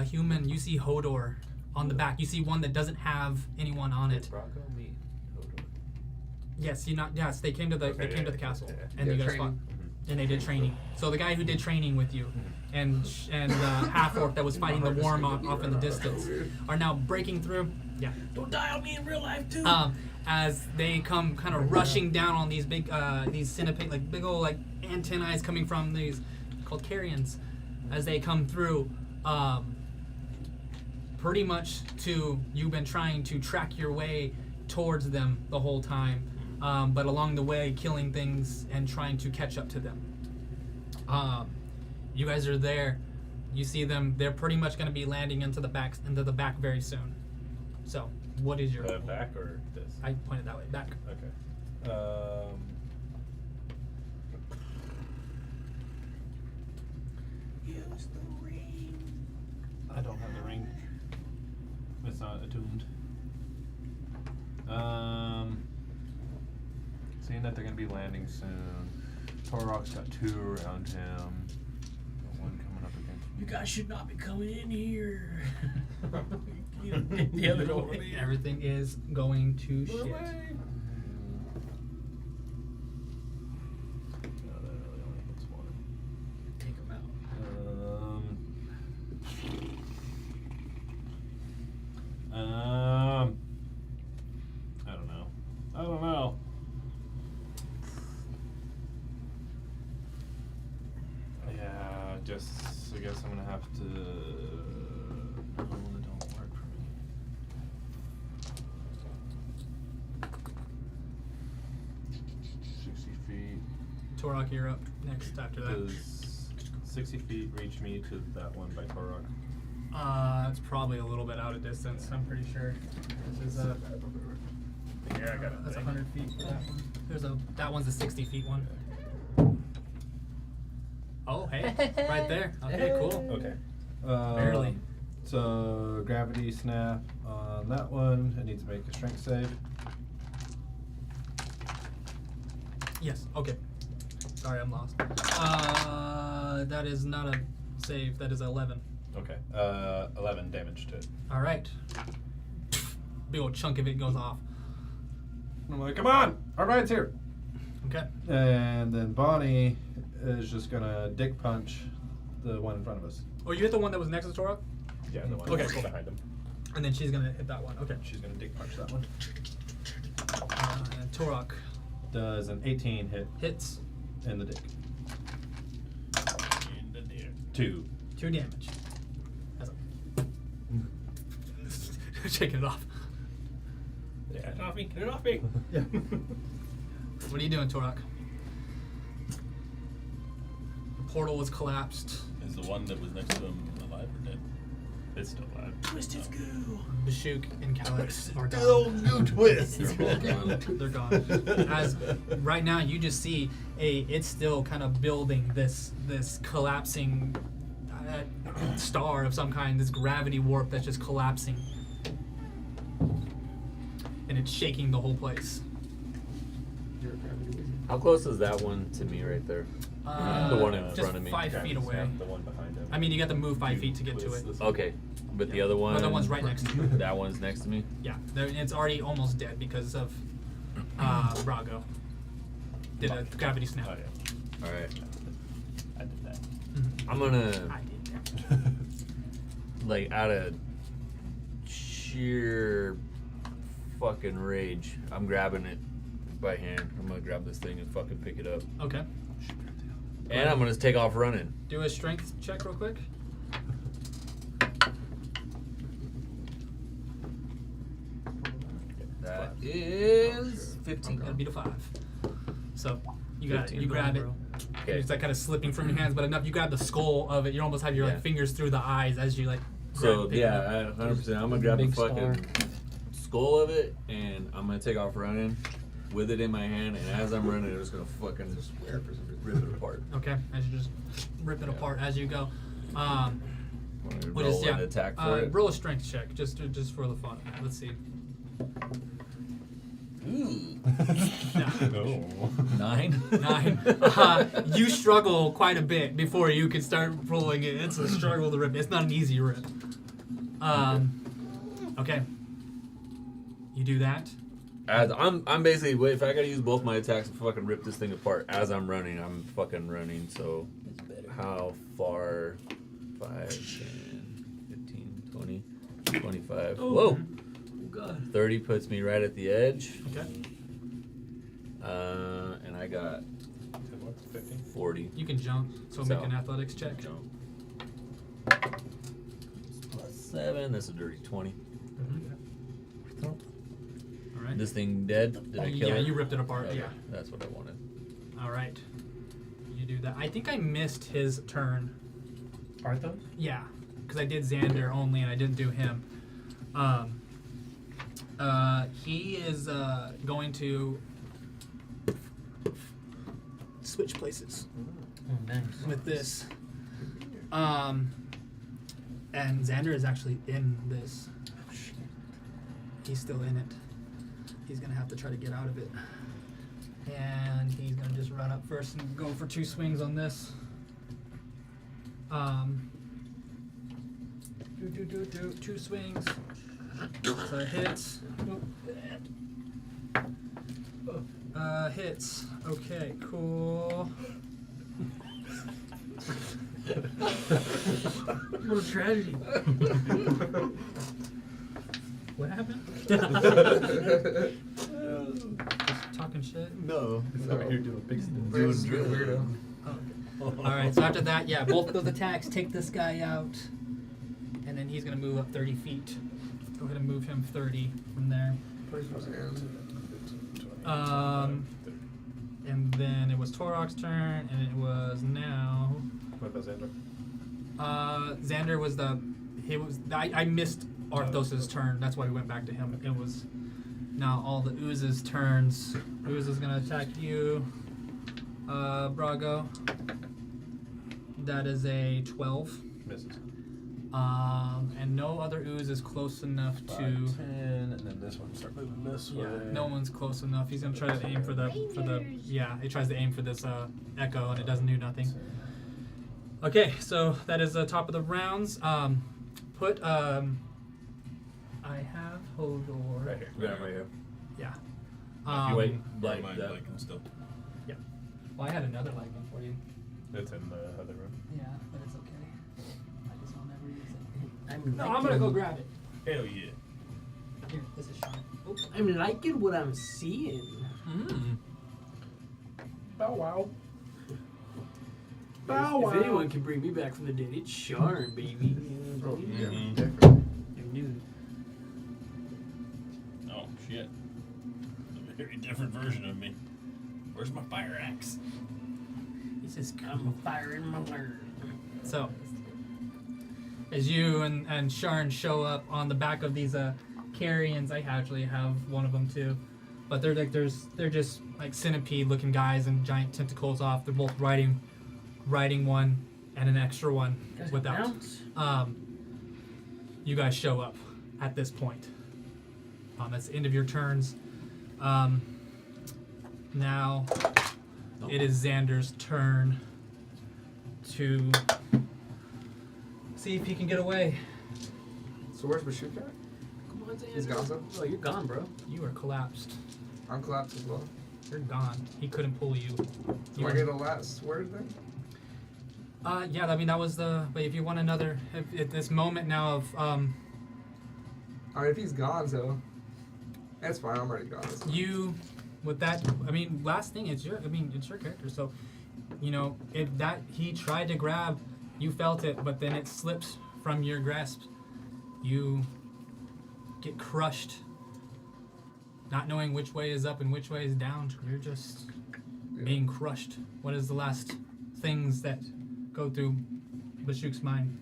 human. You see Hodor on the back. You see one that doesn't have anyone on it. Brago meet Hodor. Yes, they came to the castle, and Yeah, you guys training. fought, and they did training. So the guy who did training with you, and half orc that was fighting the worm off in the distance, are now breaking through. Yeah. Don't die on me in real life too. As they come kind of rushing down on these big, these centipede, like big old like antennae coming from these called carrions, as they come through, pretty much you've been trying to track your way towards them the whole time, but along the way killing things and trying to catch up to them. You guys are there. You see them. They're pretty much going to be landing into the back very soon. So, what is your Back or this? I pointed that way. Back. Okay. Use the ring. I don't have the ring. It's not attuned. Seeing that they're gonna be landing soon. Torok's got 2 around him. One coming up against me. You guys should not be coming in here. You know, the other way. Everything is going to shit. No, that really only hits one. Take him out. I don't know. Yeah, I guess I'm gonna have to. No, that don't work for me. Torok, you're up next after that. Does 60 feet reach me to that one by Torok? It's probably a little bit out of distance, I'm pretty sure. This is Yeah, I got it. that's 100 feet for that one. That one's a 60 feet one. Oh, hey, right there. Okay, cool. Okay. Barely. So gravity snap on that one. It needs to make a strength save. Yes, okay. Sorry, I'm lost. That is not a save, that is 11. Okay. 11 damage to it. Alright. Big old chunk of it goes off. I'm like, come on! Our ride's here! Okay. And then Bonnie is just gonna dick punch the one in front of us. Oh, you hit the one that was next to Torok? Yeah, the one Okay, that's cool. behind him. And then she's gonna hit that one. Okay. She's gonna dick punch that one. And Torok Does an 18 hit hits. in the dick? In the deer. 2. 2 damage. That's a shaking it off. Get it off me! Get it off me! Yeah. What are you doing, Torok? The portal was collapsed. Is the one that was next to him alive or dead? It's still alive. Twisted goo. Bashuk and Calyx are Oh, gone. new twist! They're gone. As right now, you just see it's still kind of building this collapsing star of some kind, this gravity warp that's just collapsing, and it's shaking the whole place. You're a gravity wizard. How close is that one to me right there? The one in just front of me. 5 feet away. Snap, the one behind him. I mean, you got to move 5 feet to get to Twist it. this Okay, but the other one. Another one's right next to you. That one's next to me. Yeah, it's already almost dead because of Brago. Did a gravity snap. Oh, yeah. All right. I did that. I'm gonna I did that. like out of sheer fucking rage, I'm grabbing it by hand. I'm gonna grab this thing and fucking pick it up, Okay. and I'm gonna take off running. Do a strength check real quick. That is 15. That'll be the 5. So you got it. 15. You grab it. Okay. It's like kind of slipping from your hands, but enough. You grab the skull of it. You almost have your Yeah. like fingers through the eyes as you like. So pick it up. yeah, 100%. I'm gonna grab the Big fucking star. skull of it, and I'm gonna take off running with it in my hand. And as I'm running, I'm just gonna fucking rip it apart. Okay, as you just rip it Yeah. apart as you go. I'm gonna What roll is yeah? an attack for it. Roll a strength check just for the fun. Let's see. Ooh. Oh. 9. 9. You struggle quite a bit before you can start rolling it. It's a struggle to rip. It's not an easy rip. Okay. You do that. As I'm basically if I gotta use both my attacks to fucking rip this thing apart as I'm running, I'm fucking running. So how far? 5, 10, 15, 20, 25. Oh. Whoa. God. 30 puts me right at the edge. Okay. And I got 40. You can jump. So make an athletics check. Jump. Plus 7. That's a dirty 20. Mm-hmm. All right. This thing dead? Did I kill Yeah, it? you ripped it apart. Okay, Yeah. That's what I wanted. All right. You do that. I think I missed his turn. Arthos? Yeah, because I did Xander only and I didn't do him. He is going to switch places Oh, nice. with this. And Xander is actually in this. He's still in it. He's gonna have to try to get out of it. And he's gonna just run up first and go for 2 swings on this. Do 2 swings. So it hits. Hits. Okay, cool. What a tragedy. What happened? Just talking shit. No. He's over here doing big stuff. Brandon's being a weirdo. Alright, so after that, yeah, both those attacks take this guy out. And then he's going to move up 30 feet. Go ahead and move him 30 from there. And then it was Torok's turn, and it was now... What about Xander? Xander was I missed Arthos' turn. That's why we went back to him. It was now all the Ooze's turns. Ooze is going to attack you, Brago. That is a 12. Misses. And no other Ooze is close enough 5, to... 10, and then this one start moving this way. No one's close enough. He's gonna try to aim for the he tries to aim for this echo, and it doesn't do nothing. Okay, so that is the top of the rounds. I have Hodor. Right here. Yeah, right here. Yeah. You wait, Never like mind, that. like I'm still. Well, I had another light one for you. It's in the other room. Yeah, but it's okay. I just will never use it. I'm No, I'm gonna go grab it. Hell yeah. Here, this is Sean. Oh. I'm liking what I'm seeing. Bow wow. If anyone can bring me back from the dead, it's Sharn, baby. Oh, yeah. Mhm. Different. I knew. Oh shit. A very different version of me. Where's my fire axe? He says, "Come fire in my word." So, as you and Sharn show up on the back of these carrions, I actually have one of them too, but they're just like centipede-looking guys and giant tentacles off. They're both riding one and an extra one without. Bounce. You guys show up at this point. That's the end of your turns. Now it is Xander's turn to see if he can get away. So where's Bashook at? Come on, Xander. He's gone, so? Oh, you're gone, bro. You are collapsed. I'm collapsed as well. You're gone. He couldn't pull you. Do I get a last word then? Yeah, I mean that was the. But if you want another, at this moment now of I mean, if he's gone, so that's fine. I'm already gone. That's fine. you, with that, I mean, last thing it's your character. So, you know, if that he tried to grab, you felt it, but then it slips from your grasp. You get crushed, not knowing which way is up and which way is down. You're just being crushed. What is the last things that go through Bashook's mind?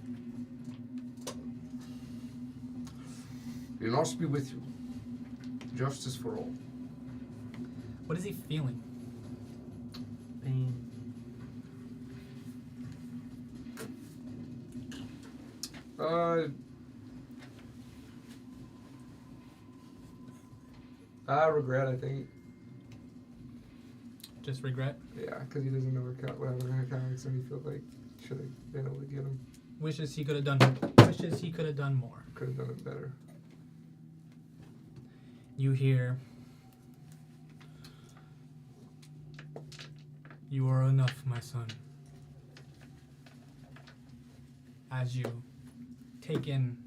The loss be with you. Justice for all. What is he feeling? Pain. Regret, I think. Just regret? Yeah, because he doesn't know whatever mechanics, and he feels like should have been able to get him. Wishes he could have done. Wishes he could have done more. Could have done it better. You hear. You are enough, my son. As you take in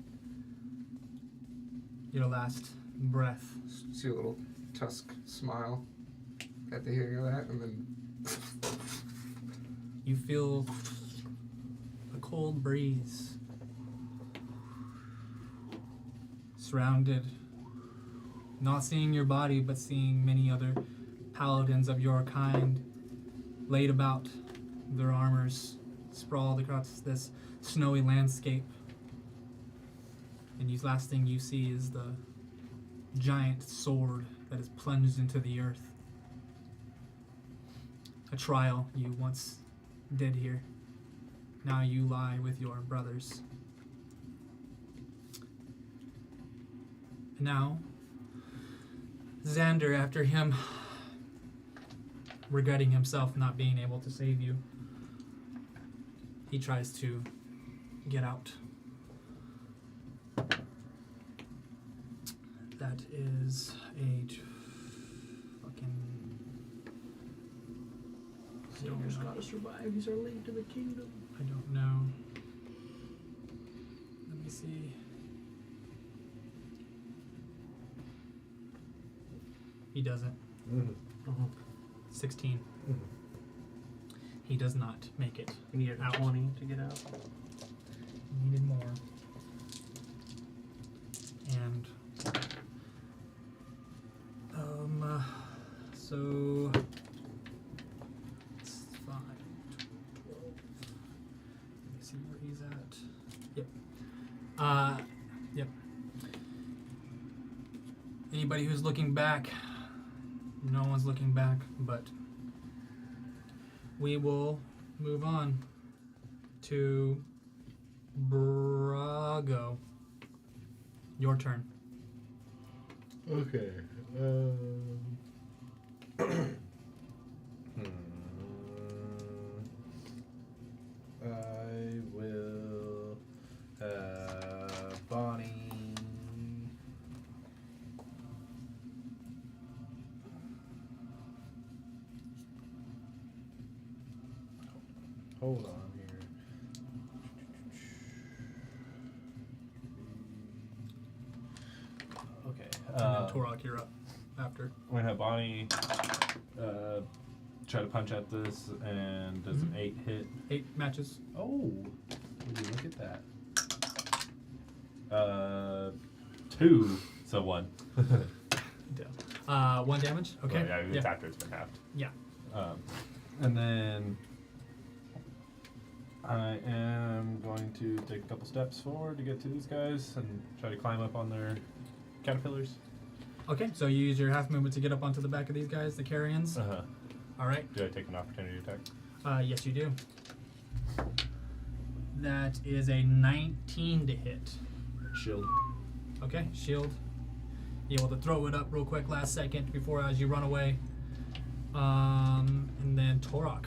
your last breath. See a little tusk smile at the hearing of that, and then You feel a cold breeze. Surrounded, not seeing your body, but seeing many other paladins of your kind laid about, their armors sprawled across this snowy landscape. And the last thing you see is the giant sword that is plunged into the earth. A trial you once did here. Now you lie with your brothers. Now, Xander, after him regretting himself not being able to save you, he tries to get out. That is a fucking... Xander's gotta survive. He's our link to the kingdom. I don't know. Let me see. He doesn't. Mm-hmm. 16. Mhm. He does not make it. You needed a Out. 20 to get out. Needed more. And so it's 5, 12. Let me see where he's at. Yep. Yep. Anybody who's looking back, no one's looking back, but we will move on to Brago. Your turn. Okay. I will Bonnie. Hold on here. Okay. And then Torok, you're up after. I'm gonna have Bonnie try to punch at this, and does an 8 hit? 8 matches. Oh, would you look at that? 2, so 1. Yeah. 1 damage. Okay. Well, yeah, it's after it's been halved. Yeah. And then I am going to take a couple steps forward to get to these guys and try to climb up on their caterpillars. Okay, so you use your half movement to get up onto the back of these guys, the carrions. Uh huh. All right. Do I take an opportunity attack? Yes, you do. That is a 19 to hit. Shield. Okay, shield. You able to throw it up real quick last second before as you run away. And then Torok.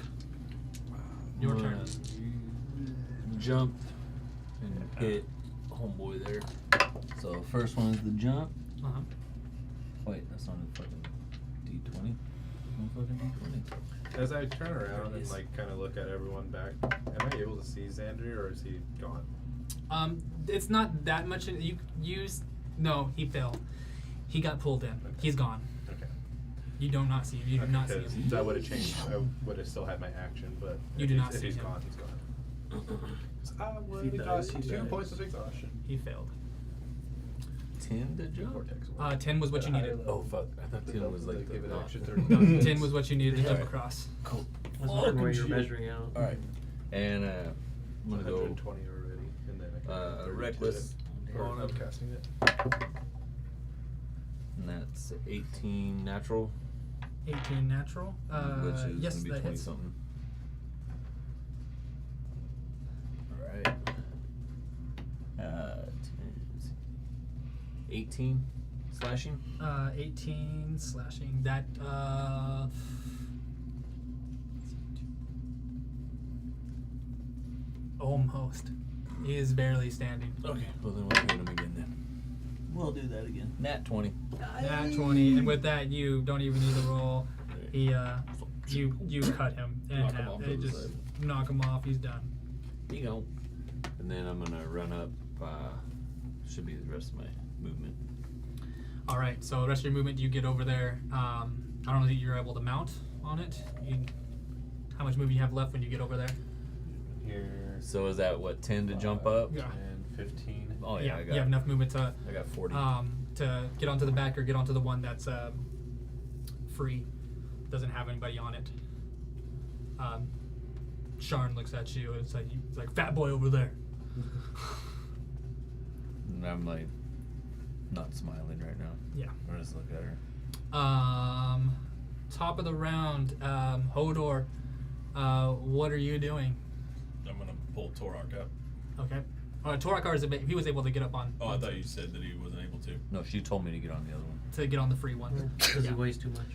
Your turn. Jump and hit homeboy there. So first one is the jump. Uh-huh. Wait, that's not a fucking D20. No fucking D20. As I turn around There it and is. like kind of look at everyone back, am I able to see Xander or is he gone? It's not that much. You use. No, he fell. He got pulled in. Okay. He's gone. Okay. You do not see him. You do not see Because him. that would have changed. I would have still had my action, but You if do he's, not if see he's him. gone, he's gone. I would If he have dies, got he 2 dies. points of exhaustion. He failed. 10 to jump? 10 was what you needed. Oh fuck! I thought 10 was like give it the extra not. 30. No, 10 was what you needed to jump Alright. across. Cool. I was wondering where you're shit. measuring out. All right, and I'm gonna go 120 already, and then I can add 30 to reckless it. Or on I'm him. casting it. And that's 18 natural, 18 natural. which is Yes, gonna be that 20 hits. something. All right. 18 slashing. 18 slashing. That almost. He is barely standing. Okay, well then we'll hit him again then. We'll do that again. Nat 20. Nat 20, and with that, you don't even need to roll. He, you cut him in Knock him half. off It to the just side. knock him off. He's done. Here you go. And then I'm gonna run up. Should be the rest of my movement. All right. So the rest of your movement, you get over there. I don't know that you're able to mount on it. How much movement you have left when you get over there? Here. So is that what 10 to jump up? Yeah. And 15. Oh yeah, I you got. have enough movement to I got 40. to get onto the back or get onto the one that's free, doesn't have anybody on it. Sharn looks at you and it's like fat boy over there. And I'm like, not smiling right now. Yeah. I just look at her. Top of the round, Hodor. What are you doing? I'm gonna pull Torok up. Okay. Torakar is he was able to get up on. Oh, I thought you said that he wasn't able to. No, she told me to get on the other one. To get on the free one. Because Yeah. he weighs too much.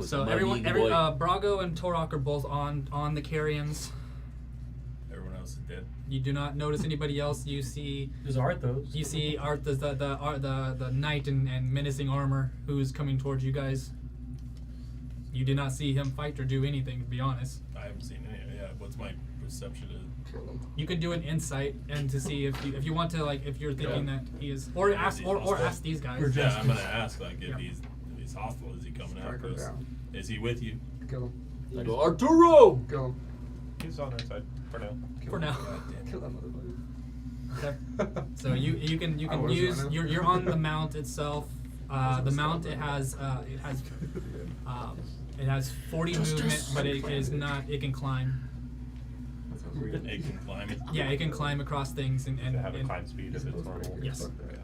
So My everyone, big boy. Brago and Torok are both on the carrions. Everyone else is dead. You do not notice anybody else. You see There's Arthos. You see the knight in menacing armor who's coming towards you guys. You did not see him fight or do anything, to be honest. I haven't seen any. Yeah, what's my perception of? Kill him. You can do an insight and to see if you want to, like, if you're thinking that he is, or Yeah, ask is he or hostile? ask these guys. Or Yeah, just- I'm gonna ask like if Yeah. he's hostile. Is he coming Strike after him us? down. Is he with you? Kill him. I go, Arturo! Kill him. He's on our side for now. Kill For him. now. Kill that motherfucker. Okay. So you can I was use running. you're on the mount itself. The mount it has 40 movement, but it is not. It can climb. That sounds weird. It can climb it. Yeah, it can climb across things and To have a and climb speed if it's normal. Yes. Fuck that.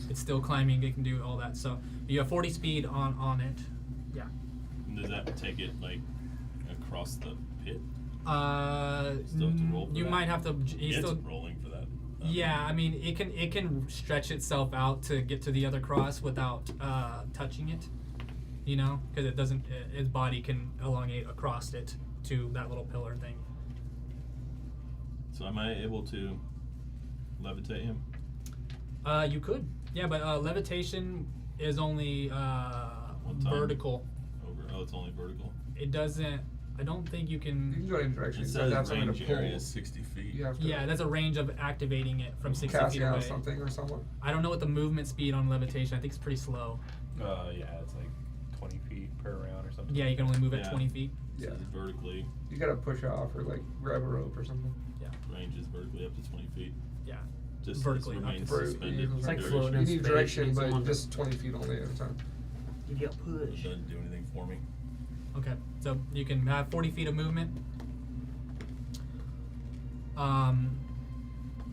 it's still climbing. It can do all that. So you have 40 speed on it. Yeah. Does that take it like across the pit? You Still have to roll for that? might have to. You It's still. rolling for that. Yeah, I mean it can stretch itself out to get to the other cross without touching it, you know, because it doesn't. Its body can elongate across it to that little pillar thing. So am I able to levitate him? You could, yeah, but levitation is only What time? vertical. Over. Oh, it's only vertical. It doesn't. I don't think you You can can. go any direction. It You just have to have says something range to pull. area is 60 feet. You have to Yeah, that's a range of activating it from 60 cast feet out away. something or someone. I don't know what the movement speed on levitation. I think it's pretty slow. Yeah, it's like 20 feet per round or something. Yeah, you can only move at Yeah. 20 feet. It Yeah. says vertically. You gotta push off or like grab a rope or something. Range is vertically up to 20 feet. Yeah. Just Vertically, remains not to vertically. suspended. It's like Duration. floating. You in need space, direction, need but someone to- just 20 feet only at a time. You get It push. doesn't do anything for me. Okay, so you can have 40 feet of movement.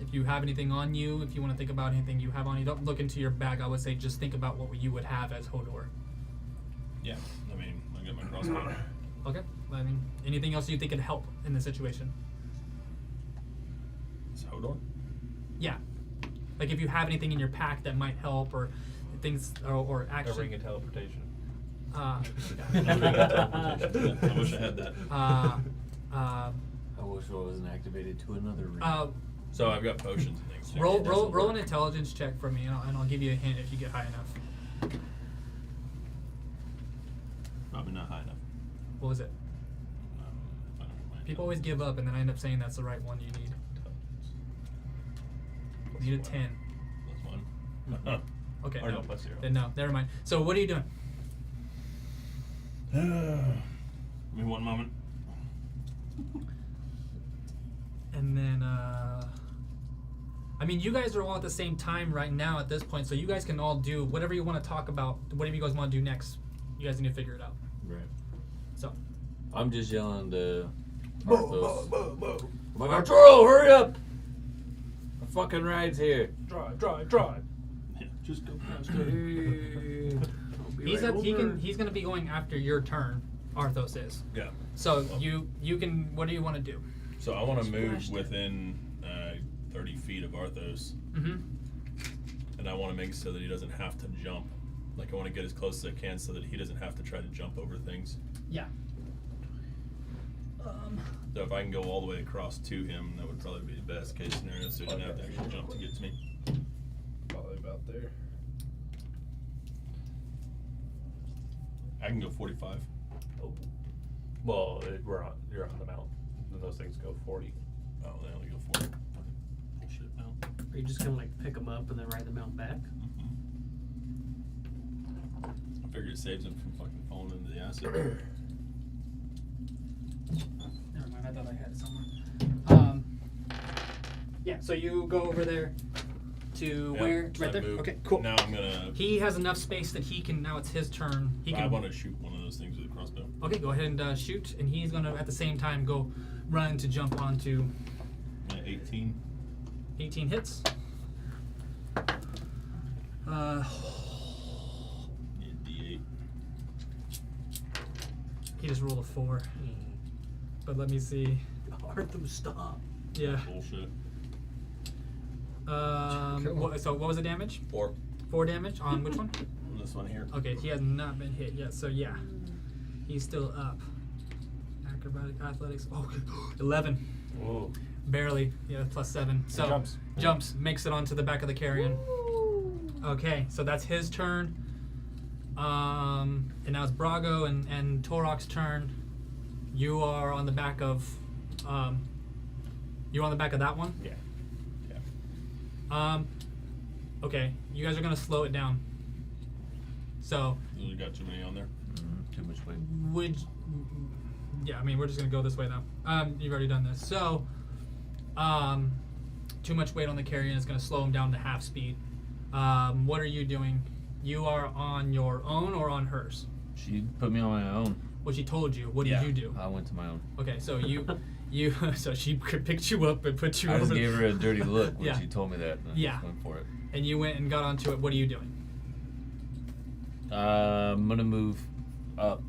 If you have anything on you, if you want to think about anything you have on you, don't look into your bag. I would say just think about what you would have as Hodor. Yeah, I mean, I got my crossbow. Okay, I mean, anything else you think could help in this situation? It's Hodor? Yeah, like if you have anything in your pack that might help, or things, or A action. ring of teleportation. A ring of teleportation. I wish I had that. I wish I wasn't activated to another ring. So I've got potions and things. too. roll It doesn't an work. intelligence check for me, and I'll give you a hint if you get high enough. Probably not high enough. What was it? I don't know my People always give up, and then I end up saying that's the right one you need. Plus You need a one. 10. Plus one. Okay, Or no. no, plus 0. Then no, never mind. So what are you doing? Give me one moment. And then, I mean, you guys are all at the same time right now at this point, so you guys can all do whatever you want to talk about, whatever you guys want to do next. You guys need to figure it out. Right. So, I'm just yelling to Arthos. I'm like, Arturo, hurry up! The fucking ride's here. Drive, drive, drive. Yeah, just go faster. he's gonna be going after your turn. Arthos is. Yeah. So you can. What do you want to do? So I want to move within 30 feet of Arthos, Mm-hmm. and I want to make it so that he doesn't have to jump. Like I want to get as close as I can so that he doesn't have to try to jump over things. Yeah. So if I can go all the way across to him, that would probably be the best case scenario, so he doesn't have to actually jump to get to me. Probably about there. I can go 45. Oh. Well, you're on the mount. And those things go 40. Oh, they only go 40. Bullshit now. Are you just gonna like pick them up and then ride the mount back? I figured it saves him from fucking falling into the acid. Never mind. I thought I had it somewhere. Yeah. So you go over there to Yeah, where? so Right I there. move. Okay. Cool. Now I'm gonna. He has enough space that he can. Now it's his turn. He I can. want to shoot one of those things with a crossbow. Okay, go ahead and shoot, and he's gonna at the same time go run to jump onto 18. 18 hits. Yeah, D8. He just rolled a 4. But let me see. Arthur, stop. Yeah. Bullshit. So what was the damage? 4. 4 damage on which one? This one here. Okay, he has not been hit yet, so yeah. He's still up. Acrobatic athletics. Oh, 11. Whoa. Barely. Yeah, plus 7. So Jumps. makes it onto the back of the carrion. Okay, so that's his turn. And now it's Brago and Torok's turn. You are on the back of you're on the back of that one? Yeah. Okay, you guys are gonna slow it down. So You got too many on there. Too much weight. yeah, I mean we're just gonna go this way though. You've already done this. So too much weight on the carrion is gonna slow him down to half speed. What are you doing? You are on your own or on hers? She put me on my own. What she told you. What did you do? I went to my own. Okay, so so she picked you up and put you I over. just gave her a dirty look when Yeah. she told me that. And I Yeah. just went for it. And you went and got onto it. What are you doing? I'm gonna move up.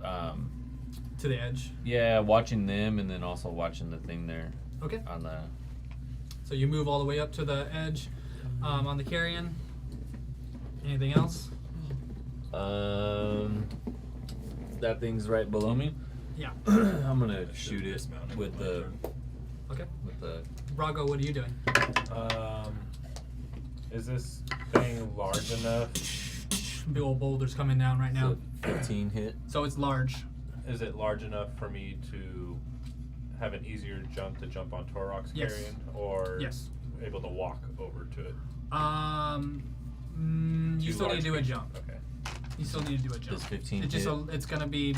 To the edge. Yeah, watching them and then also watching the thing there Okay. on the. So you move all the way up to the edge on the carrion. Anything else? That thing's right below me. Yeah. I'm gonna shoot it dismounted with my the turn. Okay. with the. Brago, what are you doing? Is this thing large enough? Big old boulders coming down right now. It's a 15 hit. So it's large. Is it large enough for me to have an easier jump to jump on Torok's Yes. carrion, or Yes. able to walk over to it? You Too still need large to do a feat. jump. Okay. You still need to do a jump. Does 15 It's just hit? it's gonna be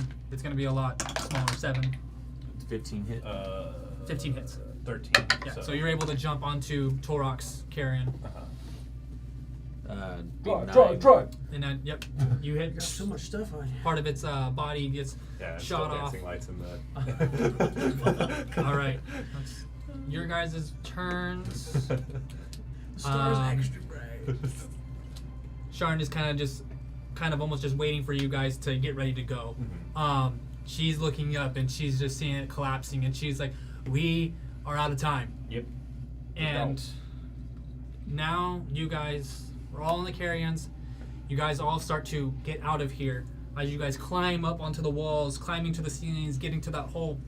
a lot smaller. 7, 15 hit. 15 hits. 13. Yeah. So you're able to jump onto Torok's carrion, Big 9. Try. and then you hit. Got so much stuff on you. Part of its body gets Yeah, it's shot still off. dancing lights in the. All right. That's your guys' turns. The star's Um, extra bright. Sharon is kind of almost just waiting for you guys to get ready to go. She's looking up and she's just seeing it collapsing, and she's like, "We are out of time." Yep. And now you guys are all in the carrions. You guys all start to get out of here as you guys climb up onto the walls, climbing to the ceilings, getting to that hole.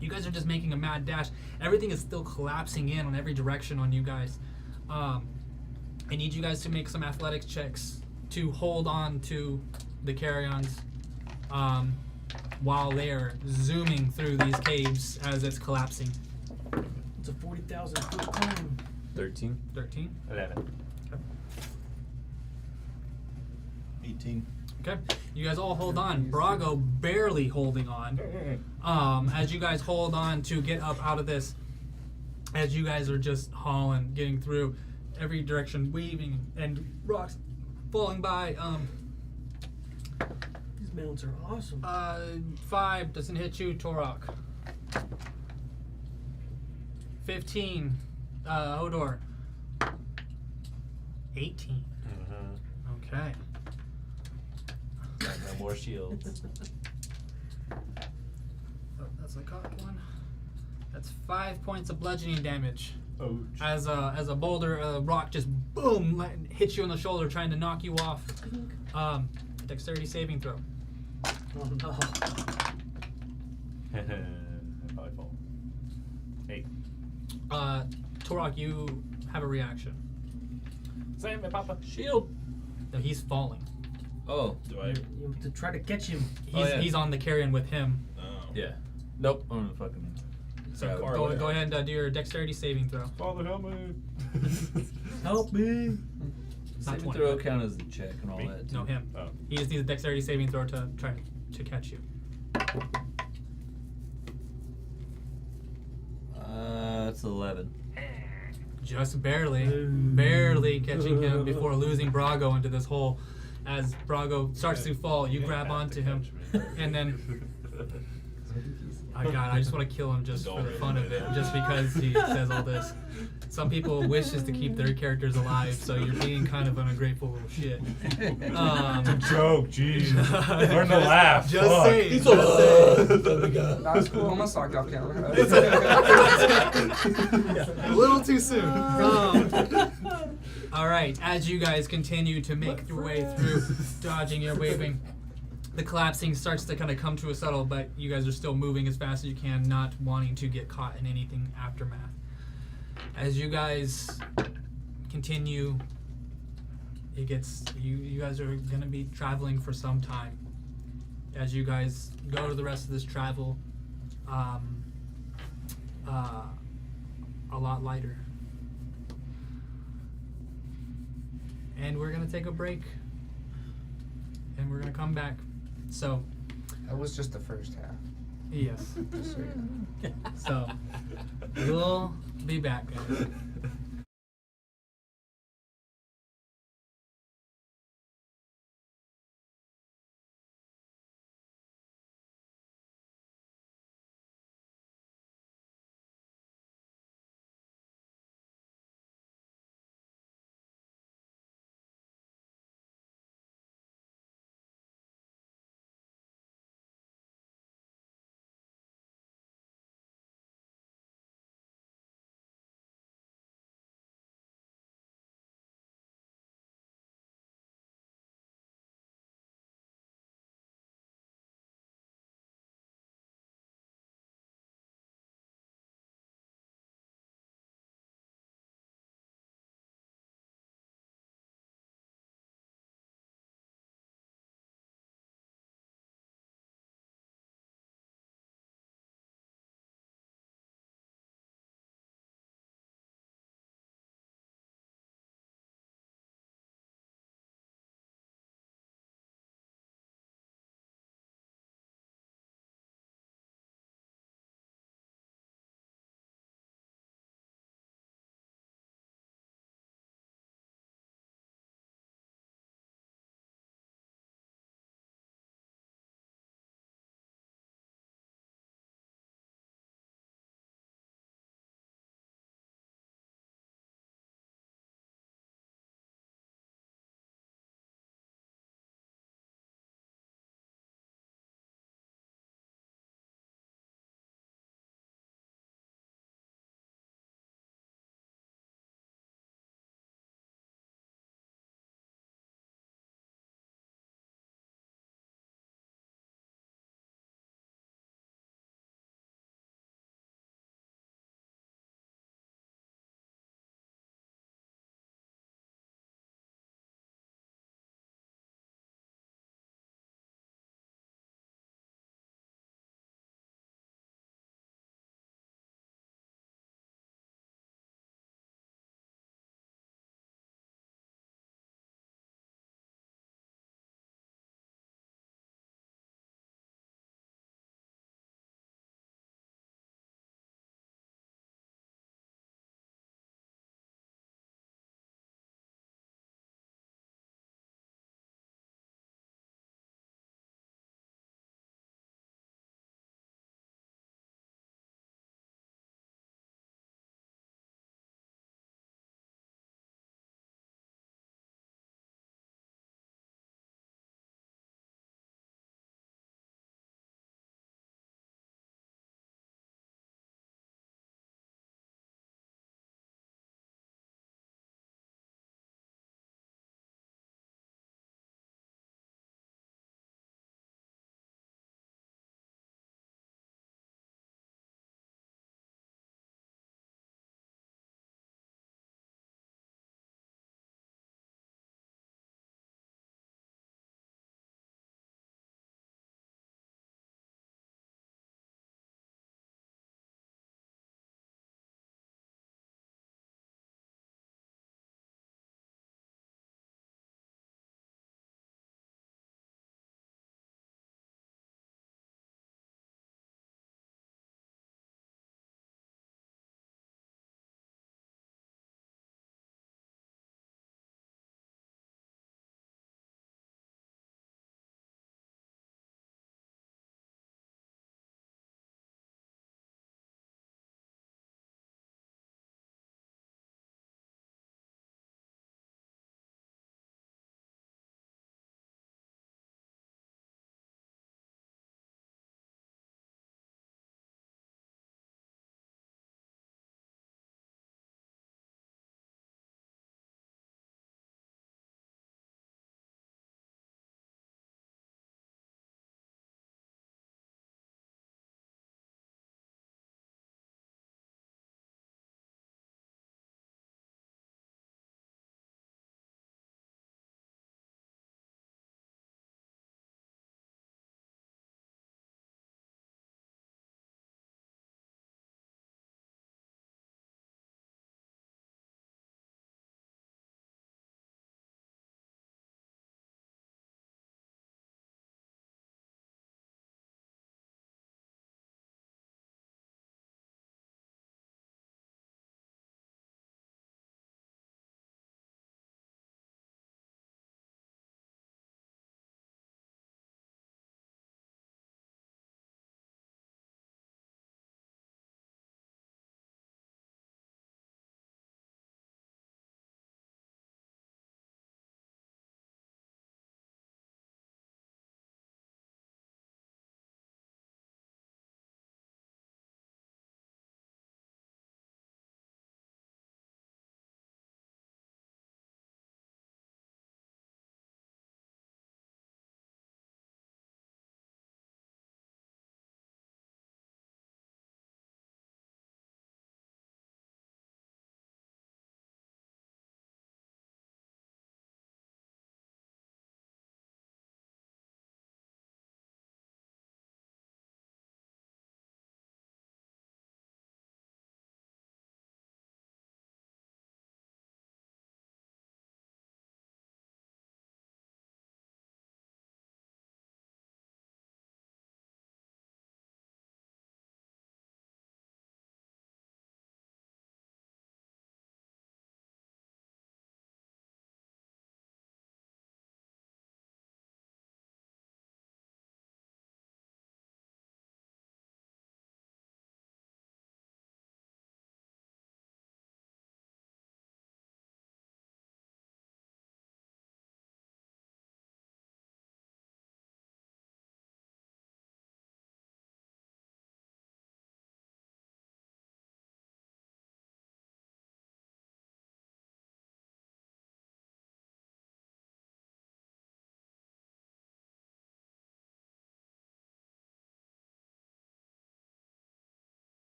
You guys are just making a mad dash. Everything is still collapsing in on every direction on you guys. I need you guys to make some athletics checks to hold on to the carrions while they are zooming through these caves as it's collapsing. It's a 40,000 foot climb. 13. 13. 11. 18. Okay. You guys all hold on. Brago barely holding on. As you guys hold on to get up out of this, as you guys are just hauling, getting through every direction, weaving and rocks falling by. These mounts are awesome. 5 doesn't hit you, Torok. 15, Hodor. 18. Okay. Got no more shields. Oh, that's a cocked one. That's 5 points of bludgeoning damage. Oh. As a boulder, a rock just boom hits you on the shoulder, trying to knock you off. Dexterity saving throw. Oh no. I probably fall. 8. Torok, you have a reaction. Save me, Papa. Shield. No, he's falling. Oh. Do I? You have to try to catch him. He's on the carrion with him. Oh. Yeah. Nope. I'm gonna fucking. So grab it. go ahead and do your dexterity saving throw. Father, help me. Help me. Not Saving 20. throw count as the check and all Me? that. Too. No, him. Oh. He just needs a dexterity saving throw to try to catch you. That's 11. Just barely catching him before losing Brago into this hole. As Brago starts to fall, you grab onto him, and then Oh God, I just want to kill him just for the fun of it, just because he says all this. Some people wishes to keep their characters alive, so you're being kind of an ungrateful little shit. Joke, jeez. Learn to laugh. Just Fuck. saying. Just saying. That's cool. I'm gonna sock off camera. A little too soon. All right, as you guys continue to make your way through, dodging and waving, the collapsing starts to kind of come to a settle, but you guys are still moving as fast as you can, not wanting to get caught in anything aftermath. As you guys continue, it gets you guys are gonna be traveling for some time. As you guys go to the rest of this travel, a lot lighter. And we're gonna take a break, and we're gonna come back. So, That was just the first half. yes. Just so you know. So, we'll be back, guys.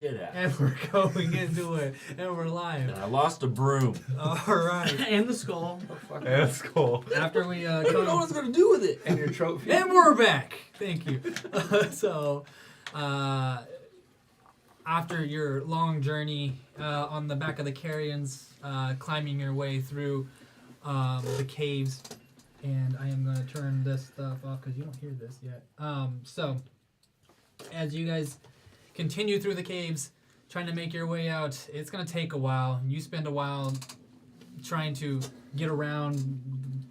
Get out. And we're going into it, and we're live. And I lost a broom. All right. And the skull. Oh, fuck. That's cool. After we I don't know what it's gonna do with it. And your trophy. and we're back. Thank you. After your long journey on the back of the carrions, climbing your way through the caves, and I am going to turn this stuff off because you don't hear this yet. So, as you guys continue through the caves, trying to make your way out, it's going to take a while. You spend a while trying to get around.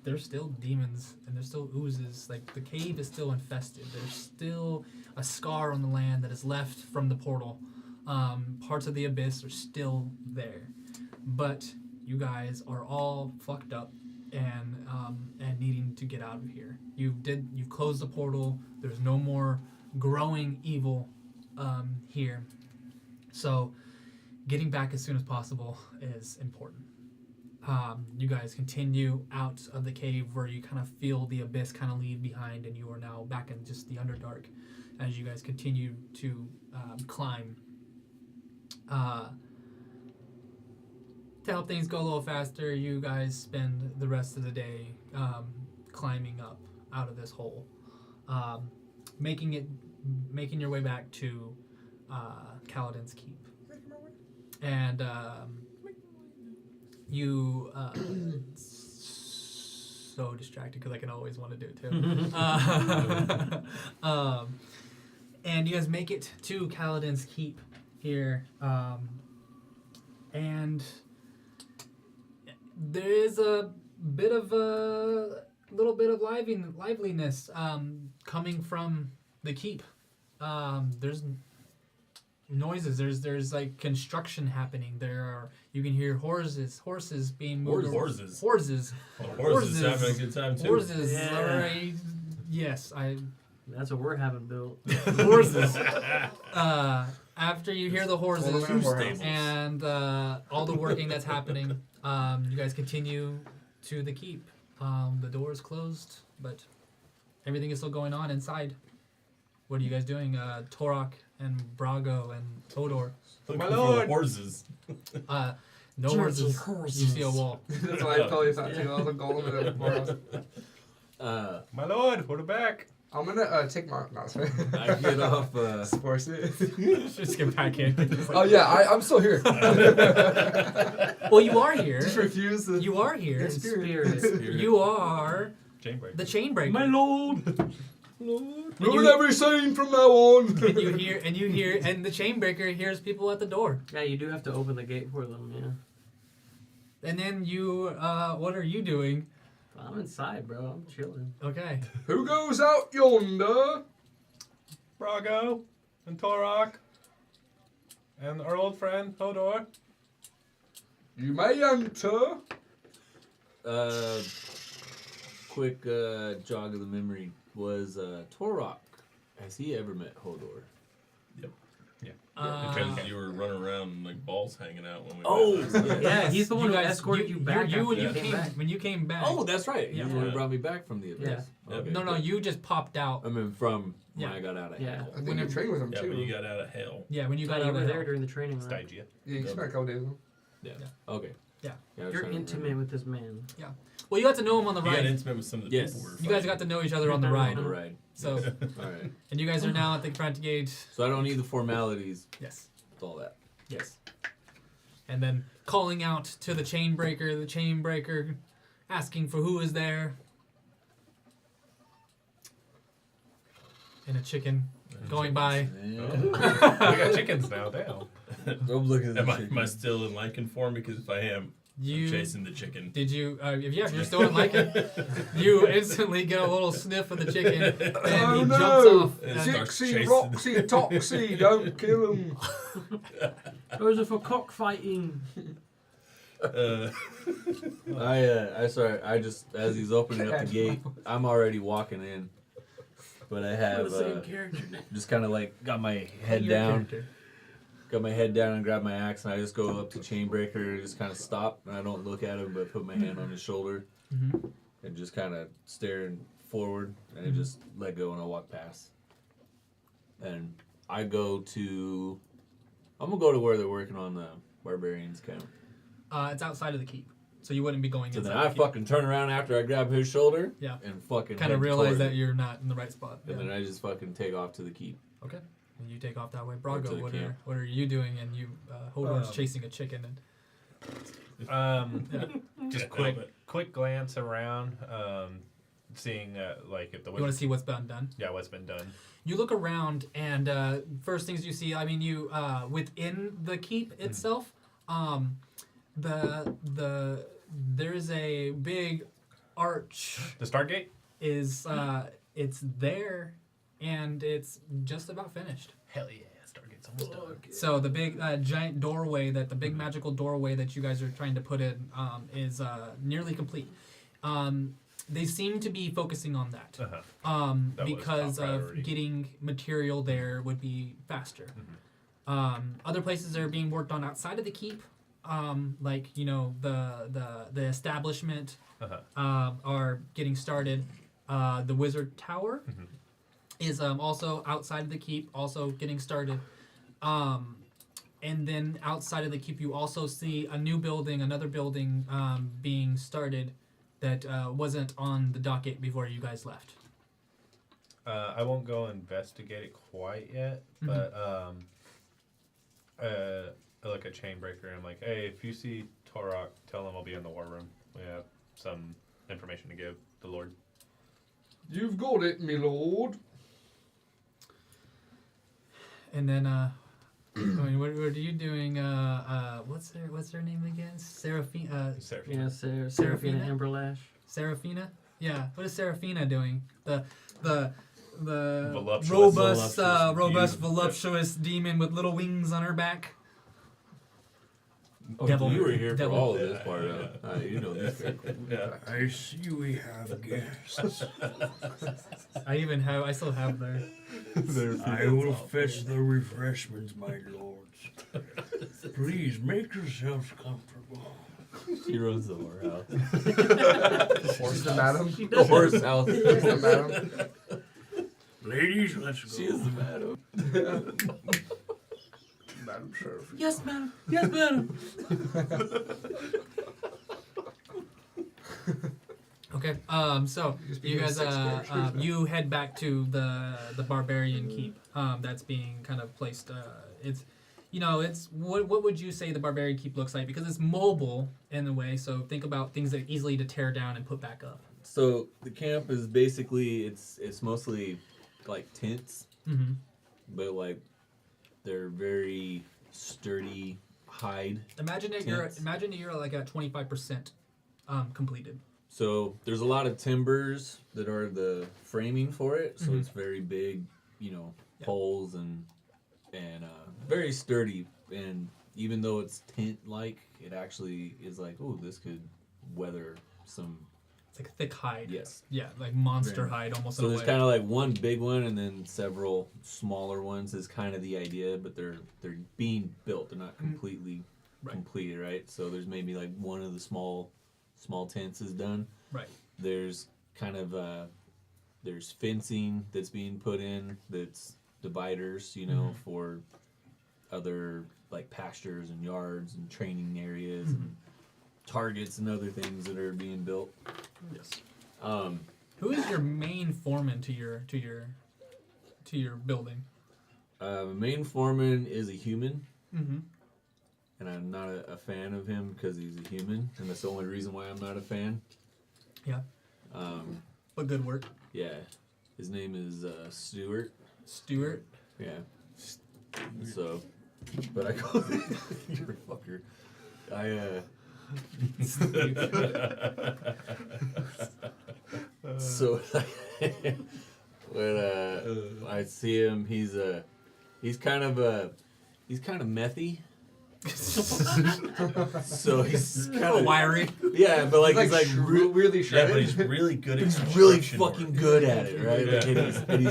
There's still demons and there's still oozes. Like, the cave is still infested. There's still a scar on the land that is left from the portal. Parts of the abyss are still there, but you guys are all fucked up and needing to get out of here. You've closed the portal. There's no more growing evil here, so getting back as soon as possible is important. You guys continue out of the cave where you kind of feel the abyss kind of leave behind, and you are now back in just the Underdark as you guys continue to climb. To help things go a little faster, you guys spend the rest of the day climbing up out of this hole, making your way back to Kaladin's Keep. And you so distracted because I can always want to do it too. And you guys make it to Kaladin's Keep here, and there is a little bit of liveliness coming from the keep. There's noises. There's like construction happening. You can hear horses being moved. Horses. Horses. Well, horses having a good time too. Horses. Yeah. All right. Yes, That's what we're having built. horses. After you hear the horses Stables. and all the working that's happening, you guys continue to the keep. The door is closed, but everything is still going on inside. What are you guys doing? Torok and Brago and Todor. Looking My for the lord. horses. No horses. You see a wall. That's what I probably thought too. I was a golem in it before. My lord, we're back. I'm gonna take my. No, sorry. I get off. Force it. Just get back in. Oh yeah, I'm still here. Well, you are here. Just refuse the. You are here. In spirit. You are Chainbreaker. the Chainbreaker. My lord. Ruin every scene from now on. And you hear, and the Chainbreaker hears people at the door. Yeah, you do have to open the gate for them, yeah. And then you, what are you doing? I'm inside, bro. I'm chilling. Okay. Who goes out yonder? Brago and Torok and our old friend Hodor. You may enter. Quick jog of the memory. Was Torok, has he ever met Hodor? Because you were running around like balls hanging out when we Oh, met last night. Yeah, he's the one who guys- escorted you back You after when you you came came back. when you came back. Oh, that's right. Yeah. You brought me back from the abyss. Yeah. Okay, No, good. you just popped out. I mean, from when Yeah. I got out of Yeah. hell. I think you trained with him Yeah, too. but you got out of hell. Yeah, when you got You out were of there hell. during the training, right? Stygia. Yeah, you spent a couple days with him. Yeah. Yeah. Okay. Yeah. I was You're trying to intimate remember. with this man. Well, you got to know him on the You got ride. intimate with some of the Yes. people. You guys got to know each other on the ride. On the ride. So, All right. and you guys are now at the front gate. So I don't need the formalities. Yes. With all that. Yes. And then calling out to the Chainbreaker asking for who is there. And a chicken going by. Yeah. We got chickens now. Damn. I'm looking at Am I still in Lycan form? Because if I am, I'm You chasing the chicken. did you? If you're still in Lycan, you instantly get a little sniff of the chicken, and he Oh, jumps no. off. It And- starts Dixie, chasing- Roxy, Toxie, don't kill him. Those are for cockfighting. I sorry. I just as he's opening up the gate, I'm already walking in, but I have the same character name. just kind of like got my head Your down, character. got my head down and grab my axe, and I just go up to Chainbreaker and just kind of stop, and I don't look at him, but put my hand on his shoulder Mhm. and just kind of staring forward, and I just let go and I walk past, and I go to I'm gonna go to where they're working on the barbarians camp. It's outside of the keep, so you wouldn't be going So inside then the I keep. fucking turn around after I grab his shoulder. Yeah. And fucking Kind of head realize toward that it. you're not in the right spot. And Yeah. then I just fucking take off to the keep. Okay. And you take off that way. to Brago, the what camp. are you doing? And you, Hodor's chasing a chicken. And Just quick glance around, seeing like if the you want to see what's been done? yeah, what's been done. You look around, and first things you see, I mean, you within the keep itself, there's a big arch The Stargate. is it's there, and it's just about finished. Hell yeah, Stargate's almost done. So the big giant doorway the big magical doorway that you guys are trying to put in is nearly complete. They seem to be focusing on that. That was Because top of priority. getting material there would be faster. Other places that are being worked on outside of the keep, like the establishment, are getting started. The wizard tower is also outside of the keep, also getting started. And then outside of the keep, you also see another building being started that wasn't on the docket before you guys left. I won't go investigate it quite yet, but I look at Chainbreaker and I'm like, hey, if you see Torok, tell him I'll be in the war room. We have some information to give the Lord. You've got it, me lord. And then, I mean, what are you doing? What's their name again? Seraphina. Yeah, Seraphina? Seraphina Amberlash. Seraphina? Yeah. What is Seraphina doing? The Voluptuous. robust, voluptuous demon with little wings on her back. Oh, Devil. you were here Devil. for all of this part. You know this. I see we have guests. I still have their. I will fetch the refreshments, my lords. Please make yourselves comfortable. She runs the whorehouse. She's the madam. The horse house. She's the madam. Ladies, let's go. She is the madam. Madam Sheriff. Yes, madam. Yes, madam. Okay. So Just you became guys, 6 characters. you head back to the barbarian keep. That's being kind of placed. It's, it's what would you say the barbarian keep looks like? Because it's mobile in a way. So think about things that are easily to tear down and put back up. So the camp is basically it's mostly like tents, Mm-hmm. but like they're very sturdy hide. Imagine that you're like at 25% completed. So there's a lot of timbers that are the framing for it. So Mhm. it's very big, Yeah. poles and very sturdy. And even though it's tent like, it actually is like, oh, this could weather some. It's like a thick hide. Yes. Yeah, like monster Very- hide almost. So in a there's way. kind of like one big one and then several smaller ones is kind of the idea, but they're being built. They're not completely Right. completed, right? So there's maybe like one of the small tents is done. Right. There's kind of there's fencing that's being put in that's dividers, for other like pastures and yards and training areas and targets and other things that are being built. Yes. Um, Who is your main foreman to your building? main foreman is a human, Mm-hmm. and I'm not a fan of him because he's a human, and that's the only reason why I'm not a fan. Yeah. But good work. Yeah, his name is Stuart. Stuart. Yeah. So, but I go, you're a fucker. So when I see him, he's kind of methy. So he's kind of wiry. Yeah, but like he's like weirdly Yeah, shredded. but he's really good at he's really construction fucking work. good at it, right? Like, Yeah. and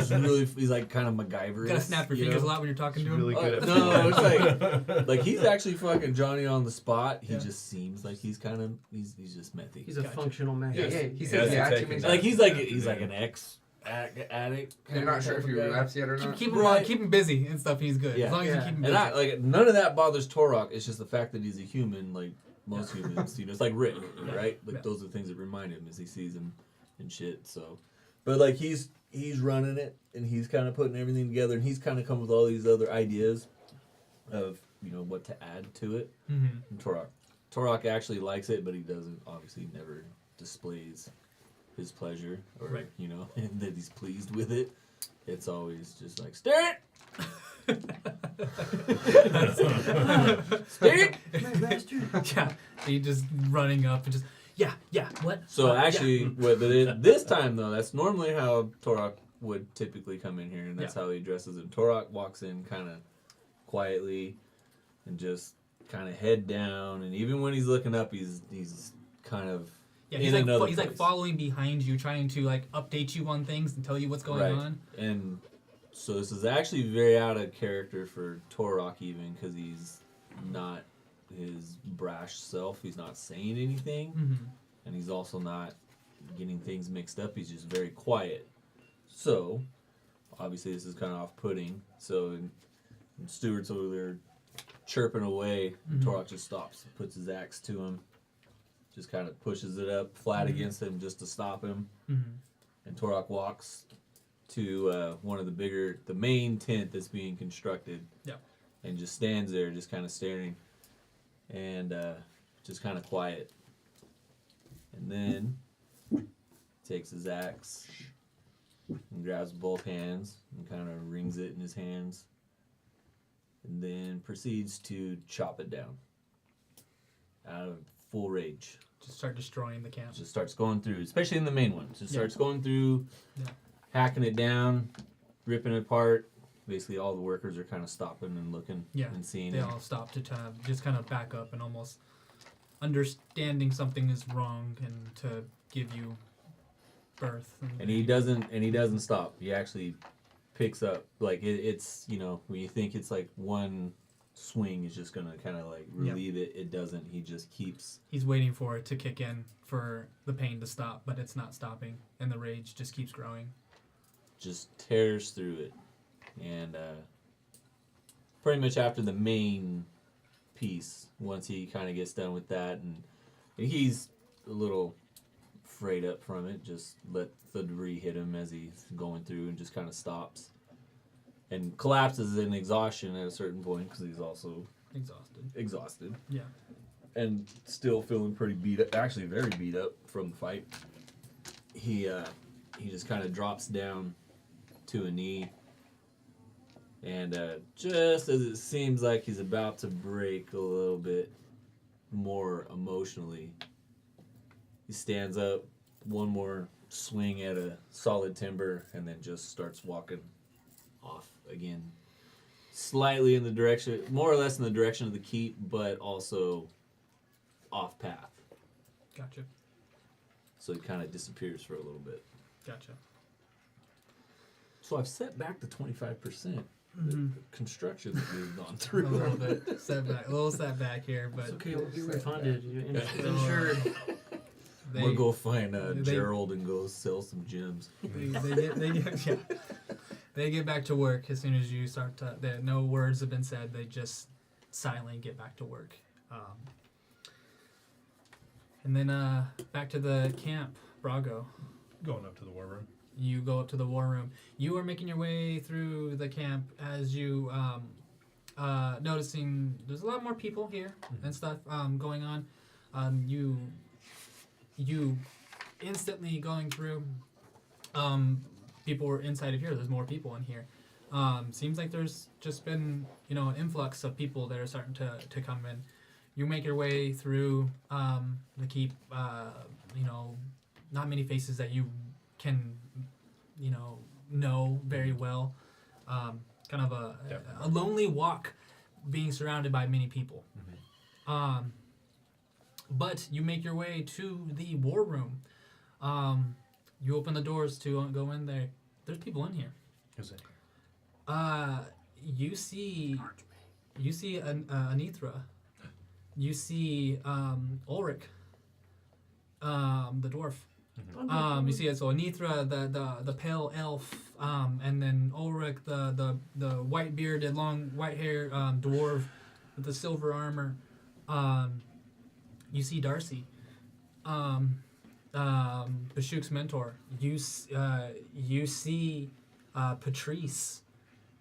he's like kind of MacGyver. Gotta snap your fingers a lot when you're talking to him. Really good at No, it's like he's actually fucking Johnny on the spot. He Yeah. just seems like he's just methy. He's a functional man. Yeah, Yes. he He says has the to act take too many his times. Like he's like an ex addict. You're not sure if he relapsed yet or not. Keep him busy and stuff. He's good Yeah. as long as you keep him busy. And none of that bothers Torok. It's just the fact that he's a human, like most humans. It's like Rick, right? Like those are the things that remind him as he sees him and shit. So, but like he's running it and he's kind of putting everything together and he's kind of come with all these other ideas of what to add to it. Mm-hmm. And Torok actually likes it, but he doesn't. Obviously, never displays his pleasure or that he's pleased with it. It's always just like stir it. Stir it. Yeah, he just running up and just what? So actually, this time though, that's normally how Torok would typically come in here, and that's how he addresses it. Torok walks in kind of quietly and just kind of head down, and even when he's looking up, he's kind of he's like following behind you, trying to like update you on things and tell you what's going on. And so this is actually very out of character for Torok, even because he's not his brash self. He's not saying anything, and he's also not getting things mixed up. He's just very quiet. So obviously this is kind of off-putting. So and Stewart's over there chirping away. Torok just stops, puts his axe to him, just kind of pushes it up flat against him just to stop him. And Torok walks to one of the main tent that's being constructed. And just stands there, just kind of staring, and just kind of quiet. And then takes his axe and grabs both hands and kind of wrings it in his hands. And then proceeds to chop it down out of full rage. Just start destroying the camp. Just starts going through, especially in the main one. Just starts going through, hacking it down, ripping it apart. Basically, all the workers are kind of stopping and looking and seeing they it. all stop to just kind of back up and almost understanding something is wrong and to give you birth. And he doesn't stop. He actually picks up, like it's when you think it's like one swing is just gonna kind of like relieve it doesn't. He just keeps, he's waiting for it to kick in for the pain to stop, but it's not stopping and the rage just keeps growing, just tears through it. And pretty much after the main piece, once he kind of gets done with that, and he's a little frayed up from it, just let the debris hit him as he's going through and just kind of stops and collapses in exhaustion at a certain point because he's also exhausted and still feeling pretty beat up, actually very beat up from the fight. He just kind of drops down to a knee, and just as it seems like he's about to break a little bit more emotionally, he stands up, one more swing at a solid timber, and then just starts walking off again. Slightly in the direction, more or less in the direction of the keep, but also off path. Gotcha. So he kind of disappears for a little bit. Gotcha. So I've set back to 25%. The construction that we've gone through. A little bit setback, a little setback here, but it's okay. We'll get refunded. You're insured. We'll go find Gerald and go sell some gems. They get back to work as soon as you start to. No words have been said. They just silently get back to work. And then back to the camp, Brago. Going up to the war room. You go up to the war room. You are making your way through the camp as you noticing there's a lot more people here and stuff going on. You instantly going through. People were inside of here. There's more people in here. Seems like there's just been an influx of people that are starting to come in. You make your way through the keep. Not many faces that you can know very well. Kind of a lonely walk, being surrounded by many people. But you make your way to the war room. You open the doors to go in there. There's people in here. Who's it? You see Anithra. You see Ulrich, the dwarf. You see as well Nithra, the pale elf, and then Ulrich, the white bearded, long white hair dwarf with the silver armor. You see Darcy, Bashuk's mentor. You see Patrice,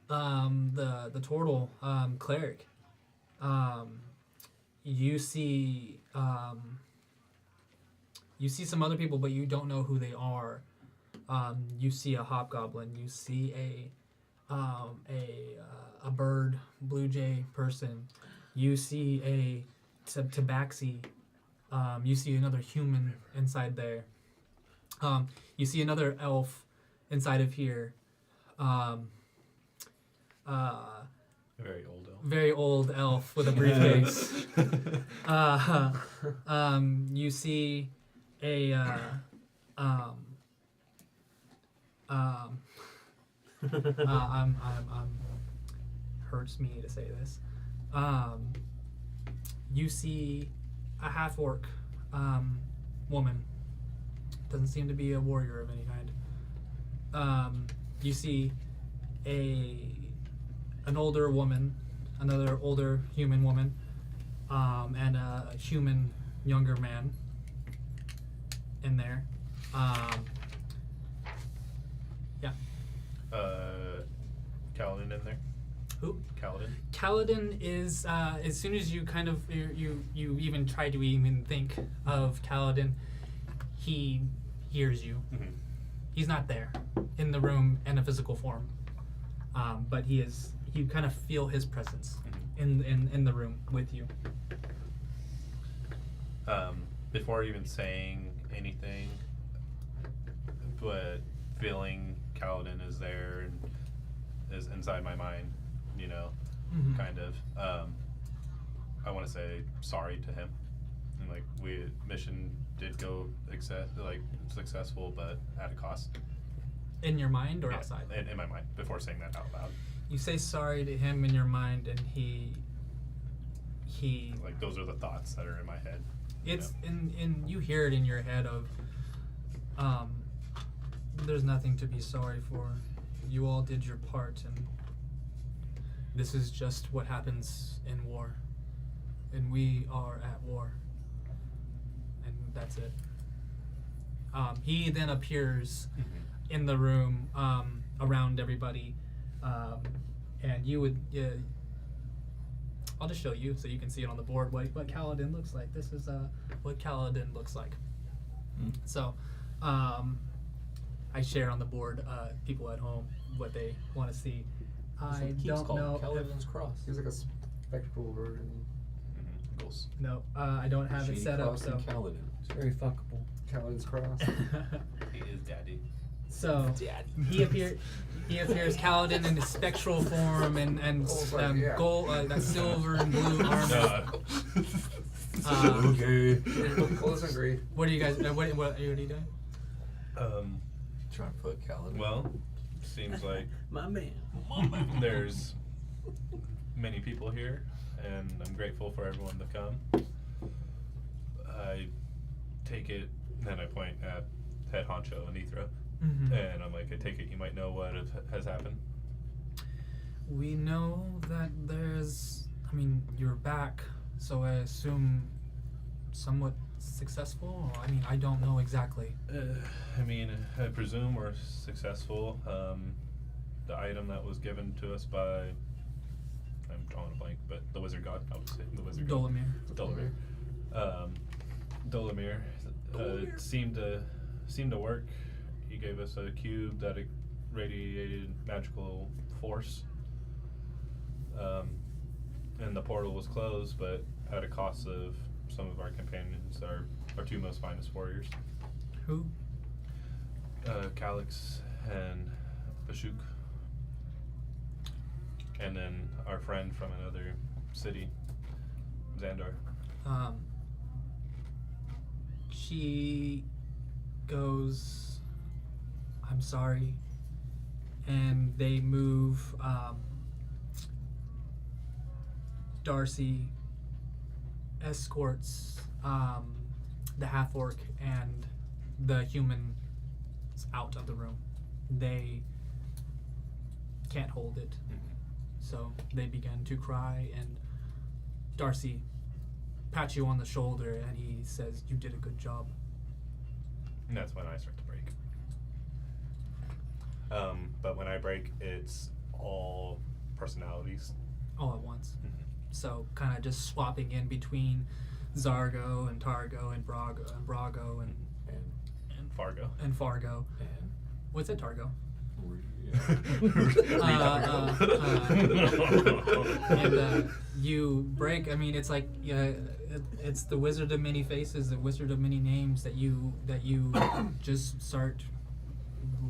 the turtle cleric. You see some other people, but you don't know who they are. You see a hobgoblin. You see a bird, blue jay person. You see a tabaxi. You see another human inside there. You see another elf inside of here. Very old elf. Very old elf with a briefcase. You see a hurts me to say this. You see a half orc woman. Doesn't seem to be a warrior of any kind. You see an older woman, another older human woman, and a human younger man in there. Yeah. Kaladin in there? Who? Kaladin? Kaladin is as soon as you kind of you even try to even think of Kaladin, he hears you. Mm-hmm. He's not there in the room in a physical form, but he is. You kind of feel his presence in the room with you. Before even saying anything, but feeling Kaladin is there and is inside my mind, you know, kind of. I want to say sorry to him. And like mission did go successful, but at a cost. In your mind or outside? In my mind, before saying that out loud. You say sorry to him in your mind, and he like those are the thoughts that are in my head. It's in you hear it in your head of there's nothing to be sorry for. You all did your part, and this is just what happens in war. And we are at war. And that's it. He then appears in the room around everybody. And you would I'll just show you so you can see it on the board what Kaladin looks like. This is what Kaladin looks like. So I share on the board people at home what they want to see. I don't know Kaladin's cross. He's like a spectral version. Ghost. No, I don't have it Shady set up. cross So and Kaladin. It's very fuckable. Kaladin's cross. He is daddy. So he appears Kaladin in his spectral form and gold, that silver and blue armor. Okay. Close and agree. What are you guys? What are you doing? Trying to put Kaladin. Well, seems like My man. there's many people here, and I'm grateful for everyone to come. I take it, then I point at head honcho Anithra, and I'm like, I take it you might know what has happened. We know that you're back, so I assume somewhat successful. I don't know exactly. I presume we're successful. The item that was given to us by, I'm drawing a blank, but the wizard god, I would say the wizard god. Dolomir seemed to work. He gave us a cube that radiated magical force. And the portal was closed, but at a cost of some of our companions, our two most finest warriors. Who? Calix and Bashuk. And then our friend from another city, Xandar. She goes, I'm sorry, and they move Darcy escorts the half-orc and the humans out of the room. They can't hold it. So they begin to cry, and Darcy pats you on the shoulder and he says, "You did a good job." And that's when I start to break. But when I break, it's all personalities. All at once. So kind of just swapping in between Zargo and Targo and Brago and Fargo. and Fargo. And What's it, Targo? And you break. I mean, it's like it's the Wizard of Many Faces, the Wizard of Many Names that you just start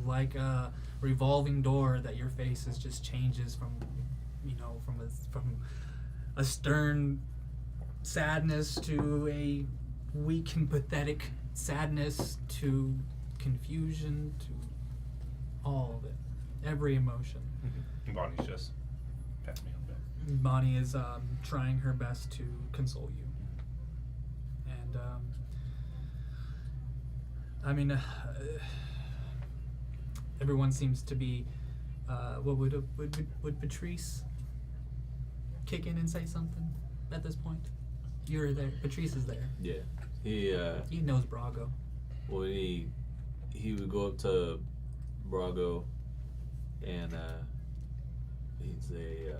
like a revolving door that your faces just changes from from a stern sadness to a weak and pathetic sadness to confusion to all of it, every emotion. And Bonnie's just patting me on the back. Bonnie is trying her best to console you, and I mean, everyone seems to be. What would Patrice kick in and say something at this point? You're there. Patrice is there. yeah, He knows Brago. well, he would go up to Brago and he'd say,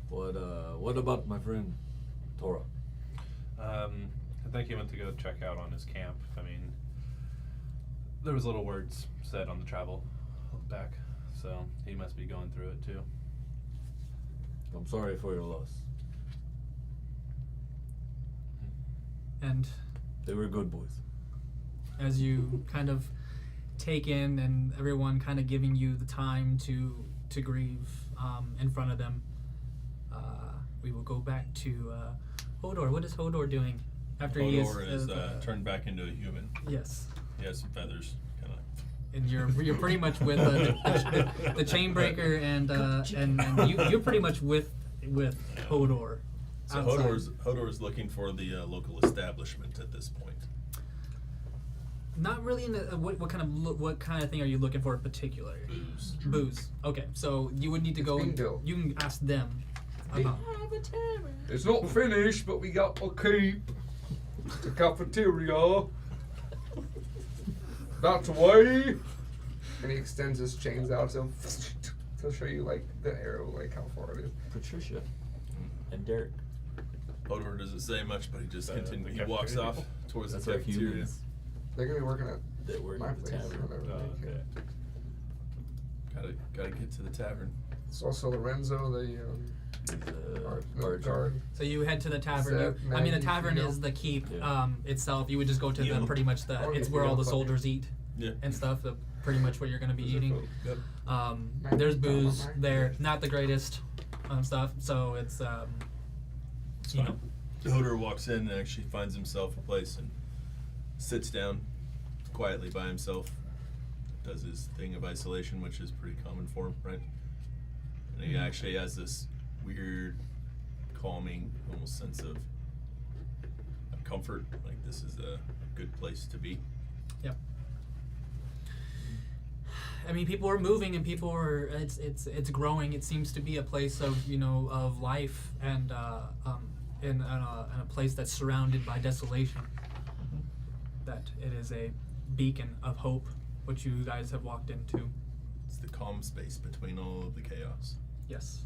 what about my friend Tora? I think he went to go check out on his camp. I mean, there was little words said on the travel back, so he must be going through it too. I'm sorry for your loss. And They were good boys. as you kind of take in, and everyone kind of giving you the time to grieve in front of them, we will go back to Hodor. What is Hodor doing after he is Hodor is turned back into a human. Yes. He has some feathers, kind of. And you're pretty much with the Chainbreaker, and you're pretty much with Hodor. So outside. Hodor's looking for the local establishment at this point. Not really in the what kind of thing are you looking for in particular? Booze. Okay, so you would need to It's go. being built. You can ask them about. It's not finished, but we got a keep. The cafeteria. That's way. And he extends his chains out to show you like the arrow, like how far it is. Patricia and Derek. Hodor doesn't say much, but he just The continues. He walks cafeteria. off towards That's the our cafeteria. humans They're gonna be working at that work my at the place or tavern. whatever. Oh, they okay. can. Gotta get to the tavern. It's also Lorenzo, the Archer. guard. So you head to the tavern. Is that I mean, the Maggie tavern Field? is the keep Yeah. itself. You would just go to the Yeah. pretty much the. Oh, It's yeah, where all the yeah, soldiers eat Yeah. and stuff. Pretty much what you're gonna be Those are eating. food. Yep. There's Maggie, booze Maggie. there, not the greatest stuff. So it's It's you fine. Hodor walks in and actually finds himself a place and sits down quietly by himself. Does his thing of isolation, which is pretty common for him, right? And he actually has this weird, calming, almost sense of comfort. Like this is a good place to be. Yep. I mean, people are moving, and people are. It's growing. It seems to be a place of of life, and in a place that's surrounded by desolation. That it is a beacon of hope, which you guys have walked into. It's the calm space between all of the chaos. Yes.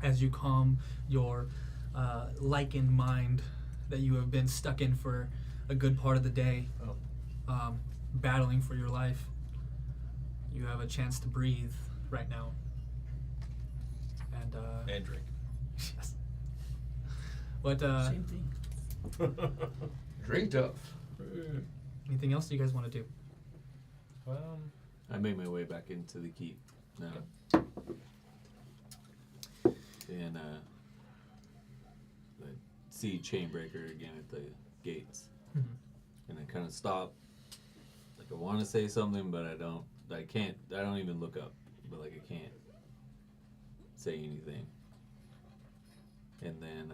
As you calm your lichen mind that you have been stuck in for a good part of the day, battling for your life, you have a chance to breathe right now. And drink. Yes. What? Same thing. Drink tough. Anything else you guys want to do? I made my way back into the keep now. And I see Chainbreaker again at the gates. And I kind of stop. Like I want to say something, but I don't. I can't. I don't even look up. But like I can't say anything. And then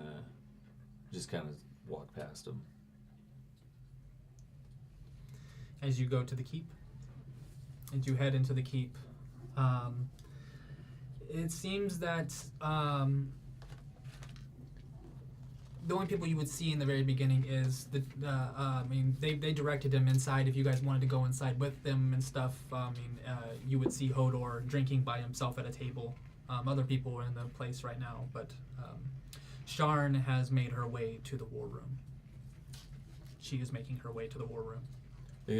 just kind of walk past him. as you go to the keep. And you head into the keep. It seems that the only people you would see in the very beginning is they directed him inside. If you guys wanted to go inside with them and stuff, you would see Hodor drinking by himself at a table. Other people are in the place right now, but Sharn has made her way to the war room. She is making her way to the war room. I think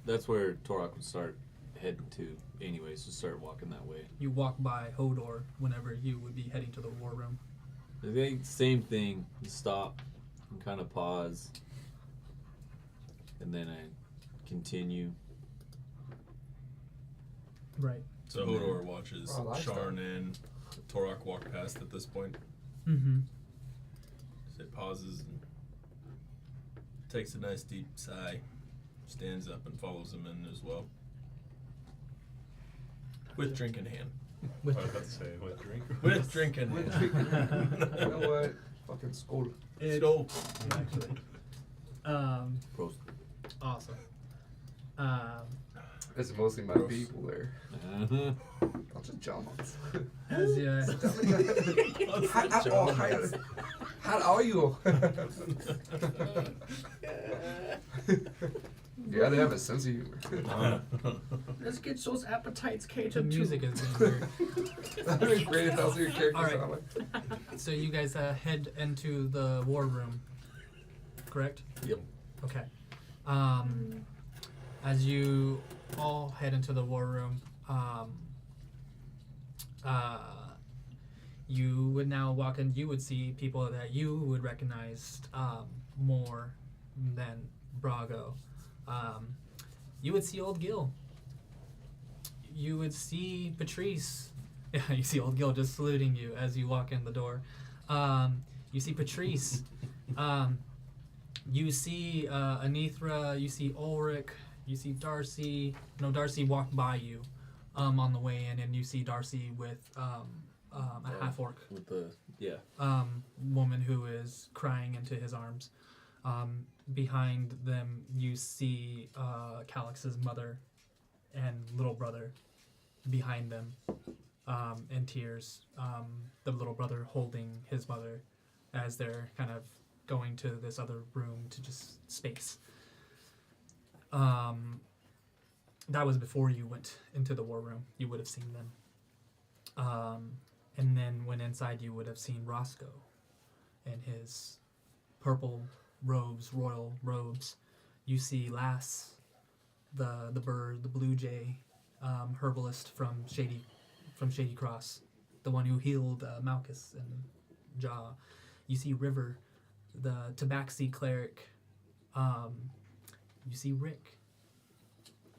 that's where Torok would start heading to anyways, to start walking that way. You walk by Hodor whenever you would be heading to the war room. I think same thing. You stop and kind of pause, and then I continue. Right. So Hodor watches Oh, lifestyle. Sharn and Torok walk past at this point. Mm-hmm. So it pauses and takes a nice deep sigh, stands up and follows him in as well. With drink in hand. I was about to say, with drink. With drink in With hand. drink. You know what? Fucking school. Skull. Actually. Prost. Awesome. It's mostly my Gross. people there. Uh-huh. Bunch of Johns. As How are you? Yeah, they have a sense of humor. Let's get those appetites the catered music to. is weird. That'd be great if that was your character. All right. sound like. So you guys head into the war room, correct? Yep. Okay. As you all head into the war room, you would now walk in. You would see people that you would recognize more than Brago. You would see old Gil. You would see Patrice. Yeah, you see old Gil just saluting you as you walk in the door. You see Patrice. You see Anithra. You see Ulrich. You see Darcy. No, Darcy walked by you on the way in, and you see Darcy with a half-orc With the woman who is crying into his arms. Behind them, you see Calix's mother and little brother behind them in tears. The little brother holding his mother as they're kind of going to this other room to just space. That was before you went into the war room. You would have seen them. And then when inside, you would have seen Roscoe in his purple robes, royal robes. You see Lass, the bird, the blue jay, herbalist from Shady Cross, the one who healed Malchus and Jaw. You see River, the Tabaxi cleric. You see Rick.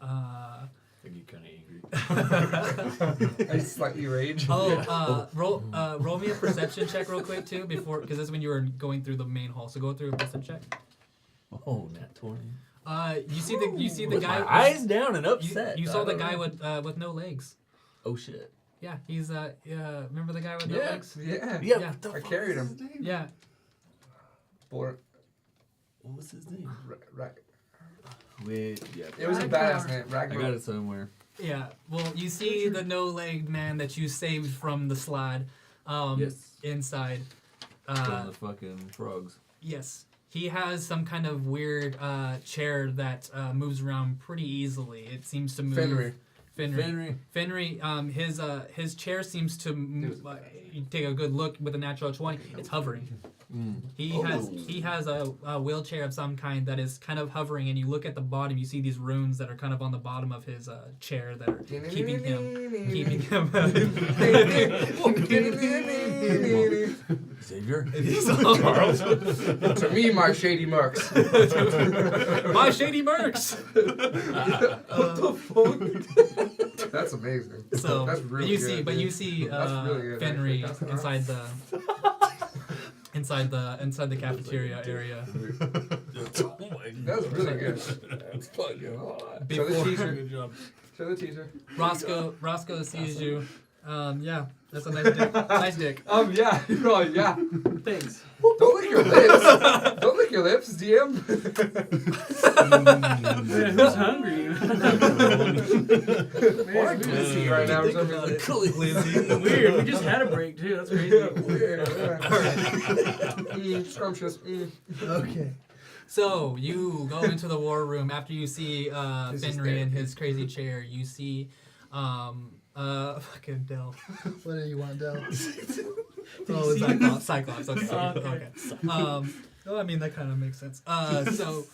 I think you're kind of angry. I slightly rage. Roll me a perception check real quick too, before, because that's when you were going through the main hall. So go through a perception check. Oh, nat 20. You see the With guy. my eyes down and You, upset. you saw the I don't guy know. with no legs. Oh shit. Yeah, he's remember the guy with no Yeah. legs? Yeah. Yeah. Yeah. What the I fuck carried was him. his name? Yeah. Bor- What was his name? right. Wait. Yeah. It was a badass name. I Ragnar. got it somewhere. Yeah. Well, you see the no-legged man that you saved from the slide. Yes. Inside. From the fucking frogs. Yes. He has some kind of weird chair that moves around pretty easily. It seems to move. Fenry. His chair seems to move. You take a good look with a natural 20. It's hovering. He has a wheelchair of some kind that is kind of hovering, and you look at the bottom. You see these runes that are kind of on the bottom of his chair that are keeping him. Xavier? Charles. To me, my shady mercs. My shady mercs. What the fuck? That's amazing. So that's really you good, see, but dude. you see That's really good, Fenry actually. inside the cafeteria area. Oh my God. That's really good. That's fucking hot. Show the Before- teaser. Good job. Show the teaser. Roscoe sees you. Yeah, that's a nice dick. Nice dick. Yeah. Oh, yeah. Thanks. Don't lick your lips. Don't lick lick your lips, DM. Man, who's hungry? Or glizzy right now. Weird. We just had a break too. That's crazy. Weird. Scrumptious. Okay. So you go into the war room after you see This is Fenry in therapy. his crazy chair. You see fucking Del. What do you want, Del? Oh, Cyclops. Cyclops. Okay. Okay. Okay. I mean that kind of makes sense. So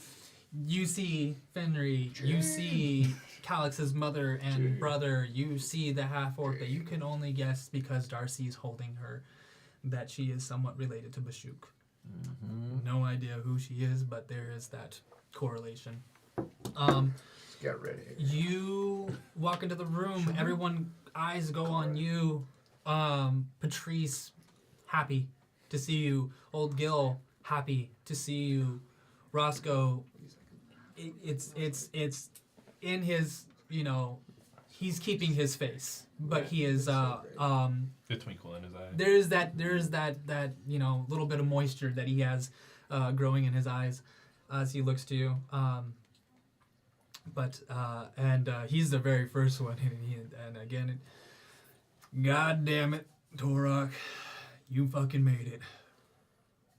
you see Fenry. You see Calix's mother and brother. You see the half orc that you can only guess because Darcy's holding her that she is somewhat related to Bashuk. No idea who she is, but there is that correlation. Get ready. You walk into the room. Everyone eyes go on you. Patrice, happy to see you. Old Gil, happy to see you. Roscoe, it's in his, he's keeping his face, but he is The twinkle in his eye. there's that little bit of moisture that he has growing in his eyes as he looks to you. But he's the very first one, and again, God damn it, Torok, you fucking made it.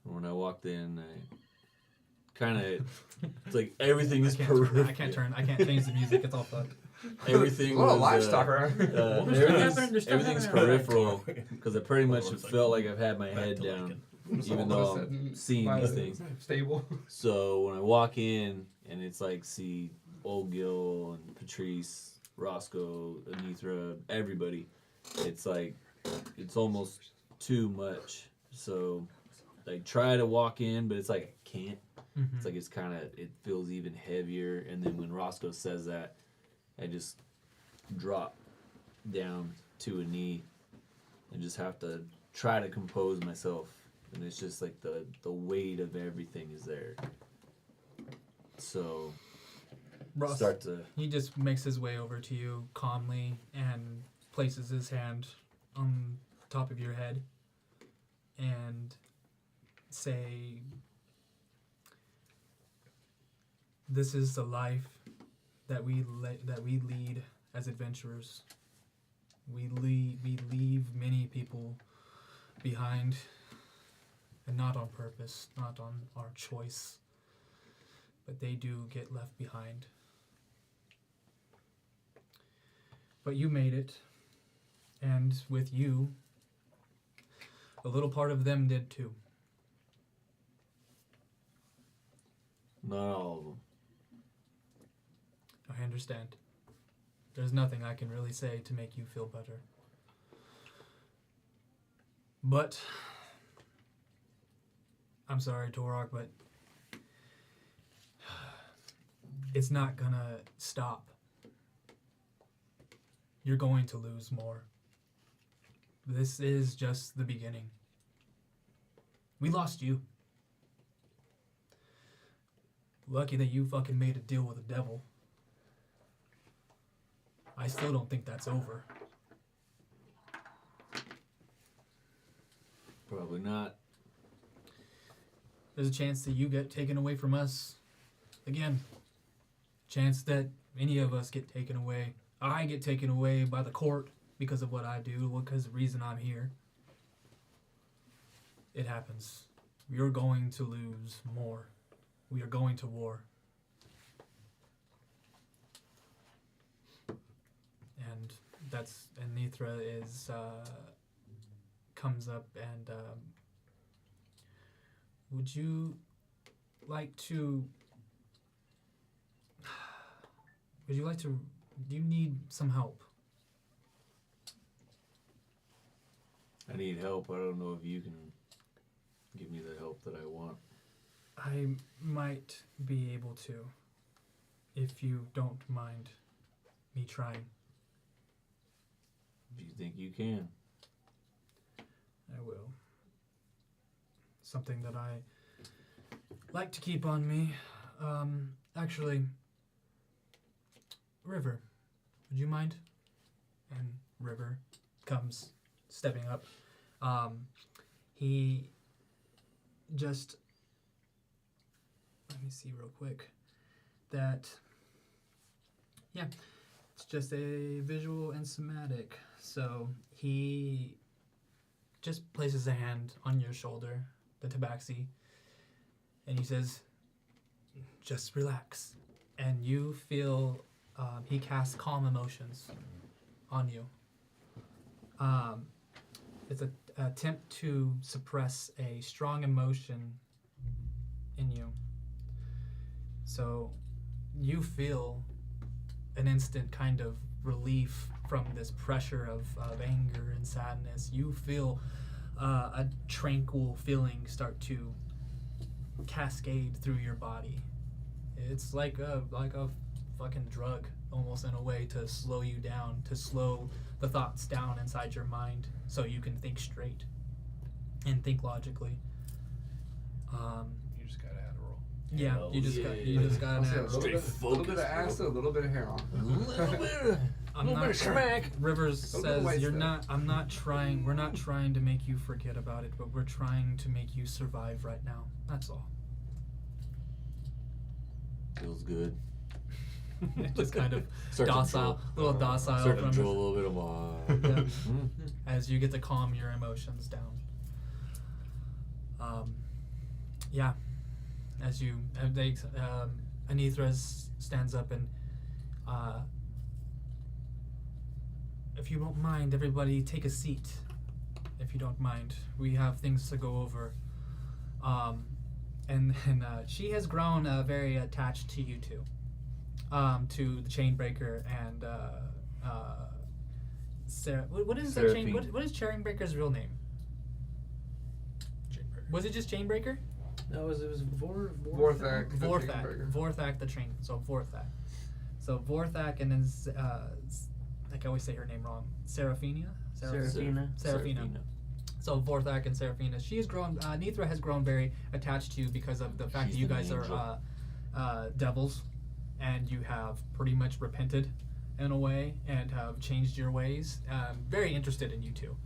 When I walked in, I kind of, it's like everything is I peripheral. can't change the music. It's all fucked. Everything A lot of was, livestock around. everything's peripheral because I pretty much Well, it's like felt like I've had my back head to down, Lincoln. even though I'm seeing these things. Stable. So when I walk in and it's like see Old Gil and Patrice, Roscoe, Anithra, everybody, it's like it's almost too much. So I try to walk in, but it's like I can't. Mm-hmm. It's like it's kind of, it feels even heavier. And then when Roscoe says that, I just drop down to a knee and just have to try to compose myself. And it's just like the weight of everything is there. So Ross, start to, he just makes his way over to you calmly and places his hand on top of your head and say, "This is the life that we lead as adventurers. We leave many people behind, and not on purpose, not on our choice, but they do get left behind. But you made it, and with you, a little part of them did too." not all of them. I understand. There's nothing I can really say to make you feel better. But I'm sorry, Torok, but it's not gonna stop. You're going to lose more. This is just the beginning. We lost you. Lucky that you fucking made a deal with the devil. I still don't think that's over. Probably not. There's a chance that you get taken away from us again. Chance that any of us get taken away. I get taken away by the court because of what I do, because of the reason I'm here. It happens. You're going to lose more. We are going to war. And that's, and Nithra is, comes up and, would you like to, do you need some help? I need help. I don't know if you can give me the help that I want. I might be able to, if you don't mind me trying. If you think you can. I will. Something that I like to keep on me. Actually, River, would you mind? And River comes stepping up. He just me see real quick. That, yeah, it's just a visual and somatic. So he just places a hand on your shoulder, the tabaxi, and he says, just relax. And you feel he casts calm emotions on you. It's an attempt to suppress a strong emotion in you. So you feel an instant kind of relief from this pressure of anger and sadness. You feel a tranquil feeling start to cascade through your body. It's like a fucking drug, almost, in a way, to slow you down, to slow the thoughts down inside your mind so you can think straight and think logically. You just gotta add a roll. Yeah, Hell you just yeah. got I'll say an a little bit of acid, a little bit of hair on. A little bit of smack. Rivers A little bit of says white you're stuff. we're not trying to make you forget about it, but we're trying to make you survive right now. That's all. Feels good. Just kind of Start to docile, little docile Start to from draw a little bit of my. Yeah. As you get to calm your emotions down. Yeah, as you, Anithra stands up and, if you don't mind, everybody take a seat. If you don't mind, we have things to go over. And she has grown very attached to you two, to the Chainbreaker and Sarah. What is that chain? What is Chainbreaker's real name? Was it just Chainbreaker? No, it was Vorthak. Vorthak the train. So Vorthak. So Vorthak and then like I always say her name wrong. Seraphina. Seraphina. So Vorthak and Seraphina. She has grown. Nithra has grown very attached to you because of the fact She's that you an guys angel. are devils, and you have pretty much repented in a way and have changed your ways. Very interested in you two.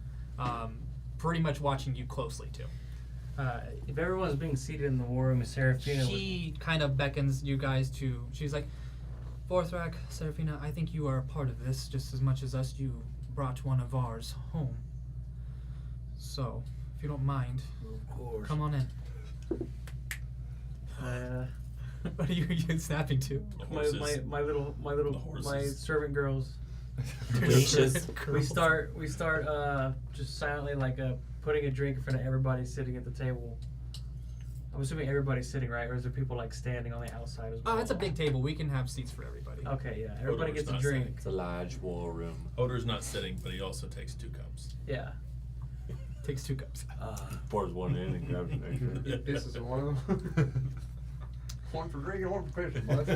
Pretty much watching you closely too. If everyone's being seated in the war room, Seraphina She kind of beckons you guys to. She's like, Vorthak, Seraphina, I think you are a part of this just as much as us. You brought one of ours home. So, if you don't mind, of course. come on in. What are you snapping to? The my horses. little horses. my servant girls. Leashes. We start just silently putting a drink in front of everybody sitting at the table. I'm assuming everybody's sitting, right? Or is there people standing on the outside as well? Oh, it's a big table. We can have seats for everybody. Okay, yeah. Everybody Hodor's gets a not drink. sitting. It's a large war room. Hodor's not sitting, but he also takes 2 cups. Yeah. Takes 2 cups. Pours one in and grabs an extra. This is one of them. One for drinking, one for fishing, bud.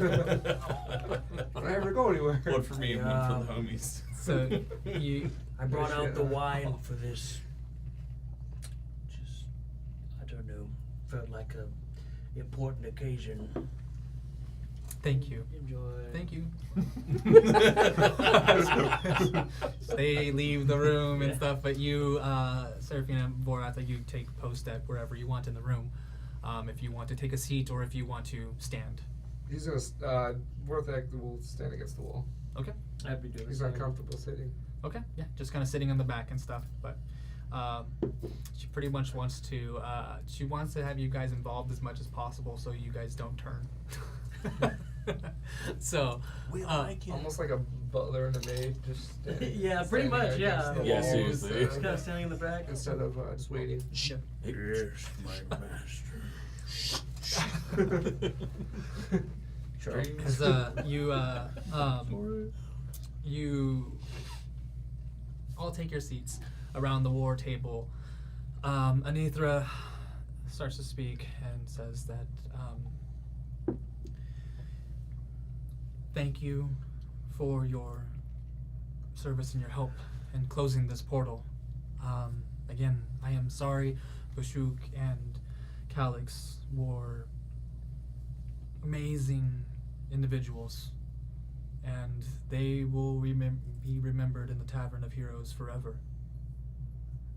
Don't ever go anywhere. One for me and one for the homies. So you. I brought Shit. out the wine for this. Just, I don't know, felt like a important occasion. Thank you. Enjoy. Thank you. They leave the room and stuff, but you, Seraphina and Vorata, you take post at wherever you want in the room. If you want to take a seat or if you want to stand. He's gonna, Vorthak will stand against the wall. Okay. I'd be doing He's the same. uncomfortable sitting. Okay. Yeah. Just kind of sitting on the back and stuff, but she pretty much wants to. She wants to have you guys involved as much as possible, so you guys don't turn. So. Almost like a butler and a maid, just standing, Yeah, pretty standing much, there yeah. against the Yeah, wall, seriously. Just kind of standing in the back. instead of just waiting. Yes, my master. Because you all take your seats around the war table. Anithra starts to speak and says that thank you for your service and your help in closing this portal. Again, I am sorry Bashuk and Calix were amazing individuals, and they will be remembered in the Tavern of Heroes forever.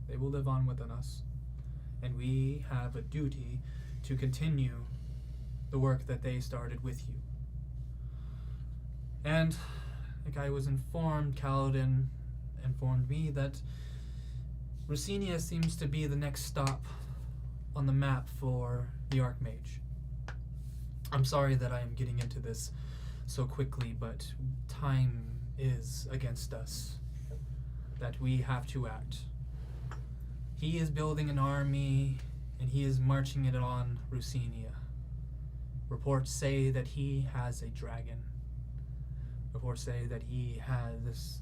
They will live on within us, and we have a duty to continue the work that they started with you. And like I was informed, Kaladin informed me that Rusinia seems to be the next stop on the map for the Archmage. I'm sorry that I am getting into this so quickly, but time is against us. That we have to act. He is building an army, and he is marching it on Rusinia. Reports say that he has a dragon. Reports say that he has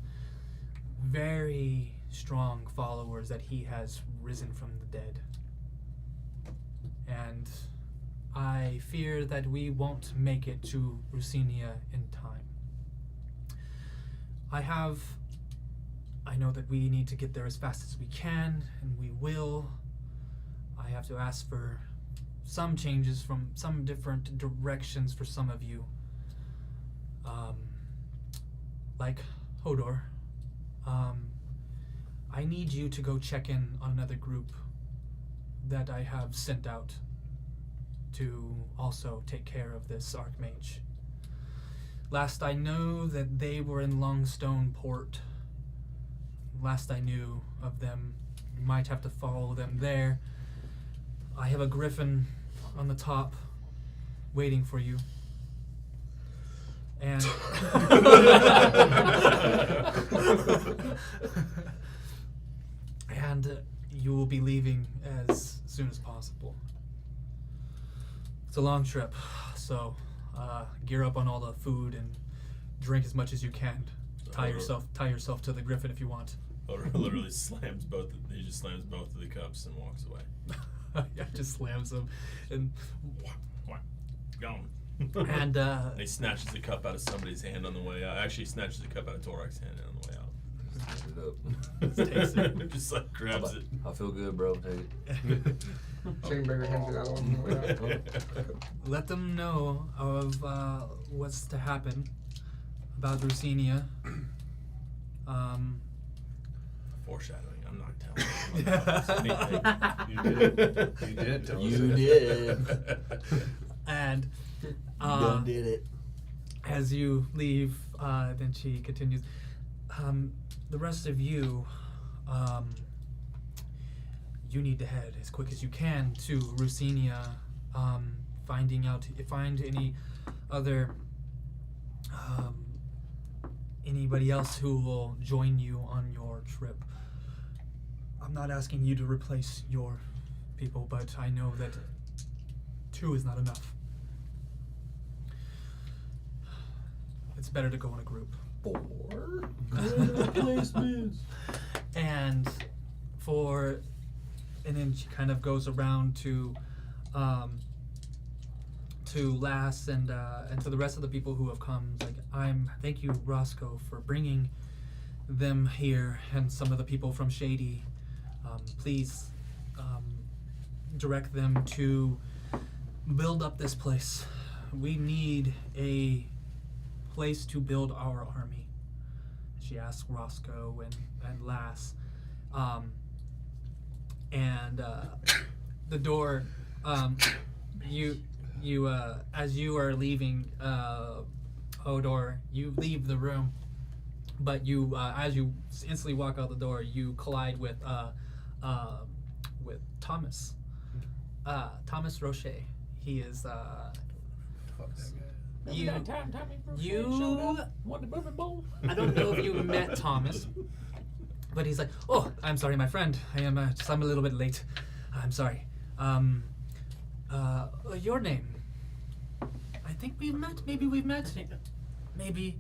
very strong followers, that he has risen from the dead. And I fear that we won't make it to Rusinia in time. I know that we need to get there as fast as we can, and we will. I have to ask for some changes from some different directions for some of you. Like Hodor. I need you to go check in on another group that I have sent out to also take care of this Archmage. Last I know that they were in Longstone Port. Last I knew of them, you might have to follow them there. I have a griffin on the top waiting for you. And and you will be leaving as soon as possible. It's a long trip, so gear up on all the food and drink as much as you can. Tie yourself to the griffin if you want. Literally he just slams both of the cups and walks away. Yeah, just slams them and Gone. and And he snatches the cup out of somebody's hand on the way out. Actually, he snatches the cup out of Torak's hand on the way out. Just pick it Just takes it. Just like grabs it. up. I feel good, bro. Take it. Chainbreaker hands it out on the way out. let them know of what's to happen about Rusinia. Foreshadowing. I'm not telling you. You did tell us. You did. And You done did it. as you leave, then she continues. The rest of you, you need to head as quick as you can to Rusinia, find any other, anybody else who will join you on your trip. I'm not asking you to replace your people, but I know that 2 is not enough. It's better to go in a group. 4 Replacements. And then she kind of goes around to Lass and to the rest of the people who have come. Like, thank you, Roscoe, for bringing them here, and some of the people from Shady. Please direct them to build up this place. We need a place to build our army. She asked Roscoe and Lass. The door, you as you are leaving, Hodor, you leave the room, but you as you instantly walk out the door, you collide with Thomas. Thomas Roche. He is Fuck that guy. you. I I don't know if you met Thomas, but he's like, oh, I'm sorry, my friend. I'm a little bit late. I'm sorry. Your name? I think we've met. Maybe we've met. Maybe.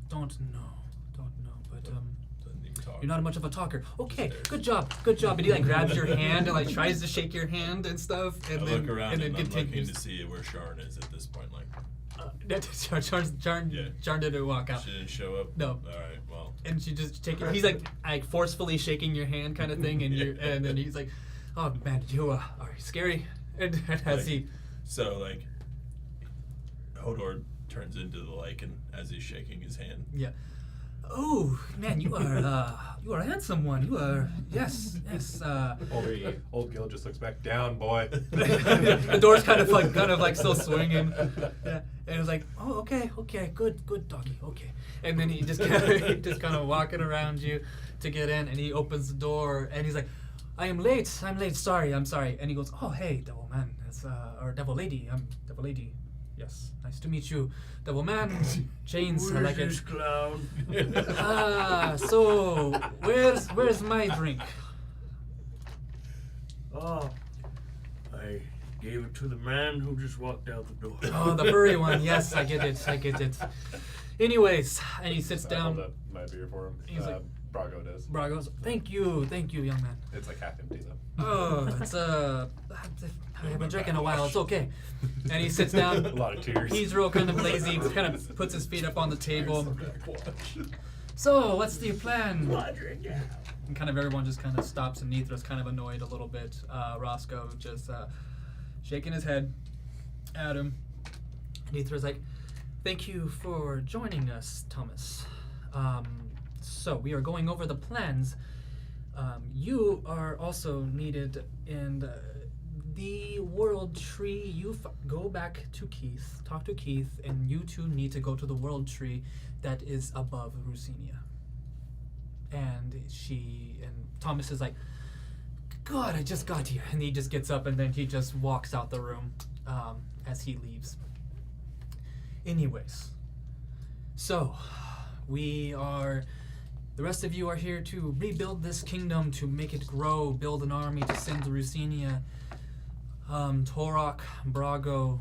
Don't know. But Doesn't even talk. you're not much of a talker. Okay, good job. And he like grabs your hand and like tries to shake your hand and stuff. And I then look around and then and I'm looking continues. to see where Sharon is at this point. Like, Jarn didn't walk out. she didn't show up. No. All right. Well. And she just he's like forcefully shaking your hand kind of thing, and and then he's like, oh man, you are scary. And as he So like, Hodor turns into the lichen as he's shaking his hand. yeah, Oh man, you are a handsome one. You are yes. Old Gil just looks back down, boy. The door's kind of like still swinging. Yeah, and it was like, oh okay, good doggy, okay. And then he just kind of walking around you to get in, and he opens the door, and he's like, I'm late. I'm sorry. And he goes, oh hey, devil man, it's or devil lady. I'm devil lady. Yes, nice to meet you, devil man. Chains, I like it. This clown? So where's my drink? Oh, I gave it to the man who just walked out the door. Oh, the furry one. Yes, I get it. Anyways, and he sits I hold down. up my beer for him. He's like- Brago does. Brago's, thank you, young man. It's like half empty though. Oh, it's I haven't drinking in a while. It's okay. And he sits down. A lot of tears. He's real kind of lazy. Kind of puts his feet up on the table. So, what's the plan? And kind of everyone just kind of stops, and Nithra's kind of annoyed a little bit. Roscoe just shaking his head at him. Nithra's like, thank you for joining us, Thomas. So we are going over the plans. You are also needed in the World Tree. You go back to Keith, talk to Keith, and you two need to go to the World Tree that is above Rusinia. And Thomas is like, God, I just got here. And he just gets up and then he just walks out the room as he leaves. Anyways, so the rest of you are here to rebuild this kingdom, to make it grow, build an army to send to Rusinia. Torok, Brago,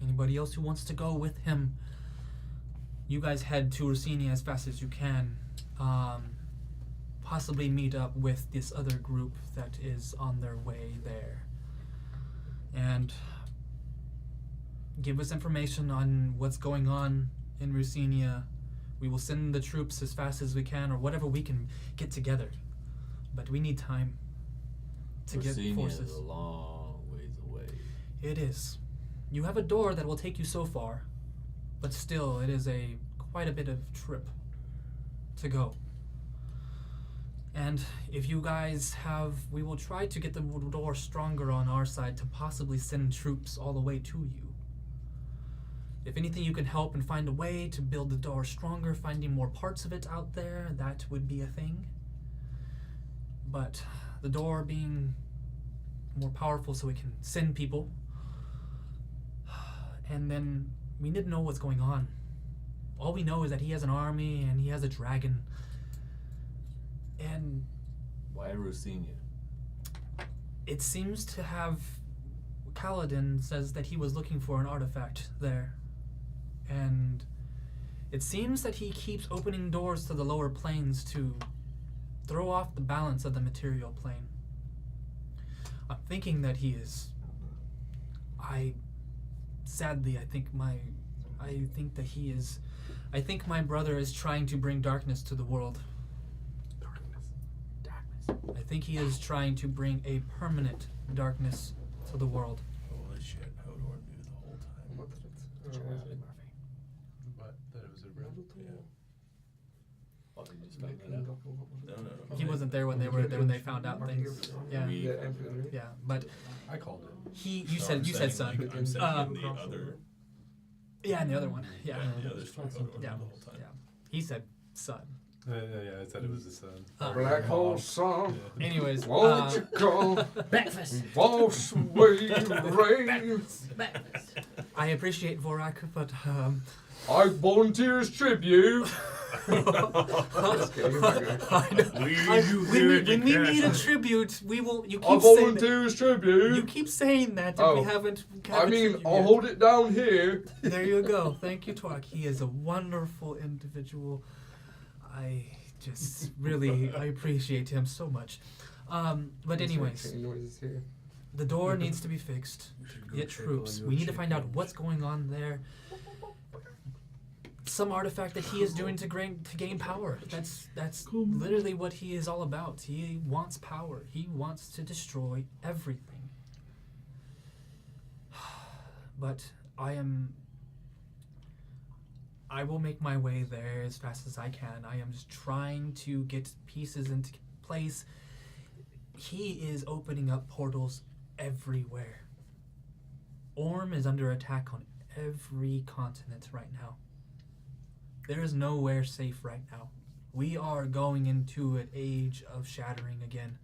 anybody else who wants to go with him. You guys head to Rusinia as fast as you can. Possibly meet up with this other group that is on their way there. And give us information on what's going on in Rusinia. We will send the troops as fast as we can, or whatever we can get together. But we need time to get forces. Is a long ways away. It is. You have a door that will take you so far, but still, it is quite a bit of trip to go. And if you guys we will try to get the door stronger on our side to possibly send troops all the way to you. If anything, you can help and find a way to build the door stronger, finding more parts of it out there, that would be a thing. But the door being more powerful so we can send people. And then we need to know what's going on. All we know is that he has an army and he has a dragon. And Why Rusinia? it seems to have... Kaladin says that he was looking for an artifact there. And it seems that he keeps opening doors to the lower planes to throw off the balance of the material plane. I'm thinking that he is... I think my brother is trying to bring darkness to the world. I think he is trying to bring a permanent darkness to the world. Holy shit, Hodor knew the whole time. But that it was a real. Yeah. Oh, you just found that out. No. He wasn't there when they found out things. Yeah. Yeah, but I called it. you said son. I'm saying the other. Yeah, and the other one. Yeah. The other story Hodor knew Yeah. the whole time. Yeah. He said son. Yeah, I said it was his son. Black hole sun, Anyways, won't you come? Breakfast. Wash away rain. I appreciate Vorak, but I volunteer as tribute. When we need a tribute, we will. You I keep saying that. volunteer as tribute. You keep saying that, and Oh. we haven't. I mean, I'll hold it down here. There you go. Thank you, Torek. He is a wonderful individual. I just really, I appreciate him so much. But anyways, Noises here. the door needs to be fixed. Get troops. We need to find out what's going on there. Some artifact that he is doing to gain power. That's literally what he is all about. He wants power. He wants to destroy everything. But I will make my way there as fast as I can. I am just trying to get pieces into place. He is opening up portals everywhere. Orm is under attack on every continent right now. There is nowhere safe right now. We are going into an age of shattering again.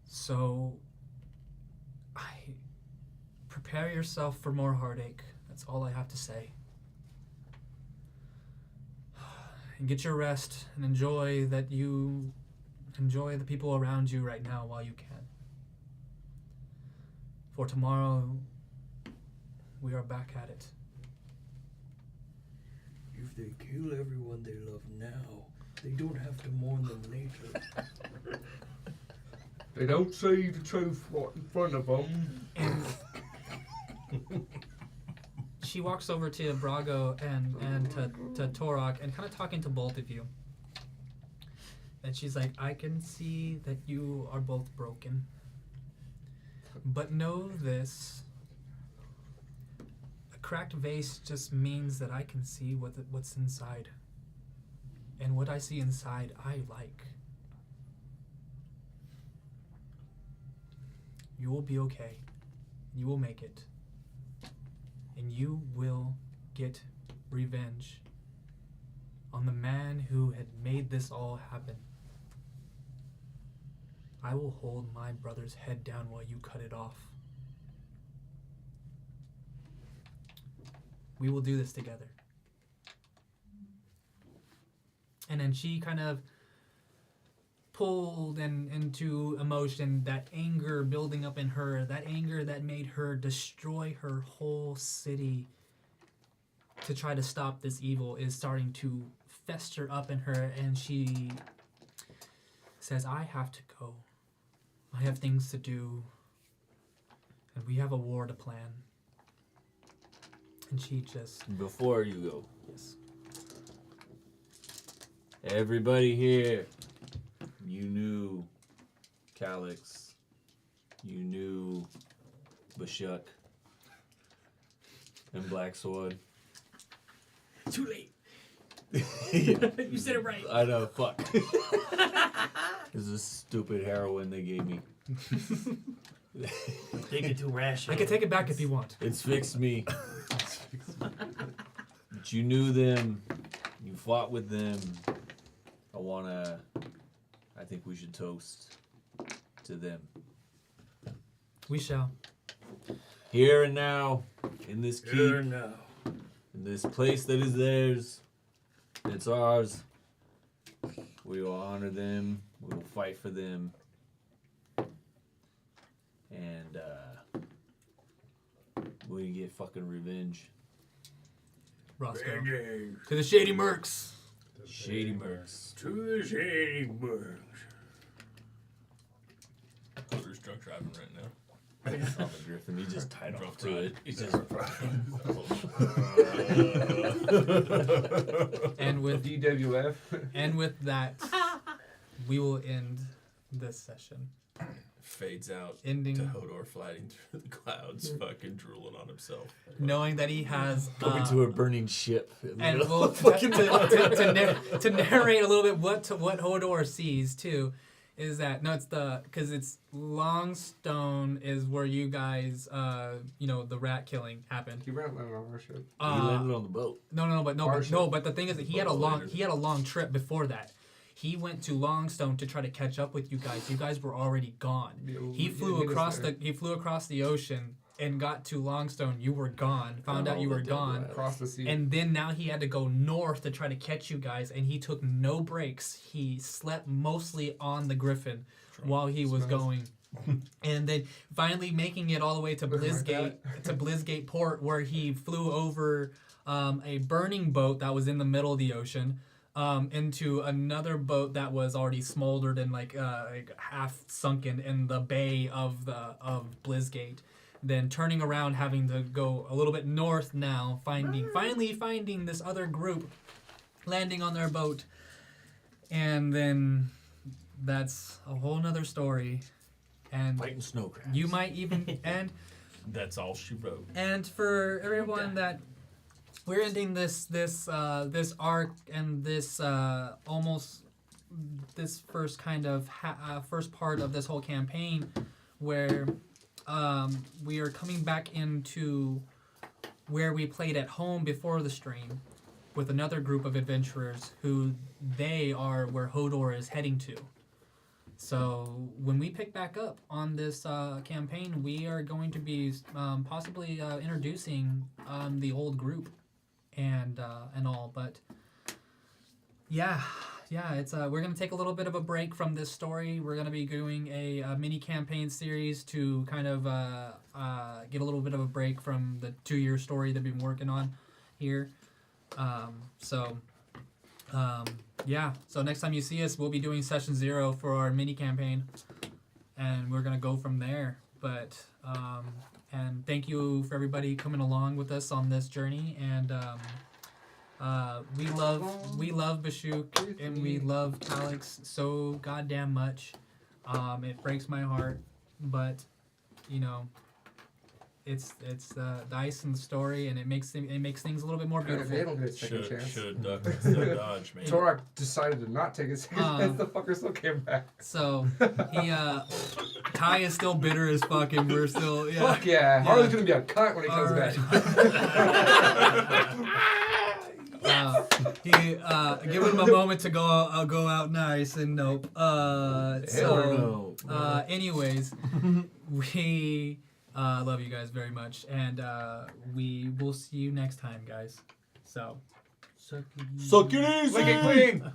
So, prepare yourself for more heartache. That's all I have to say. And get your rest and enjoy the people around you right now while you can. For tomorrow, we are back at it. If they kill everyone they love now, they don't have to mourn them later. They don't say the truth right in front of them. And she walks over to Brago and to Torok and kind of talking to both of you. And she's like, I can see that you are both broken. But know this. A cracked vase just means that I can see what's inside. And what I see inside, I like. You will be okay. You will make it. And you will get revenge on the man who had made this all happen. I will hold my brother's head down while you cut it off. We will do this together. And then she kind of pulled into emotion, that anger building up in her, that anger that made her destroy her whole city to try to stop this evil is starting to fester up in her, and she says, I have to go. I have things to do, and we have a war to plan. And she just... Before you go, Yes. everybody here, you knew Calyx, you knew Bashuk, and Black Sword. Too late. Yeah. You said it right. I know, fuck. This is stupid heroin they gave me. Take it to ration. I can take it back if you want. It's fixed me. But you knew them. You fought with them. I think we should toast to them. We shall. Here and now, in this keep, Here now. in this place that is theirs, it's ours. We will honor them. We will fight for them. And we get fucking revenge. Roscoe. Vengeance. To the Shady Mercs. Shady Mercs. To the Shady Mercs. We're drunk driving right now. On the Griffin, he just tied off to it. He just And with DWF. and with that, we will end this session. Fades out Ending to Hodor flying through the clouds, fucking drooling on himself. knowing that he has going to a burning ship. In the and middle well, of fucking to narrate a little bit what Hodor sees too, is that because it's Longstone is where you guys the rat killing happened. He ran on our ship. he landed on the boat. But the thing is that he had a long trip before that. He went to Longstone to try to catch up with you guys. You guys were already gone. He flew across the ocean and got to Longstone. You were gone. Found out you were gone. Across the sea. And then now he had to go north to try to catch you guys, and he took no breaks. He slept mostly on the Griffin while he was going. And then finally making it all the way to Blizzgate Port, where he flew over a burning boat that was in the middle of the ocean. Into another boat that was already smoldered and like half sunken in the bay of Blizzgate. Then turning around, having to go a little bit north now, finally finding this other group, landing on their boat, and then that's a whole nother story. And Fighting snow crabs. you might even and That's all she wrote. and for everyone that we're ending this arc and this almost this first kind of first part of this whole campaign where we are coming back into where we played at home before the stream with another group of adventurers who they are where Hodor is heading to. So when we pick back up on this campaign, we are going to be possibly introducing the old group and all. But yeah, it's we're gonna take a little bit of a break from this story. We're gonna be doing a mini campaign series to kind of get a little bit of a break from the 2-year story that we've been working on here. Yeah, so next time you see us, we'll be doing session 0 for our mini campaign, and we're gonna go from there. But and thank you for everybody coming along with us on this journey, and we love Bashuk and we love Calix so goddamn much. It breaks my heart, but you know, it's the ice in the story, and it makes things a little bit more beautiful. They don't get a second chance. Should duck instead of dodge, man. Torak decided to not take a second chance. The fucker still came back. So he Ty is still bitter as fuck, and we're still Fuck yeah. Harley's gonna be a cunt when he comes back. Give him a moment to go out nice, and nope. Anyways, we love you guys very much, and we will see you next time, guys. So Suck it easy. Lick it clean.